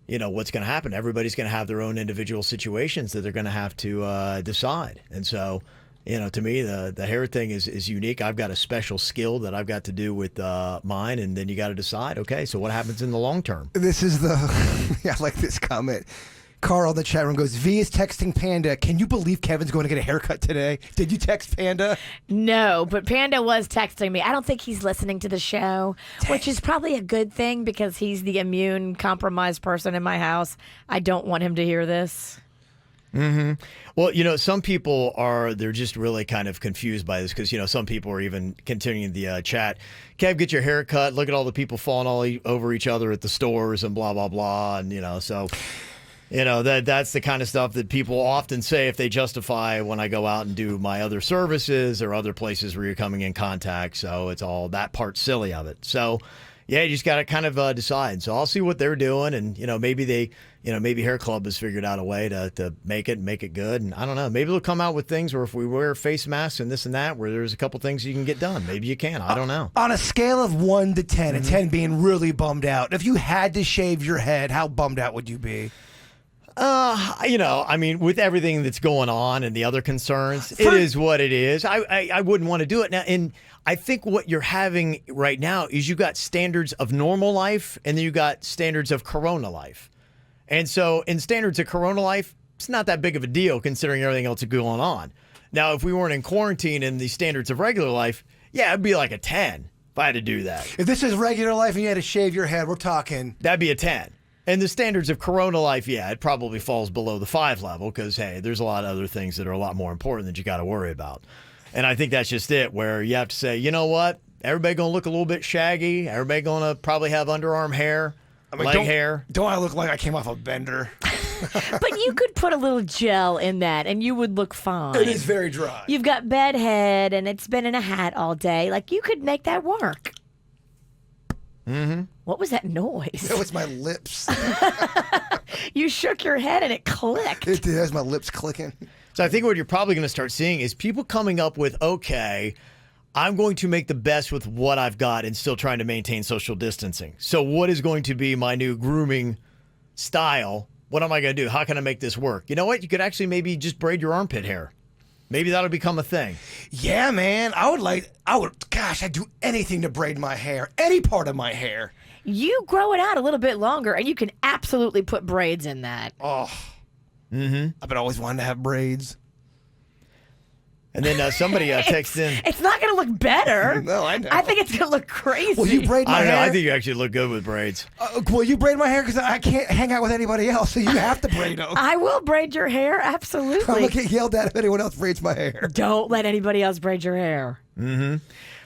what's going to happen? Everybody's going to have their own individual situations that they're going to have to decide. And so, to me, the hair thing is unique. I've got a special skill that I've got to do with mine. And then you got to decide, okay, so what happens in the long term? This is I like this comment. Carl in the chat room goes, V is texting Panda. Can you believe Kevin's going to get a haircut today? Did you text Panda? No, but Panda was texting me. I don't think he's listening to the show, which is probably a good thing because he's the immune compromised person in my house. I don't want him to hear this. Mm-hmm. Well, some people they're just really kind of confused by this because, some people are even continuing the chat. Kev, get your hair cut. Look at all the people falling all over each other at the stores and blah, blah, blah. And, so... that's the kind of stuff that people often say if they justify when I go out and do my other services or other places where you're coming in contact. So it's all that part silly of it. So, Yeah, you just got to kind of decide. So I'll see what they're doing, and maybe maybe Hair Club has figured out a way to make it good. And I don't know, maybe they'll come out with things where if we wear face masks and this and that, where there's a couple things you can get done. Maybe you can. I don't know. On a scale of 1 to 10, and 10 being really bummed out, if you had to shave your head, how bummed out would you be? I mean, with everything that's going on and the other concerns, it is what it is. I wouldn't want to do it now. And I think what you're having right now is you got standards of normal life, and then you got standards of Corona life. And so in standards of Corona life, it's not that big of a deal considering everything else that's going on. Now, if we weren't in quarantine in the standards of regular life, yeah, it'd be like a 10 if I had to do that. If this is regular life and you had to shave your head, we're talking. That'd be a 10. And the standards of Corona life, yeah, it probably falls below the 5 level because, hey, there's a lot of other things that are a lot more important that you got to worry about. And I think that's just it, where you have to say, you know what? Everybody going to look a little bit shaggy. Everybody going to probably have underarm hair, leg hair. Don't I look like I came off a bender? But you could put a little gel in that and you would look fine. It is very dry. You've got bed head and it's been in a hat all day. Like, you could make that work. Mm-hmm. What was that noise? That was my lips. You shook your head and it clicked. It did. That was my lips clicking. So I think what you're probably going to start seeing is people coming up with, okay, I'm going to make the best with what I've got and still trying to maintain social distancing. So what is going to be my new grooming style? What am I going to do? How can I make this work? You know what? You could actually maybe just braid your armpit hair. Maybe that'll become a thing. Yeah, man. Gosh, I'd do anything to braid my hair. Any part of my hair. You grow it out a little bit longer and you can absolutely put braids in that. Oh. Mm-hmm. I've been always wanting to have braids. And then somebody texted in. It's not going to look better. No, I know. I think it's going to look crazy. Will you braid my hair? I think you actually look good with braids. Will you braid my hair? Because I can't hang out with anybody else, so you have to braid them. I will braid your hair, I'm absolutely. going to get yelled at if anyone else braids my hair. Don't let anybody else braid your hair. Mm-hmm.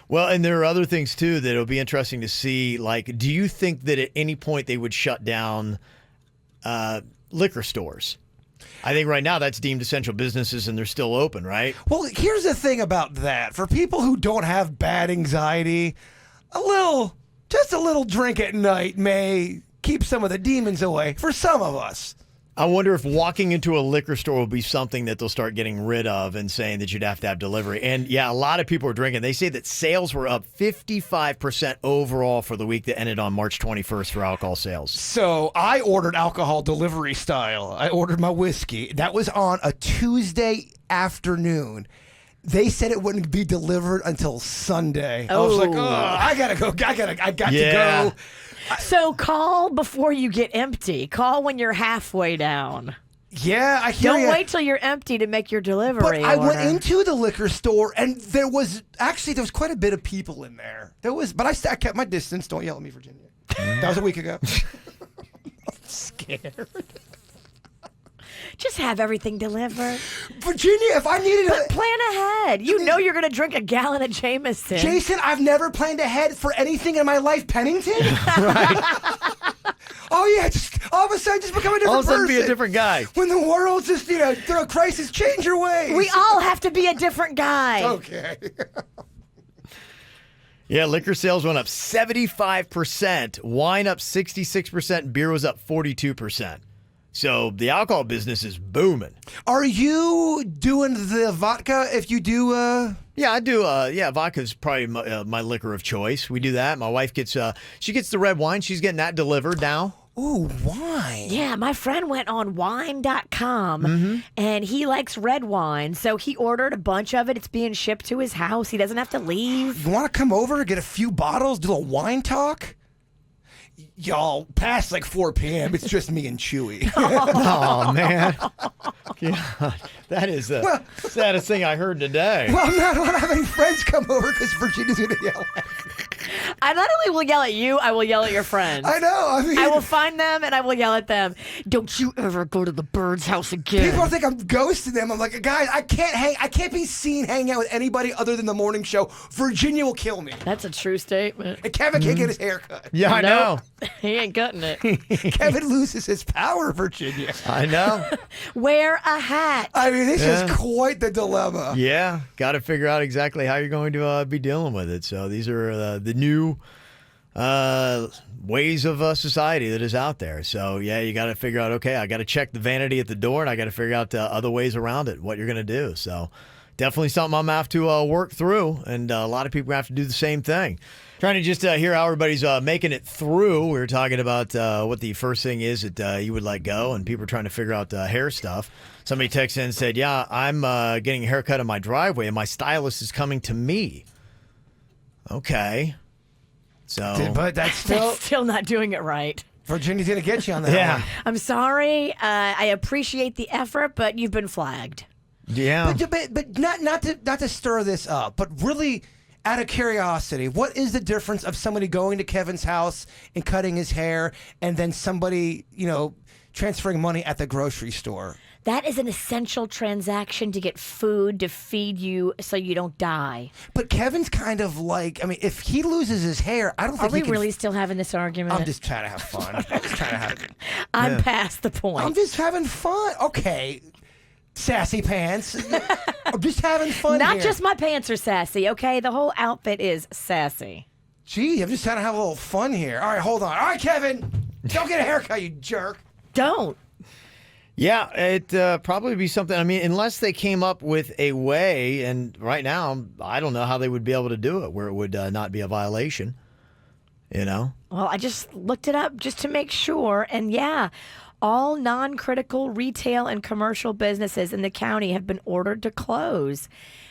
Well, and there are other things, too, that it'll be interesting to see. Like, do you think that at any point they would shut down liquor stores? I think right now that's deemed essential businesses and they're still open, right? Well, here's the thing about that. For people who don't have bad anxiety, just a little drink at night may keep some of the demons away for some of us. I wonder if walking into a liquor store will be something that they'll start getting rid of and saying that you'd have to have delivery. And yeah, a lot of people are drinking. They say that sales were up 55% overall for the week that ended on March 21st for alcohol sales. So I ordered alcohol delivery style. I ordered my whiskey. That was on a Tuesday afternoon. They said it wouldn't be delivered until Sunday. I was like, I gotta go. I got to go. So call before you get empty. Call when you're halfway down. Yeah, I hear Don't wait till you're empty to make your delivery But I went order. into the liquor store, and there was quite a bit of people in there. But I kept my distance. Don't yell at me, Virginia. That was a week ago. I'm scared. Just have everything delivered. Virginia, if I needed But plan ahead. You know you're going to drink a gallon of Jameson. Jason, I've never planned ahead for anything in my life, Pennington. Right. Oh, yeah, just all of a sudden just become a different All of a sudden person. be a different guy. When the world's just, through a crisis, change your ways. We all have to be a different guy. Okay. Yeah, liquor sales went up 75%, wine up 66%, beer was up 42%. So the alcohol business is booming. Are you doing the vodka if you do... Yeah, I do. Vodka's probably my liquor of choice. We do that. My wife gets the red wine. She's getting that delivered now. Ooh, wine. Yeah, my friend went on wine.com and he likes red wine. So he ordered a bunch of it. It's being shipped to his house. He doesn't have to leave. You want to come over, get a few bottles, do a wine talk? Y'all, past like 4 p.m., it's just me and Chewy. Oh, man. God, that is the saddest thing I heard today. Well, I'm not having friends come over because Virginia's going to yell at me. I not only will yell at you, I will yell at your friends. I know. I will find them and I will yell at them. Don't you ever go to the bird's house again. People think I'm ghosting them. I'm like, guys, I can't be seen hanging out with anybody other than the morning show. Virginia will kill me. That's a true statement. And Kevin can't get his hair cut. Yeah, I know. He ain't cutting it. Kevin loses his power, Virginia. I know. Wear a hat. I mean, this is quite the dilemma. Yeah, got to figure out exactly how you're going to be dealing with it. So these are the new ways of society that is out there. So, yeah, you got to figure out, okay, I got to check the vanity at the door, and I got to figure out other ways around it, what you're going to do. So, definitely something I'm going to have to work through, and a lot of people have to do the same thing. Trying to just hear how everybody's making it through. We were talking about what the first thing is that you would let go, and people are trying to figure out hair stuff. Somebody texted in and said, yeah, I'm getting a haircut in my driveway, and my stylist is coming to me. Okay. So, but that's still not doing it right. Virginia's going to get you on that one. I'm sorry. I appreciate the effort, but you've been flagged. Yeah. But not to stir this up, but really, out of curiosity, what is the difference of somebody going to Kevin's house and cutting his hair and then somebody, transferring money at the grocery store? That is an essential transaction to get food to feed you so you don't die. But Kevin's kind of like, if he loses his hair, I don't think Are we really still having this argument? I'm just trying to have fun. I'm past the point. I'm just having fun. Okay. Sassy pants. I'm just having fun Not here. just my pants are sassy, okay? The whole outfit is sassy. Gee, I'm just trying to have a little fun here. All right, hold on. All right, Kevin. Don't get a haircut, you jerk. Don't. Yeah, it probably be something. Unless they came up with a way, and right now, I don't know how they would be able to do it where it would not be a violation, Well, I just looked it up just to make sure, and yeah, all non-critical retail and commercial businesses in the county have been ordered to close.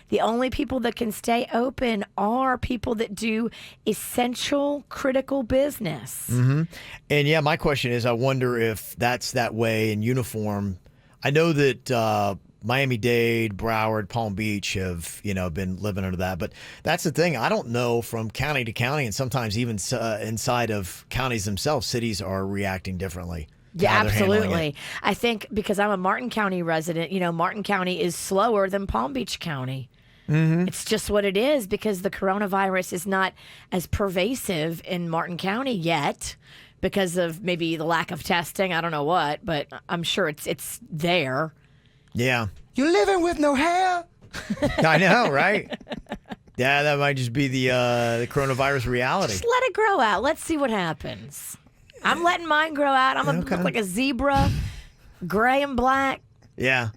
The only people that can stay open are people that do essential, critical business. Mm-hmm. And yeah, my question is, I wonder if that's that way in uniform. I know that Miami-Dade, Broward, Palm Beach have, been living under that. But that's the thing. I don't know from county to county, and sometimes even inside of counties themselves, cities are reacting differently. Yeah, absolutely. I think because I'm a Martin County resident, Martin County is slower than Palm Beach County. Mm-hmm. It's just what it is because the coronavirus is not as pervasive in Martin County yet because of maybe the lack of testing. I don't know what, but I'm sure it's there. Yeah. You living with no hair? I know, right? Yeah, that might just be the coronavirus reality. Just let it grow out. Let's see what happens. I'm letting mine grow out. I'm going to look like a zebra, gray and black. Yeah.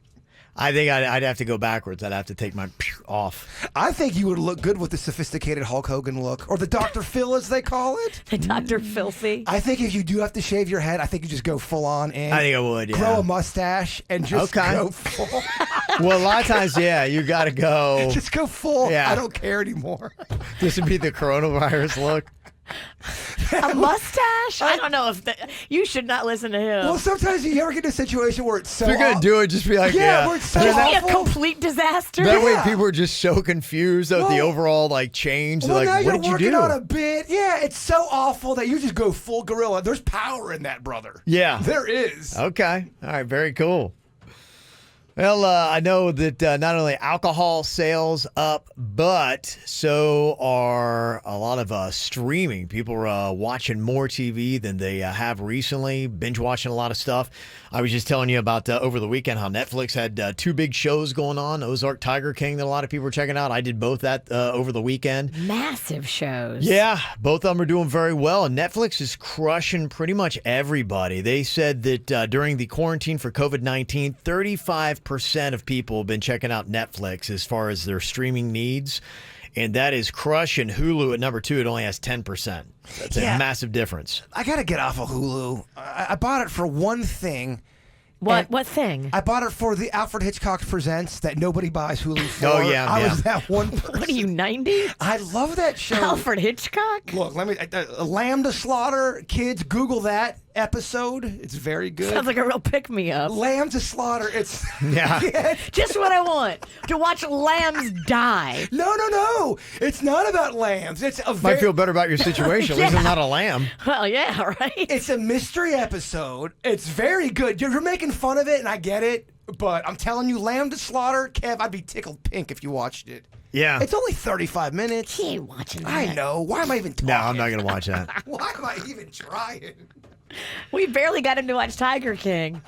I think I'd have to go backwards. I'd have to take mine off. I think you would look good with the sophisticated Hulk Hogan look, or the Dr. Phil, as they call it. The Dr. Filthy. I think if you do have to shave your head, I think you just go full on in. I think I would, yeah. Grow a mustache and just go full. Well, a lot of times, yeah, you got to go. Just go full. Yeah. I don't care anymore. This would be the coronavirus look. A mustache? I don't know if you should not listen to him. Well, sometimes you ever get in a situation where it's so. If you're gonna do it, just be like, where it's so Just be a awful. complete disaster. That way, people are just so confused at the overall change. Well, They're now like, you're what did you working do? on a bit. Yeah, it's so awful that you just go full gorilla. There's power in that, brother. Yeah, there is. Okay, all right, very cool. Well, I know that not only alcohol sales up, but so are a lot of streaming. People are watching more TV than they have recently, binge watching a lot of stuff. I was just telling you about over the weekend how Netflix had two big shows going on, Ozark, Tiger King, that a lot of people were checking out. I did both that over the weekend. Massive shows. Yeah, both of them are doing very well, and Netflix is crushing pretty much everybody. They said that during the quarantine for COVID-19, 35% of people have been checking out Netflix as far as their streaming needs, and that is crushing Hulu at number 2. It only has 10%. That's a massive difference. I got to get off of Hulu. I bought it for one thing. What thing? I bought it for the Alfred Hitchcock Presents that nobody buys Hulu for. Oh, yeah. I was that one person. What are you, 90? I love that show. Alfred Hitchcock? Look, let me. Lamb to Slaughter. Kids, Google that episode. It's very good. Sounds like a real pick-me-up. Lamb to Slaughter. It's just what I want, to watch lambs die. No. It's not about lambs. It's a Might feel better about your situation. At least I'm not a lamb. Well, yeah, right. It's a mystery episode. It's very good. You're making fun of it, and I get it, but I'm telling you, Lamb to Slaughter, Kev, I'd be tickled pink if you watched it. Yeah. It's only 35 minutes. He ain't watching that. I know. Why am I even talking? No, I'm not going to watch that. Why am I even trying? We barely got him to watch Tiger King.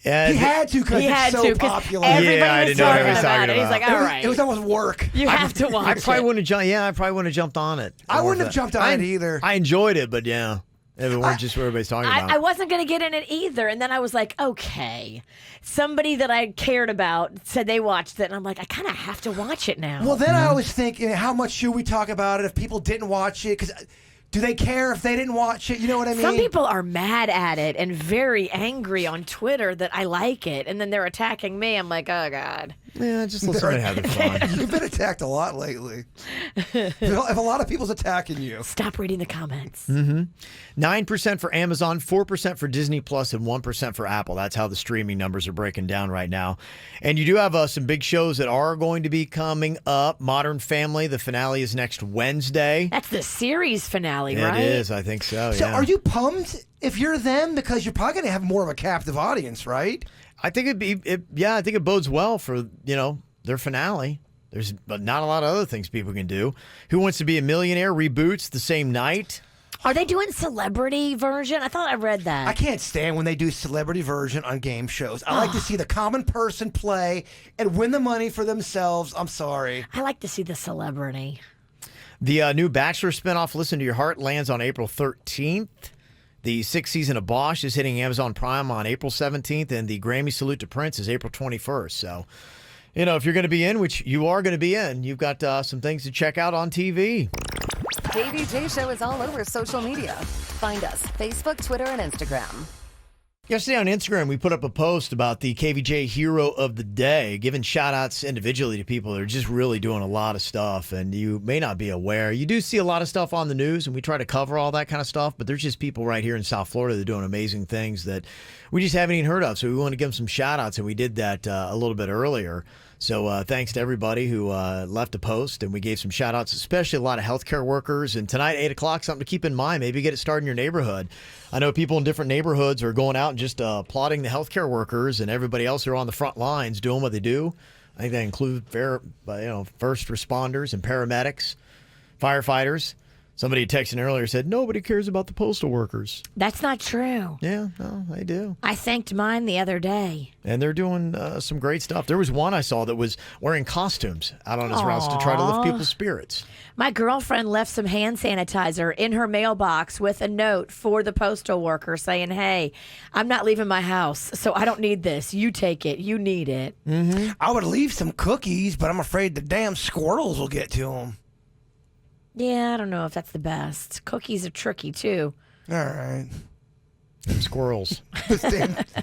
And He had to because He it's had so to, 'cause popular. everybody Yeah, I was didn't know what talking he was about talking it. He's about. like, all right. It was almost work. You have to watch I probably it. wouldn't have jumped. Yeah, I probably wouldn't have jumped on it. I wouldn't have jumped on it either. I enjoyed it, but yeah, it wasn't just what everybody's talking about. I wasn't going to get in it either. And then I was like, okay. Somebody that I cared about said they watched it. And I'm like, I kind of have to watch it now. Well, then I was thinking, how much should we talk about it if people didn't watch it? Because do they care if they didn't watch it? You know what I mean? Some people are mad at it and very angry on Twitter that I like it. And then they're attacking me. I'm like, oh, God. Yeah, just let somebody have their fun. You've been attacked a lot lately. If a lot of people's attacking you. Stop reading the comments. 9% for Amazon, 4% for Disney Plus, and 1% for Apple. That's how the streaming numbers are breaking down right now. And you do have some big shows that are going to be coming up. Modern Family, the finale is next Wednesday. That's the series finale, It right? is, I think so. So yeah. are you pumped if you're them? Because you're probably going to have more of a captive audience, right? I think I think it bodes well for, their finale. There's but not a lot of other things people can do. Who Wants to Be a Millionaire reboots the same night. Are they doing celebrity version? I thought I read that. I can't stand when they do celebrity version on game shows. I like to see the common person play and win the money for themselves. I'm sorry. I like to see the celebrity. The new Bachelor spinoff, Listen to Your Heart, lands on April 13th. The 6th season of Bosch is hitting Amazon Prime on April 17th, and the Grammy Salute to Prince is April 21st. So, if you're going to be in, which you are going to be in, you've got some things to check out on TV. KVJ Show is all over social media. Find us Facebook, Twitter, and Instagram. Yesterday on Instagram, we put up a post about the KVJ Hero of the Day, giving shout-outs individually to people that are just really doing a lot of stuff, and you may not be aware. You do see a lot of stuff on the news, and we try to cover all that kind of stuff, but there's just people right here in South Florida that are doing amazing things that we just haven't even heard of, so we want to give them some shout-outs, and we did that a little bit earlier. So thanks to everybody who left a post, and we gave some shout-outs, especially a lot of healthcare workers. And tonight, 8 o'clock, something to keep in mind. Maybe get it started in your neighborhood. I know people in different neighborhoods are going out and just applauding the healthcare workers and everybody else who are on the front lines doing what they do. I think that include first responders and paramedics, firefighters. Somebody texting earlier said, nobody cares about the postal workers. That's not true. Yeah, no, they do. I thanked mine the other day. And they're doing some great stuff. There was one I saw that was wearing costumes out on his routes to try to lift people's spirits. My girlfriend left some hand sanitizer in her mailbox with a note for the postal worker saying, hey, I'm not leaving my house, so I don't need this. You take it. You need it. Mm-hmm. I would leave some cookies, but I'm afraid the damn squirrels will get to them. Yeah, I don't know if that's the best. Cookies are tricky, too. All right. Them squirrels.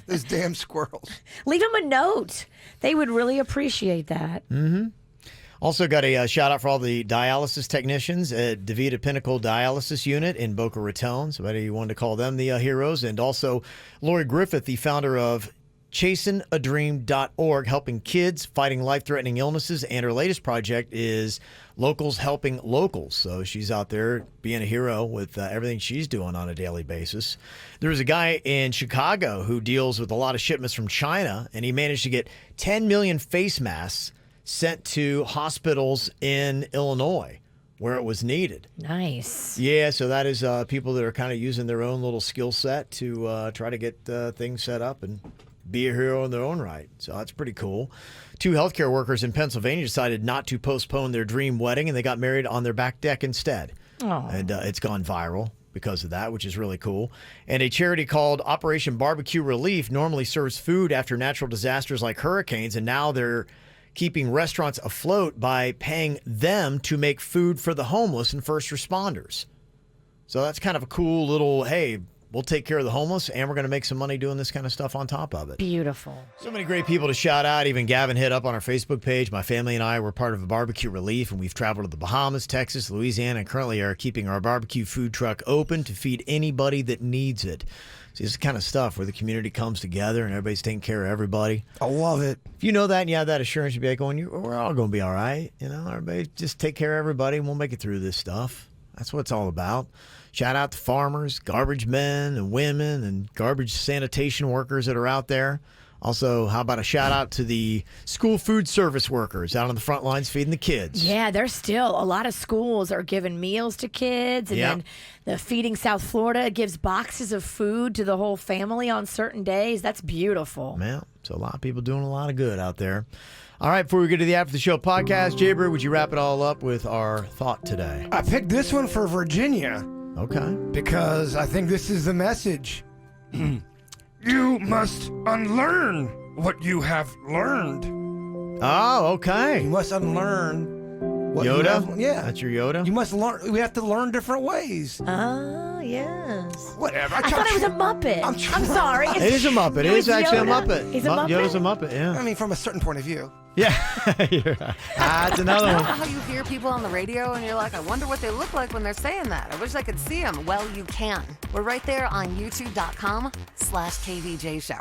those damn squirrels. Leave them a note. They would really appreciate that. Mm-hmm. Also got a shout out for all the dialysis technicians at DaVita Pinnacle Dialysis Unit in Boca Raton. Somebody wanted to call them the heroes. And also Lori Griffith, the founder of chasingadream.org, helping kids fighting life-threatening illnesses. And her latest project is Locals Helping Locals. So she's out there being a hero with everything she's doing on a daily basis. There was a guy in Chicago who deals with a lot of shipments from China, and he managed to get 10 million face masks sent to hospitals in Illinois where it was needed. Nice. Yeah, so that is people that are kind of using their own little skill set to try to get things set up and be a hero in their own right. So that's pretty cool. 2 healthcare workers in Pennsylvania decided not to postpone their dream wedding, and they got married on their back deck instead. Oh. And it's gone viral because of that, which is really cool. And a charity called Operation Barbecue Relief normally serves food after natural disasters like hurricanes, and now they're keeping restaurants afloat by paying them to make food for the homeless and first responders. So that's kind of a cool little, hey, we'll take care of the homeless, and we're going to make some money doing this kind of stuff on top of it. Beautiful. So many great people to shout out. Even Gavin hit up on our Facebook page. My family and I were part of a barbecue relief, and we've traveled to the Bahamas, Texas, Louisiana, and currently are keeping our barbecue food truck open to feed anybody that needs it. So it's the kind of stuff where the community comes together and everybody's taking care of everybody. I love it. If you know that and you have that assurance, you'd be like, we're all going to be all right. Everybody just take care of everybody, and we'll make it through this stuff. That's what it's all about. Shout out to farmers, garbage men and women, and garbage sanitation workers that are out there. Also, how about a shout out to the school food service workers out on the front lines feeding the kids? Yeah, there's still a lot of schools are giving meals to kids, and then the Feeding South Florida gives boxes of food to the whole family on certain days. That's beautiful. Yeah, so a lot of people doing a lot of good out there. All right, before we get to the After the Show podcast, Jaybird, would you wrap it all up with our thought today? I picked this one for Virginia. Okay. Because I think this is the message. You must unlearn what you have learned. Oh, okay. You must unlearn what Yoda? you have. Yeah. That's your Yoda? You must learn. We have to learn different ways. Oh, yes. Whatever. I thought it was a Muppet. I'm sorry. It is a Muppet. It is actually Yoda. a Muppet. He's a Muppet? Yoda's a Muppet, yeah. I mean, from a certain point of view. Yeah. That's another You know one. how you hear people on the radio and you're like, I wonder what they look like when they're saying that. I wish I could see them. Well, you can. We're right there on youtube.com/KVJ Show.